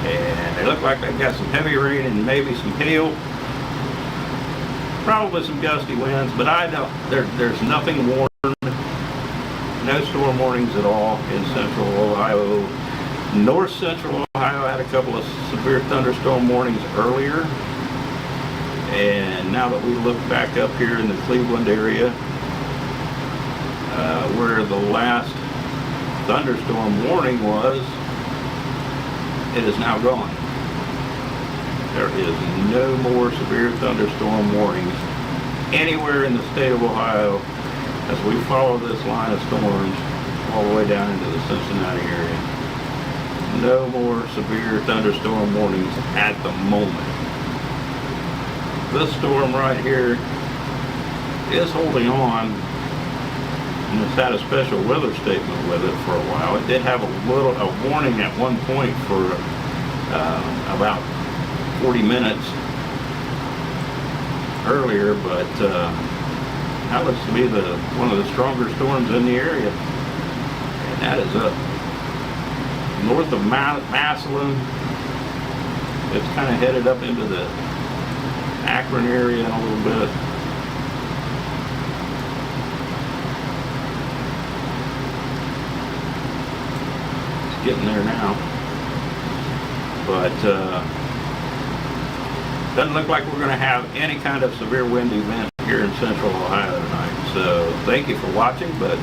and they look like they've got some heavy rain and maybe some hail, probably some gusty winds, but I don't. There's nothing warned. No storm warnings at all in Central Ohio. North Central Ohio had a couple of severe thunderstorm warnings earlier, and now that we look back up here in the Cleveland area, where the last thunderstorm warning was, it is now gone. There is no more severe thunderstorm warnings anywhere in the state of Ohio as we follow this line of storms all the way down into the Cincinnati area. No more severe thunderstorm warnings at the moment. This storm right here is holding on, and it's had a special weather statement with it for a while. It did have a warning at one point for about 40 minutes earlier, but that looks to be one of the stronger storms in the area, and that is up north of Massillon. It's kind of headed up into the Akron area in a little bit. It's getting there now, but doesn't look like we're going to have any kind of severe wind event here in Central Ohio tonight. So thank you for watching, but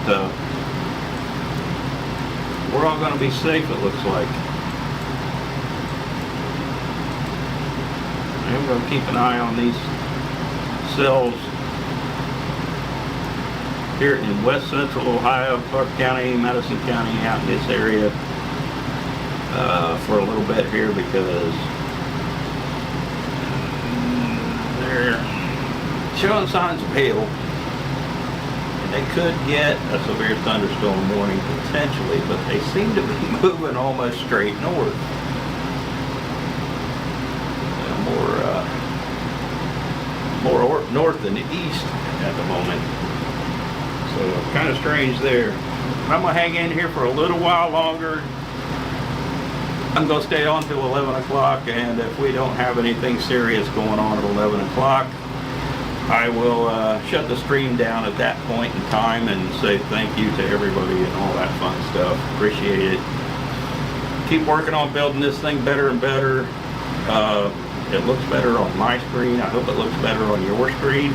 we're all going to be safe, it looks like. I'm going to keep an eye on these cells here in West Central Ohio, Clark County, Madison County, out in this area for a little bit here, because they're showing signs of hail, and they could get a severe thunderstorm warning potentially, but they seem to be moving almost straight north. More north than east at the moment. So kind of strange there. I'm going to hang in here for a little while longer. I'm going to stay on till 11 o'clock, and if we don't have anything serious going on at 11 o'clock, I will shut the stream down at that point in time and say thank you to everybody and all that fun stuff. Appreciate it. Keep working on building this thing better and better. It looks better on my screen. I hope it looks better on your screen.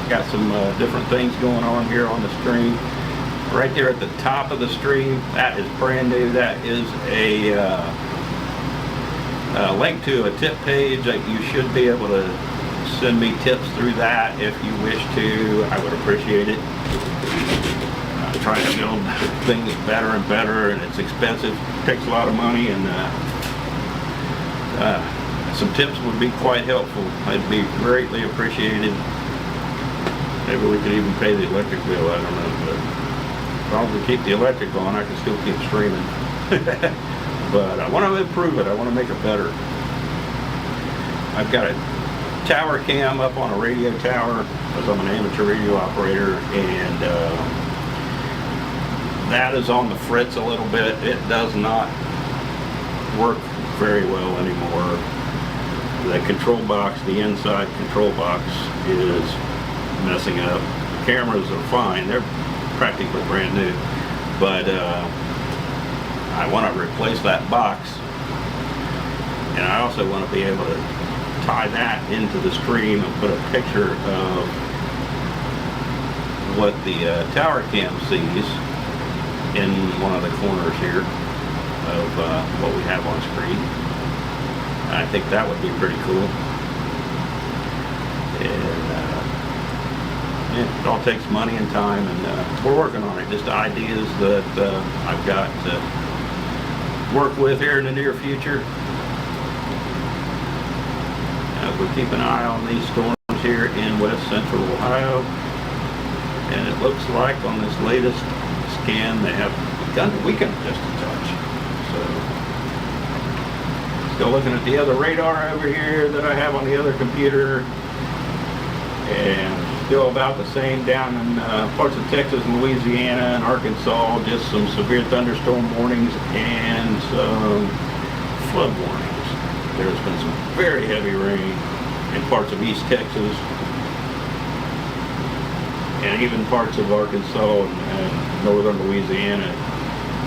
Got some different things going on here on the stream. Right there at the top of the stream, that is brand new. That is a link to a tip page that you should be able to send me tips through that if you wish to. I would appreciate it. trying to build things better and better, and it's expensive, takes a lot of money, and some tips would be quite helpful. I'd be greatly appreciated. Maybe we could even pay the electric bill, I don't know, but as long as we keep the electric on, I can still keep streaming. But I want to improve it, I want to make it better. I've got a tower cam up on a radio tower, because I'm an amateur radio operator, and that is on the fritz a little bit. It does not work very well anymore. The control box, the inside control box, is messing up. The cameras are fine, they're practically brand new, but I want to replace that box, and I also want to be able to tie that into the stream and put a picture of what the tower cam sees in one of the corners here of what we have on screen. I think that would be pretty cool. And yeah, it all takes money and time, and we're working on it. Just ideas that I've got to work with here in the near future. We keep an eye on these storms here in west central Ohio, and it looks like on this latest scan they have begun to weaken just a touch. So, still looking at the other radar over here that I have on the other computer, and still about the same down in parts of Texas and Louisiana and Arkansas. Just some severe thunderstorm warnings and some flood warnings. There's been some very heavy rain in parts of East Texas and even parts of Arkansas and northern Louisiana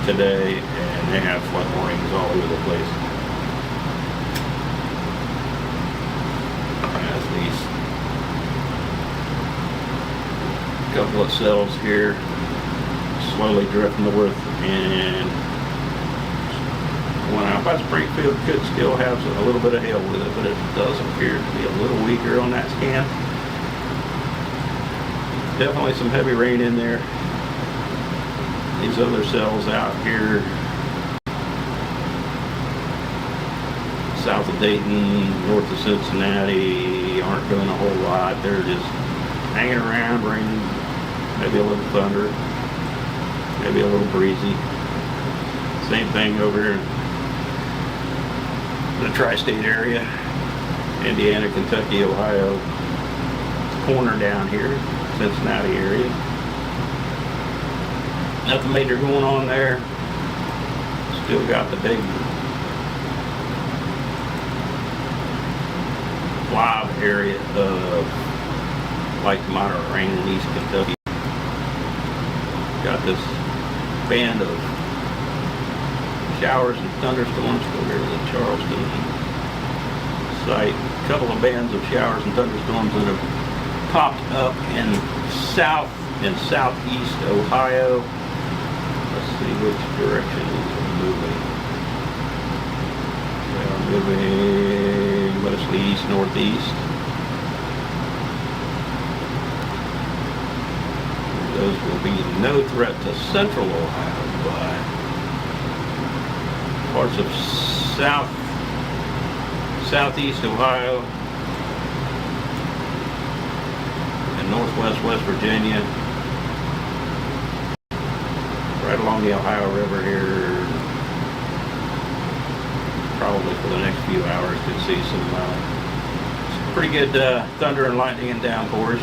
today, and they have flood warnings all over the place. As these couple of cells here slowly drift north, and one out by Springfield could still have a little bit of hail with it, but it does appear to be a little weaker on that scan. Definitely some heavy rain in there. These other cells out here south of Dayton, north of Cincinnati, aren't doing a whole lot. They're just hanging around, raining, maybe a little thunder, maybe a little breezy. Same thing over here in the tri-state area, Indiana, Kentucky, Ohio, corner down here, Cincinnati area. Nothing major going on there. Still got the big live area of light to moderate rain in East Kentucky. Got this band of showers and thunderstorms over here to the Charleston site. A couple of bands of showers and thunderstorms that have popped up in south and southeast Ohio. Let's see which direction these are moving. They are moving mostly east-northeast. Those will be no threat to central Ohio, but parts of southeast Ohio and northwest West Virginia, right along the Ohio River here, probably for the next few hours could see some pretty good thunder and lightning and downpours.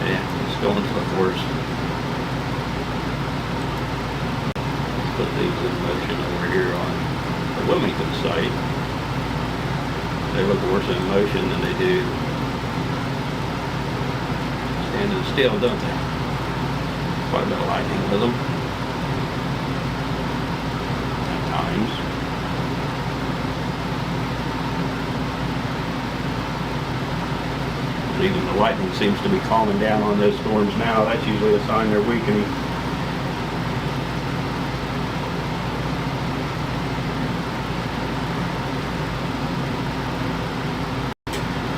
Yeah, it's going to look worse. Put these in motion over here on the Wilmington site. They look worse in motion than they do standing still, don't they? Quite a bit of lightning with them at times. But even the lightning seems to be calming down on those storms now. That's usually a sign they're weakening.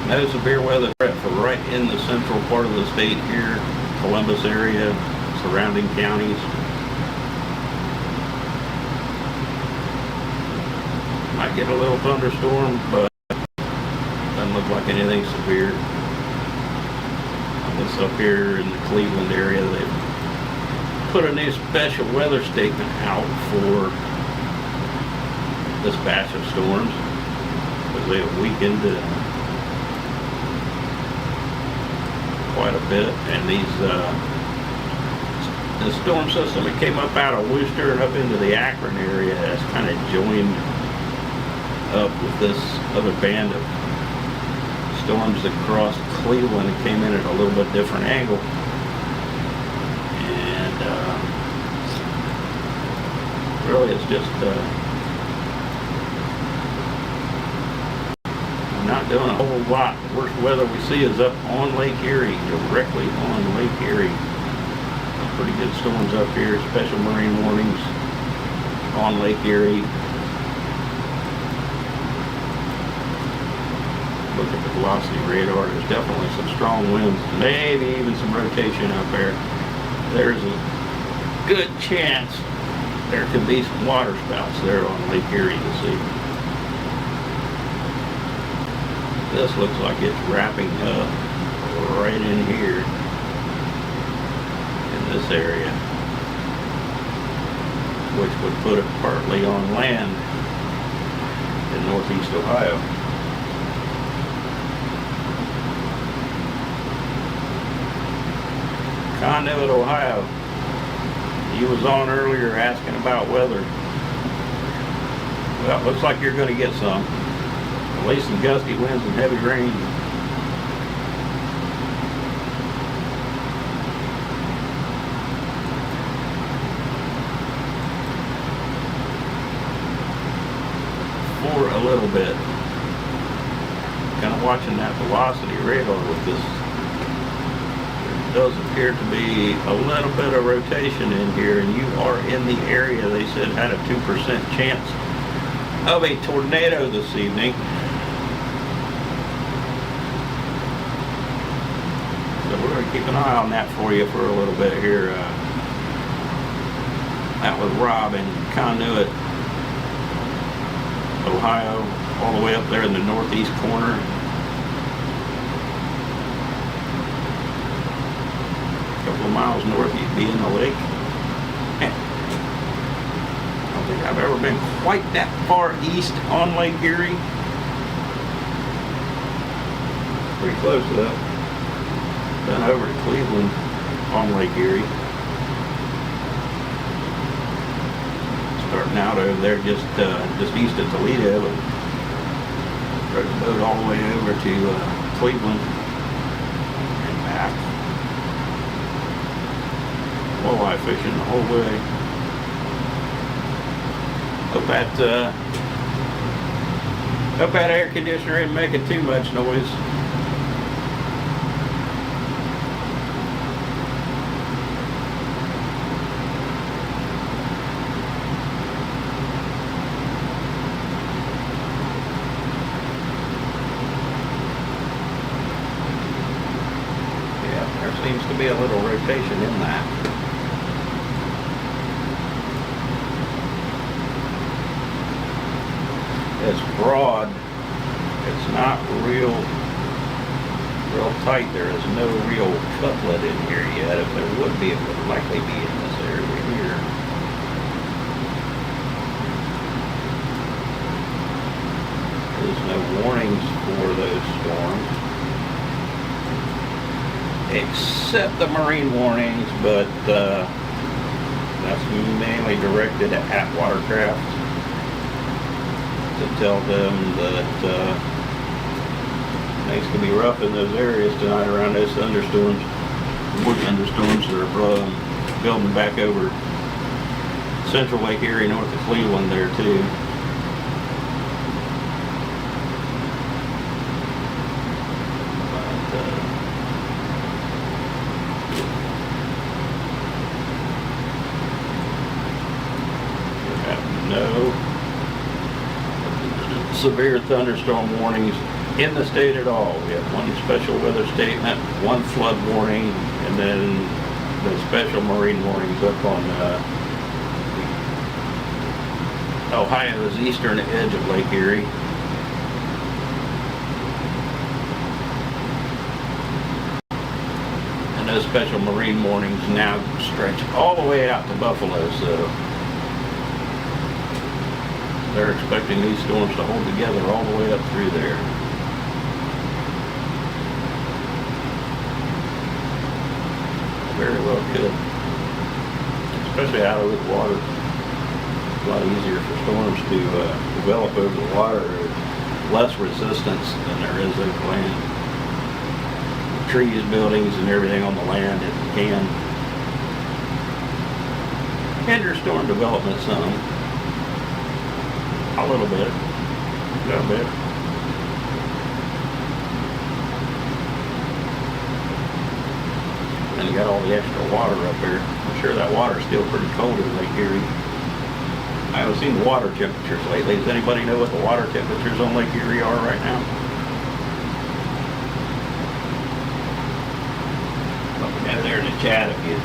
No severe weather threat for right in the central part of the state here, Columbus area, surrounding counties. Might get a little thunderstorm, but doesn't look like anything severe. This up here in the Cleveland area, they've put a new special weather statement out for this batch of storms because they have weakened quite a bit, and the storm system that came up out of Worcester and up into the Akron area has kind of joined up with this other band of storms that crossed Cleveland and came in at a little bit different angle. And really it's just not doing a whole lot. The worst weather we see is up on Lake Erie, directly on Lake Erie. Some pretty good storms up here, special marine warnings on Lake Erie. Look at the velocity radar, there's definitely some strong winds, maybe even some rotation up there. There's a good chance there could be some water spouts there on Lake Erie this evening. This looks like it's wrapping up right in here in this area, which would put it partly on land in northeast Ohio. Conduit, Ohio. He was on earlier asking about weather. Well, it looks like you're going to get some. At least some gusty winds and heavy rain. For a little bit. Kind of watching that velocity radar with this. There does appear to be a little bit of rotation in here, and you are in the area they said had a 2% chance of a tornado this evening. So we're going to keep an eye on that for you for a little bit here. That was Rob in Conduit, Ohio, all the way up there in the northeast corner. A couple of miles north, you'd be in the lake. I don't think I've ever been quite that far east on Lake Erie. Pretty close to that. Been over to Cleveland on Lake Erie. Starting out over there just east of Toledo, and rode the boat all the way over to Cleveland and back. Walleye fishing the whole way. Hope that air conditioner ain't making too much noise. Yeah, there seems to be a little rotation in that. It's broad. It's not real tight. There is no real cutlet in here yet. If there would be, it would likely be in this area here. There's no warnings for those storms, except the marine warnings, but that's mainly directed at watercraft, to tell them that things can be rough in those areas tonight around those thunderstorms. More thunderstorms that are building back over central Lake Erie, north of Cleveland there too. No severe thunderstorm warnings in the state at all. We have one special weather statement, one flood warning, and then the special marine warnings up on Ohio's eastern edge of Lake Erie. And those special marine warnings now stretch all the way out to Buffalo, so they're expecting these storms to hold together all the way up through there. Very well could. Especially out over the water. It's a lot easier for storms to develop over the water. There's less resistance than there is over land. Trees, buildings, and everything on the land, it can hinder storm development some. A little bit. And you got all the extra water up there. I'm sure that water's still pretty cold in Lake Erie. I haven't seen the water temperatures lately. Does anybody know what the water temperatures on Lake Erie are right now? Yeah, there in the chat if you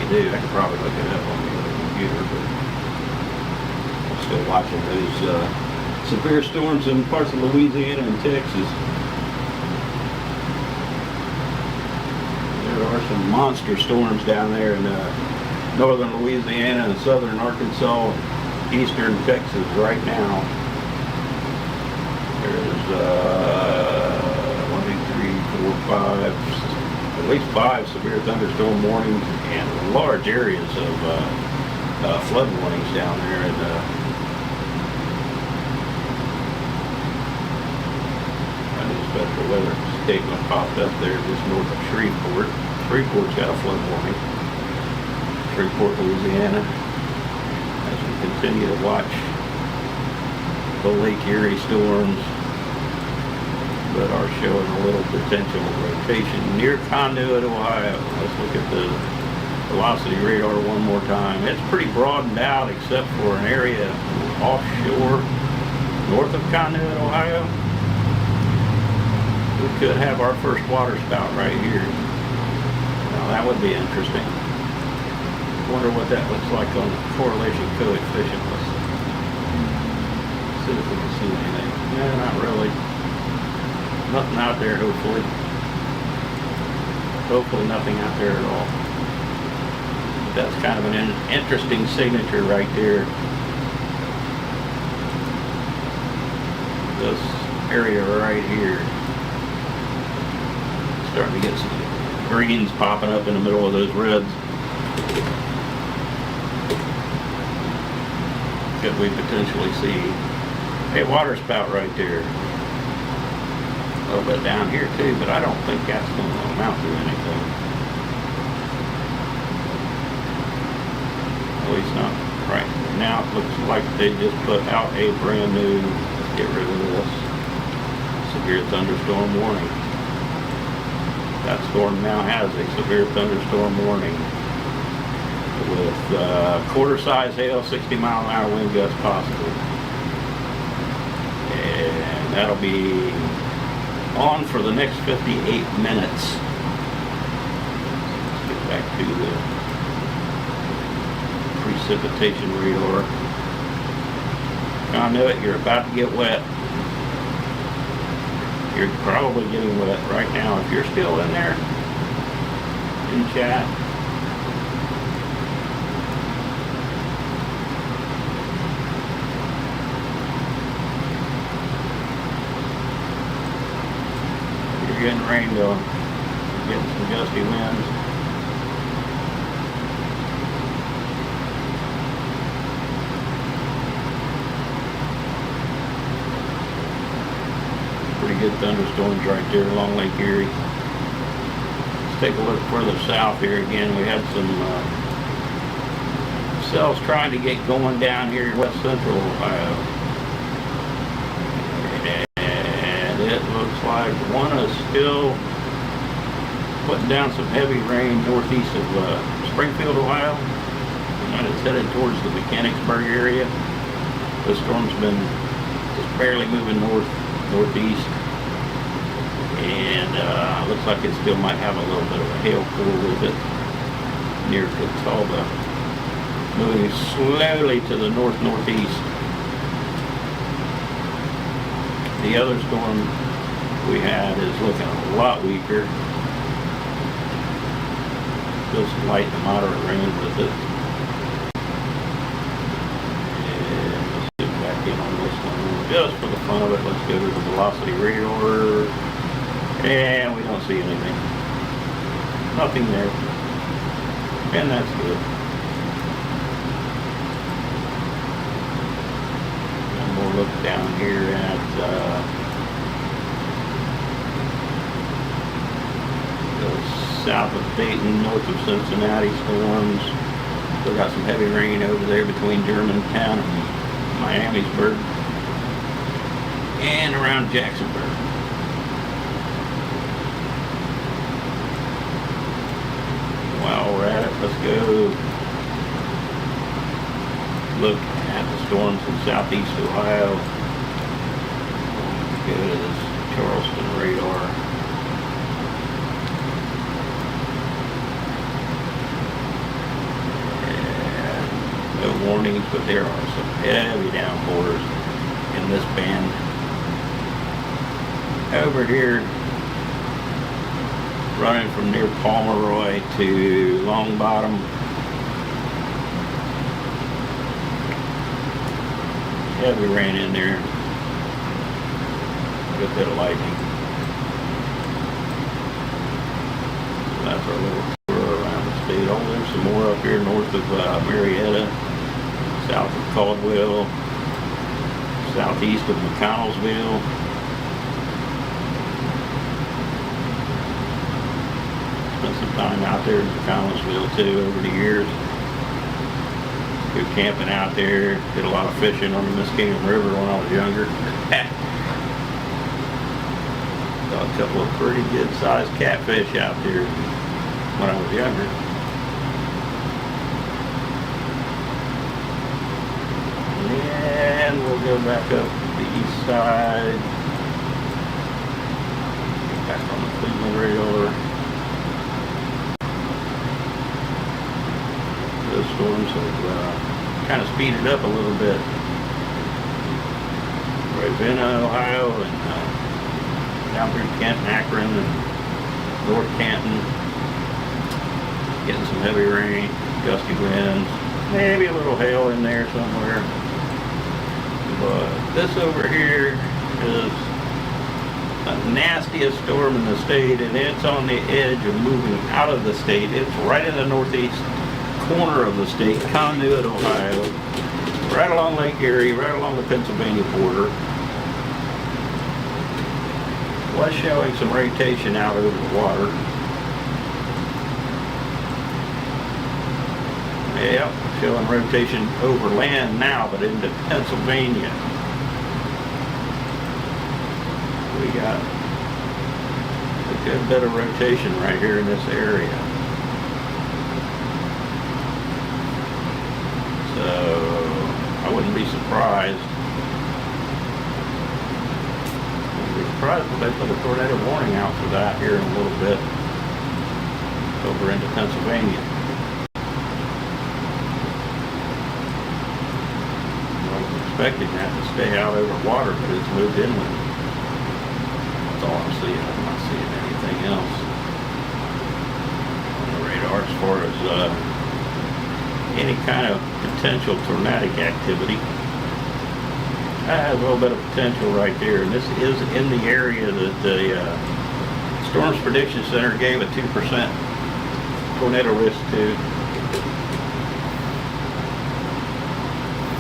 do. I could probably look it up on the other computer, but I'm still watching those severe storms in parts of Louisiana and Texas. There are some monster storms down there in northern Louisiana and southern Arkansas and eastern Texas right now. There's at least 5 severe thunderstorm warnings and large areas of flood warnings down there. And a new special weather statement popped up there just north of Shreveport. Shreveport's got a flood warning. Shreveport, Louisiana. As we continue to watch the Lake Erie storms that are showing a little potential rotation near Conduit, Ohio. Let's look at the velocity radar one more time. It's pretty broadened out except for an area offshore north of Conduit, Ohio. We could have our first water spout right here. Now that would be interesting. Wonder what that looks like on the correlation coefficient. Let's see if we can see anything. No, not really. Nothing out there, hopefully. Hopefully nothing out there at all. That's kind of an interesting signature right there. This area right here. Starting to get some greens popping up in the middle of those reds. Could we potentially see a water spout right there? A little bit down here too, but I don't think that's going to amount to anything. At least not right now. It looks like they just put out a brand new, let's get rid of this, severe thunderstorm warning. That storm now has a severe thunderstorm warning with quarter-size hail, 60-mile-an-hour wind gusts possible. And that'll be on for the next 58 minutes. Let's get back to the precipitation radar. Conduit, you're about to get wet. You're probably getting wet right now. If you're still in there, in chat, you're getting rained on, getting some gusty winds. Pretty good thunderstorms right there along Lake Erie. Let's take a look further south here again. We had some cells trying to get going down here in west central Ohio. And it looks like one is still putting down some heavy rain northeast of Springfield, Ohio. And it's headed towards the Mechanicsburg area. This storm's been just barely moving northeast. And looks like it still might have a little bit of a hail core with it near Catawba. Moving slowly to the northeast. The other storm we had is looking a lot weaker. Still some light to moderate rain with it. And let's get back in on this one. Just for the fun of it, let's go to the velocity radar. And we don't see anything. Nothing there. And that's good. And we'll look down here at south of Dayton, north of Cincinnati storms. Still got some heavy rain over there between Germantown and Miamisburg. And around Jacksonburg. While we're at it, let's go look at the storms in southeast Ohio. Go to this Charleston radar. And no warnings, but there are some heavy downpours in this band. Over here, running from near Pomeroy to Long Bottom. Heavy rain in there. A good bit of lightning. So that's our little tour around the state. Oh, there's some more up here north of Marietta, south of Caldwell, southeast of McConnellsville. Spent some time out there in McConnellsville too over the years. Go camping out there. Did a lot of fishing on the Muskingum River when I was younger. Saw a couple of pretty good sized catfish out there when I was younger. And we'll go back up the east side. Back on the Cleveland radar. Those storms have kind of speeded up a little bit. Ravenna, Ohio, and down through Kenton, Akron, and North Canton. Getting some heavy rain, gusty winds, maybe a little hail in there somewhere. But this over here is the nastiest storm in the state, and it's on the edge of moving out of the state. It's right in the northeast corner of the state, Conduit, Ohio, right along Lake Erie, right along the Pennsylvania border. Was showing some rotation out over the water. Yep, showing rotation over land now, but into Pennsylvania. We got a good bit of rotation right here in this area. So I wouldn't be surprised. Surprised if they put a tornado warning out for that here in a little bit over into Pennsylvania. I was expecting that to stay out over water, but it's moved inland. That's all I'm seeing. I'm not seeing anything else on the radar as far as any kind of potential tornadic activity. That has a little bit of potential right there, and this is in the area that the Storms Prediction Center gave a 2% tornado risk to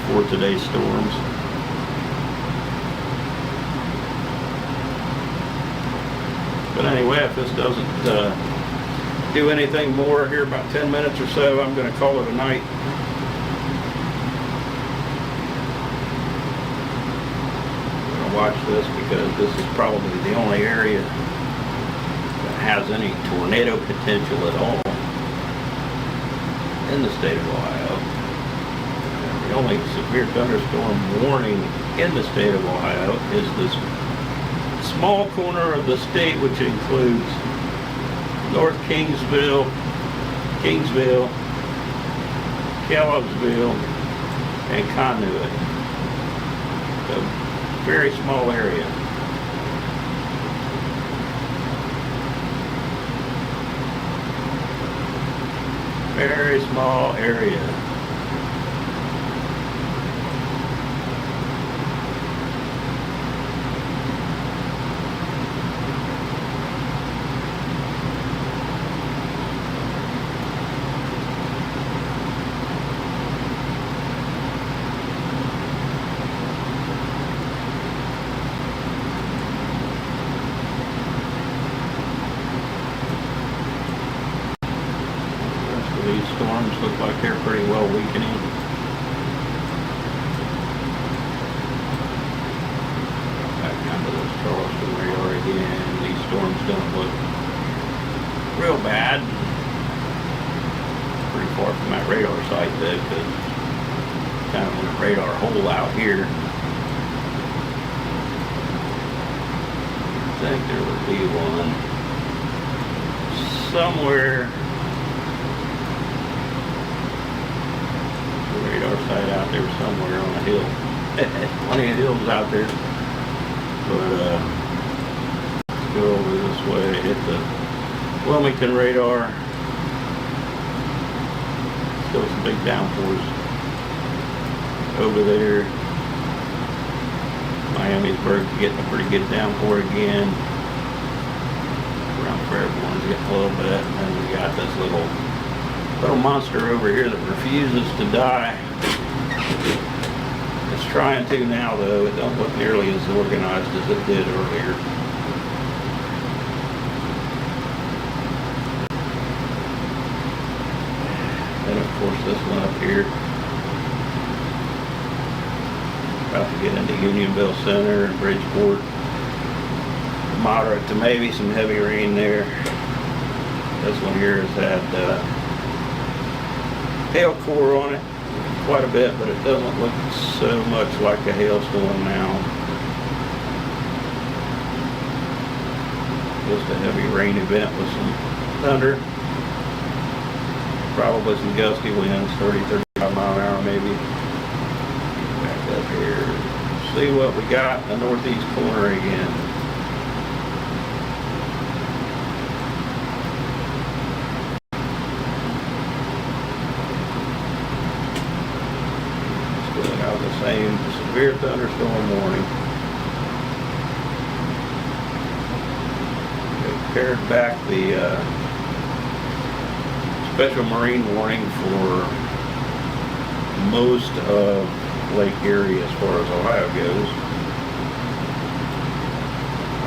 for today's storms. But anyway, if this doesn't do anything more here about 10 minutes or so, I'm going to call it a night. Watch this, because this is probably the only area that has any tornado potential at all in the state of Ohio. The only severe thunderstorm warning in the state of Ohio is this small corner of the state which includes North Kingsville, Kellogg'sville, and Conduit. A very small area. Very small area. These storms look like they're pretty well weakening. Back down to this Charleston radar again. These storms don't look real bad. Pretty far from that radar site though, because kind of in a radar hole out here. I think there would be one somewhere. Radar site out there somewhere on a hill. Plenty of hills out there. But let's go over this way, hit the Wilmington radar. Still some big downpours over there. Miamisburg's getting a pretty good downpour again. Around Fairborn's getting a little bit, and then we got this little monster over here that refuses to die. It's trying to now though. It don't look nearly as organized as it did earlier. And of course this one up here. About to get into Unionville Center and Bridgeport. Moderate to maybe some heavy rain there. This one here has had hail core on it quite a bit, but it doesn't look so much like a hailstorm now. Just a heavy rain event with some thunder. Probably some gusty winds, 30, 35 mile an hour maybe. Back up here. See what we got in the northeast corner again. Same severe thunderstorm warning. They pared back the special marine warning for most of Lake Erie as far as Ohio goes.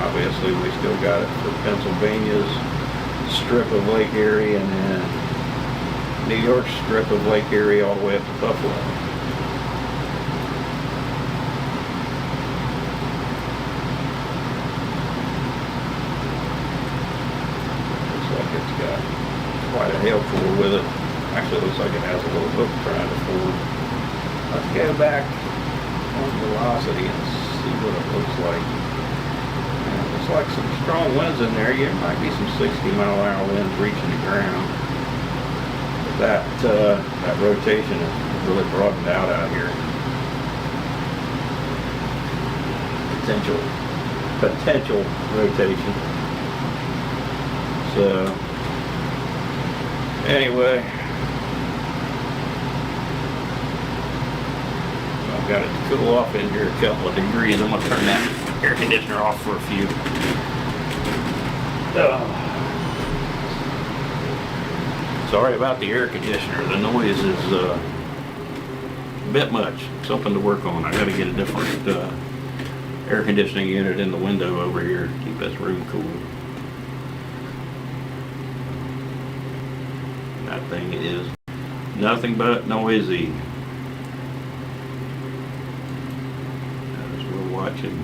Obviously we still got it for Pennsylvania's strip of Lake Erie and then New York's strip of Lake Erie all the way up to Buffalo. Quite a hail core with it. Actually, it looks like it has a little hook trying to form. Let's go back on velocity and see what it looks like. And it looks like some strong winds in there. Yeah, there might be some 60-mile-an-hour winds reaching the ground. But that rotation is really broadened out here. Potential rotation. So. Anyway, I've got it to cool off in here a couple of degrees. I'm going to turn that air conditioner off for a few. Sorry about the air conditioner. The noise is a bit much. Something to work on. I got to get a different air conditioning unit in the window over here to keep this room cool. That thing is nothing but noisy. As we're watching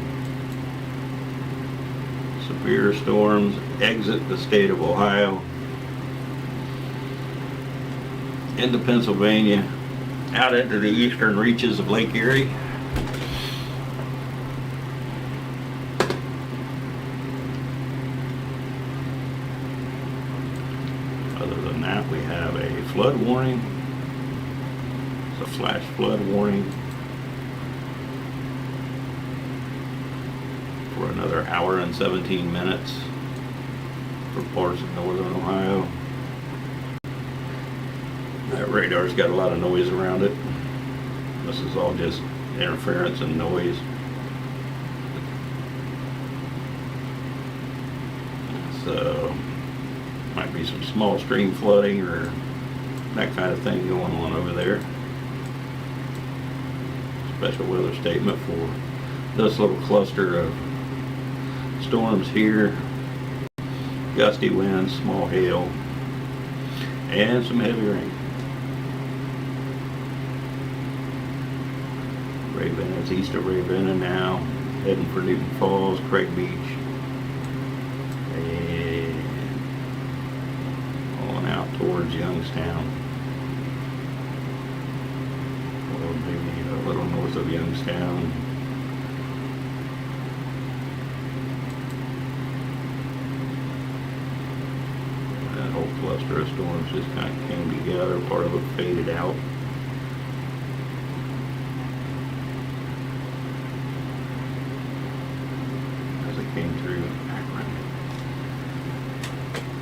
severe storms exit the state of Ohio into Pennsylvania, out into the eastern reaches of Lake Erie. Other than that, we have a flood warning. It's a flash flood warning for another hour and 17 minutes for parts of northern Ohio. That radar's got a lot of noise around it. This is all just interference and noise. So, might be some small stream flooding or that kind of thing going on over there. Special weather statement for this little cluster of storms here. Gusty winds, small hail, and some heavy rain. Ravenna, it's east of Ravenna now, heading for Newton Falls, Craig Beach, and on out towards Youngstown, or maybe a little north of Youngstown. That whole cluster of storms just kind of came together, part of it faded out. Came through Akron,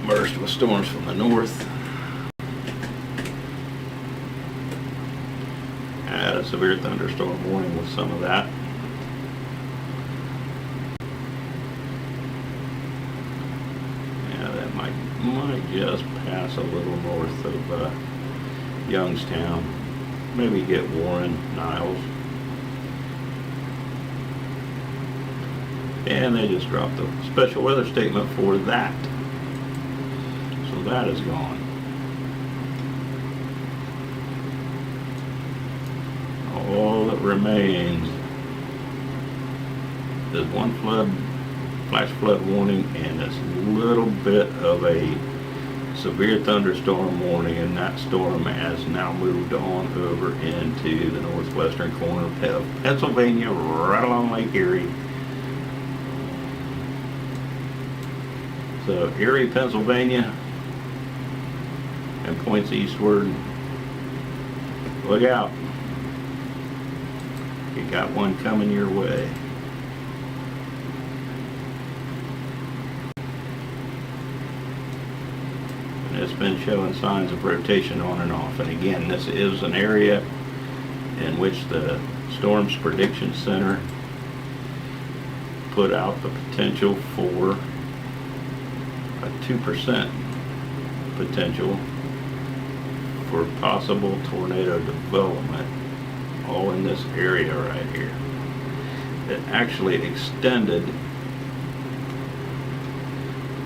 burst with storms from the north. Had a severe thunderstorm warning with some of that. Yeah, that might just pass a little north of Youngstown. Maybe get Warren, Niles. And they just dropped the special weather statement for that. So that is gone. All that remains is one flash flood warning and this little bit of a severe thunderstorm warning, and that storm has now moved on over into the northwestern corner of Pennsylvania, right along Lake Erie. So Erie, Pennsylvania, and points eastward. Look out. You got one coming your way. And it's been showing signs of rotation on and off. And again, this is an area in which the Storms Prediction Center put out the potential for a 2% potential for possible tornado development, all in this area right here. It actually extended.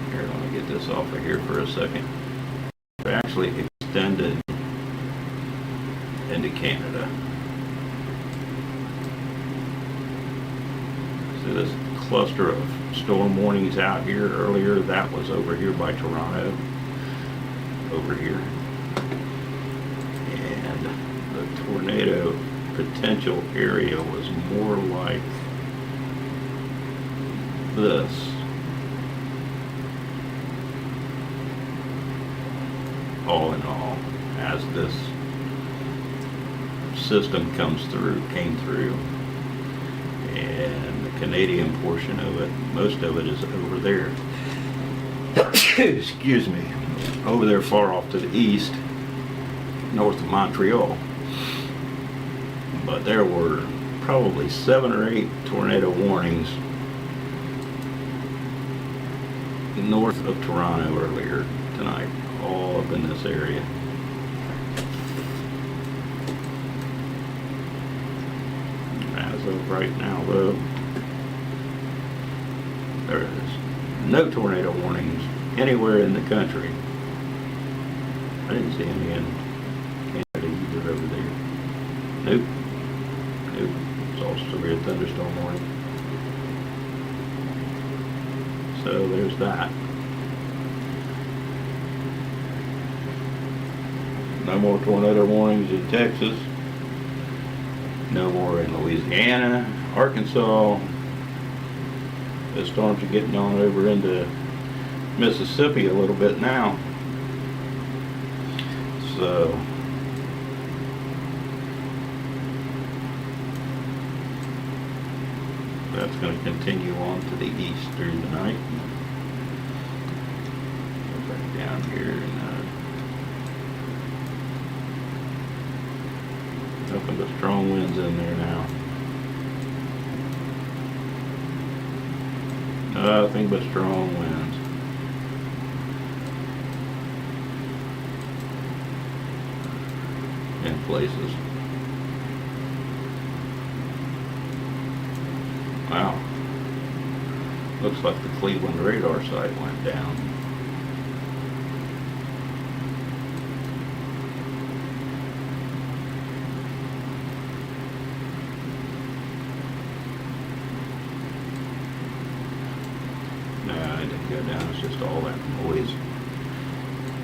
Here, let me get this off of here for a second. It actually extended into Canada. So this cluster of storm warnings out here earlier, that was over here by Toronto, over here. And the tornado potential area was more like this. All in all, as this system came through, and the Canadian portion of it, most of it is over there. Excuse me. Over there far off to the east, north of Montreal. But there were probably 7 or 8 tornado warnings north of Toronto earlier tonight, all up in this area. As of right now, though, there is no tornado warnings anywhere in the country. I didn't see any in Canada either over there. Nope. Nope. It's all severe thunderstorm warning. So there's that. No more tornado warnings in Texas. No more in Louisiana, Arkansas. The storms are getting on over into Mississippi a little bit now. So that's going to continue on to the east through the night. Go back down here and nothing but strong winds in there now. Nothing but strong winds. In places. Wow. Looks like the Cleveland radar site went down. Nah, it didn't go down. It's just all that noise,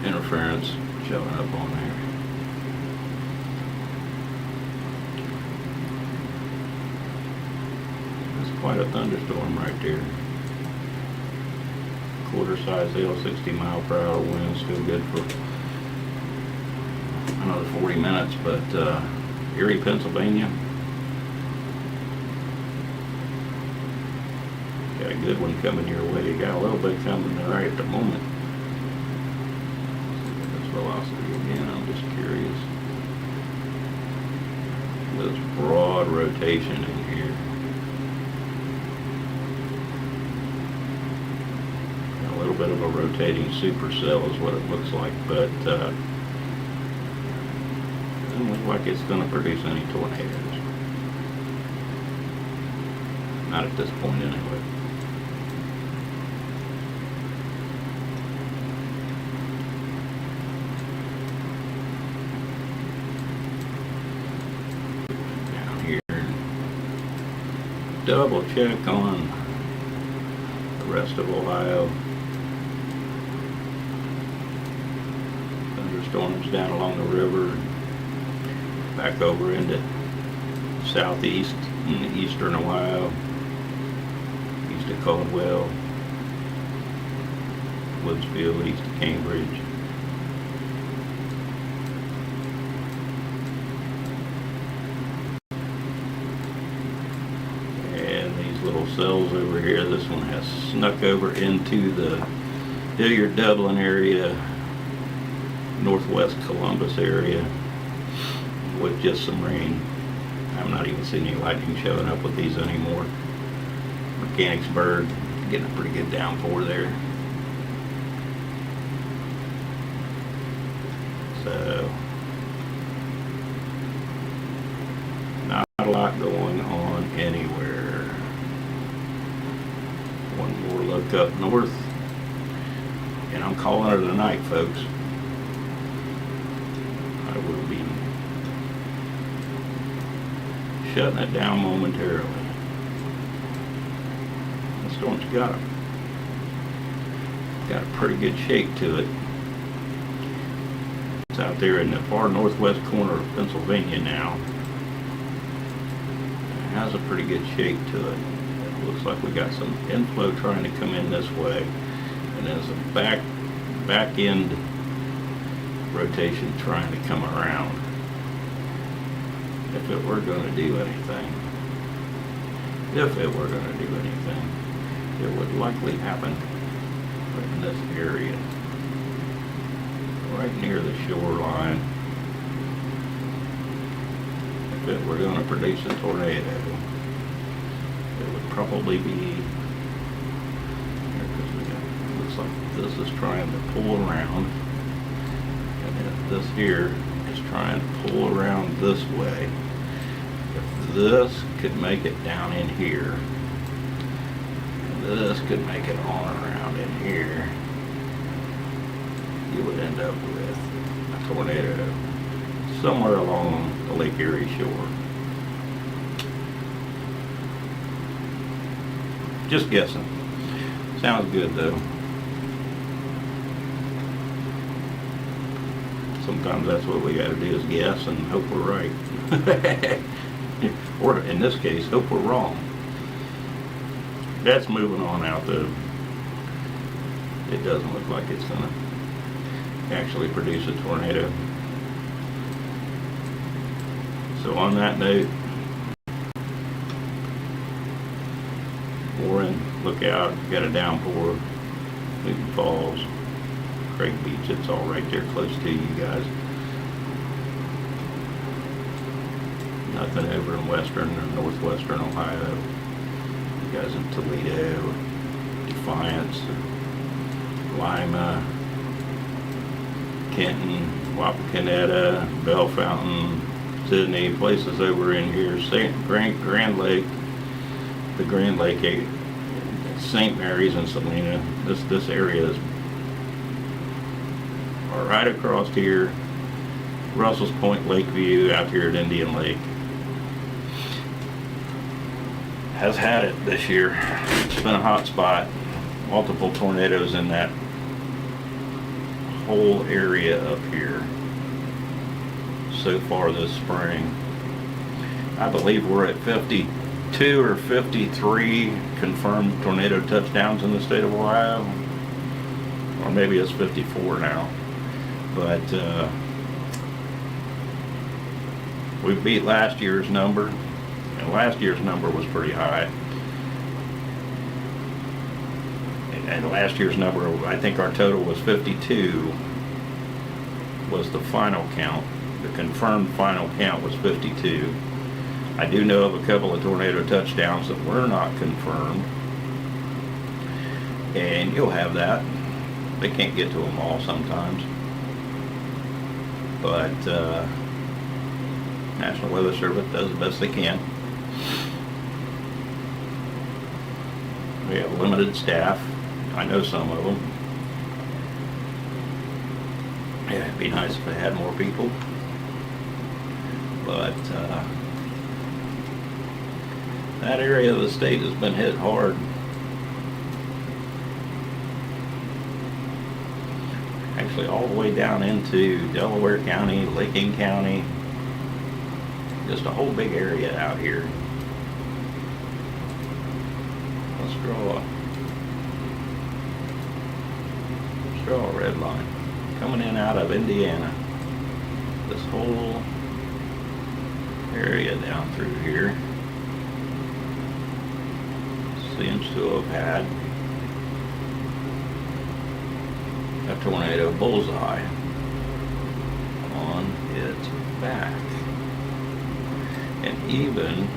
interference showing up on there. Quite a thunderstorm right there. Quarter size hail, 60 mile per hour winds, still good for another 40 minutes, but Erie, Pennsylvania, got a good one coming your way. You got a little bit coming right at the moment. This velocity again, I'm just curious. This broad rotation in here. A little bit of a rotating supercell is what it looks like, but it doesn't look like it's going to produce any tornadoes. Not at this point anyway. Down here, double check on the rest of Ohio. Thunderstorms down along the river, back over into southeast and eastern Ohio, east of Caldwell, Woodsfield, east of Cambridge. And these little cells over here, this one has snuck over into the Hilliard, Dublin area, northwest Columbus area with just some rain. I'm not even seeing any lightning showing up with these anymore. Mechanicsburg, getting a pretty good downpour there. So, not a lot going on anywhere. One more look up north, and I'm calling it a night, folks. I will be shutting it down momentarily. The storm's got a pretty good shake to it. It's out there in the far northwest corner of Pennsylvania now. It has a pretty good shake to it. It looks like we got some inflow trying to come in this way, and there's a back end rotation trying to come around. If it were going to do anything, it would likely happen in this area, right near the shoreline. If it were going to produce a tornado, it would probably be here, because it looks like this is trying to pull around, and if this here is trying to pull around this way, if this could make it down in here, and this could make it on around in here, you would end up with a tornado somewhere along the Lake Erie shore. Just guessing. Sounds good though. Sometimes that's what we gotta do, is guess and hope we're right. Or in this case, hope we're wrong. That's moving on out though. It doesn't look like it's gonna actually produce a tornado. So on that note, Warren, look out, got a downpour, Newton Falls, Craig Beach, it's all right there close to you guys. Nothing over in western or northwestern Ohio. You guys in Toledo, Defiance, Lima, Kenton, Wapakoneta, Bell Fountain, Sydney, places over in here, Grand Lake, the Grand Lake, St. Mary's and Salina. This area is right across here, Russell's Point, Lakeview, out here at Indian Lake. Has had it this year. It's been a hot spot. Multiple tornadoes in that whole area up here so far this spring. I believe we're at 52 or 53 confirmed tornado touchdowns in the state of Ohio, or maybe it's 54 now, but we beat last year's number, and last year's number was pretty high. And last year's number, I think our total was 52, was the final count. The confirmed final count was 52. I do know of a couple of tornado touchdowns that were not confirmed. And you'll have that. They can't get to them all sometimes. But National Weather Service does the best they can. We have limited staff. I know some of them. Yeah, it'd be nice if they had more people. But that area of the state has been hit hard. Actually all the way down into Delaware County, Licking County. Just a whole big area out here. Let's draw a red line. Coming in out of Indiana. This whole area down through here seems to have had a tornado bullseye on its back. And even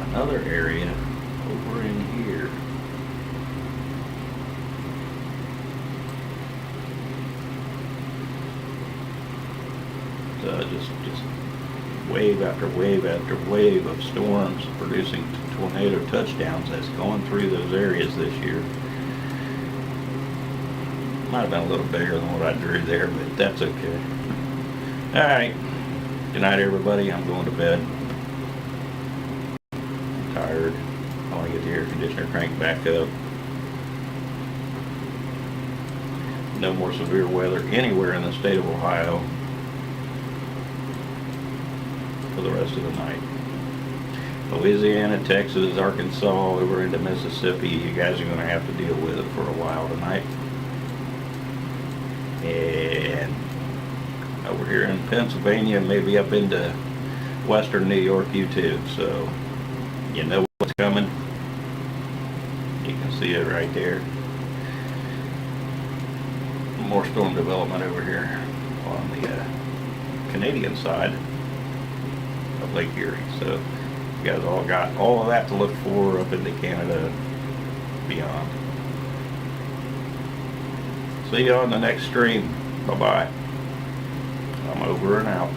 another area over in here. Just wave after wave after wave of storms producing tornado touchdowns that's gone through those areas this year. Might have been a little bigger than what I drew there, but that's okay. Alright. Good night, everybody. I'm going to bed. I'm tired. I want to get the air conditioner cranked back up. No more severe weather anywhere in the state of Ohio for the rest of the night. Louisiana, Texas, Arkansas, over into Mississippi, you guys are going to have to deal with it for a while tonight. And over here in Pennsylvania, maybe up into western New York, you too. So you know what's coming. You can see it right there. More storm development over here on the Canadian side of Lake Erie. So you guys all got all of that to look for up into Canada and beyond. See you on the next stream. Bye-bye. I'm over and out.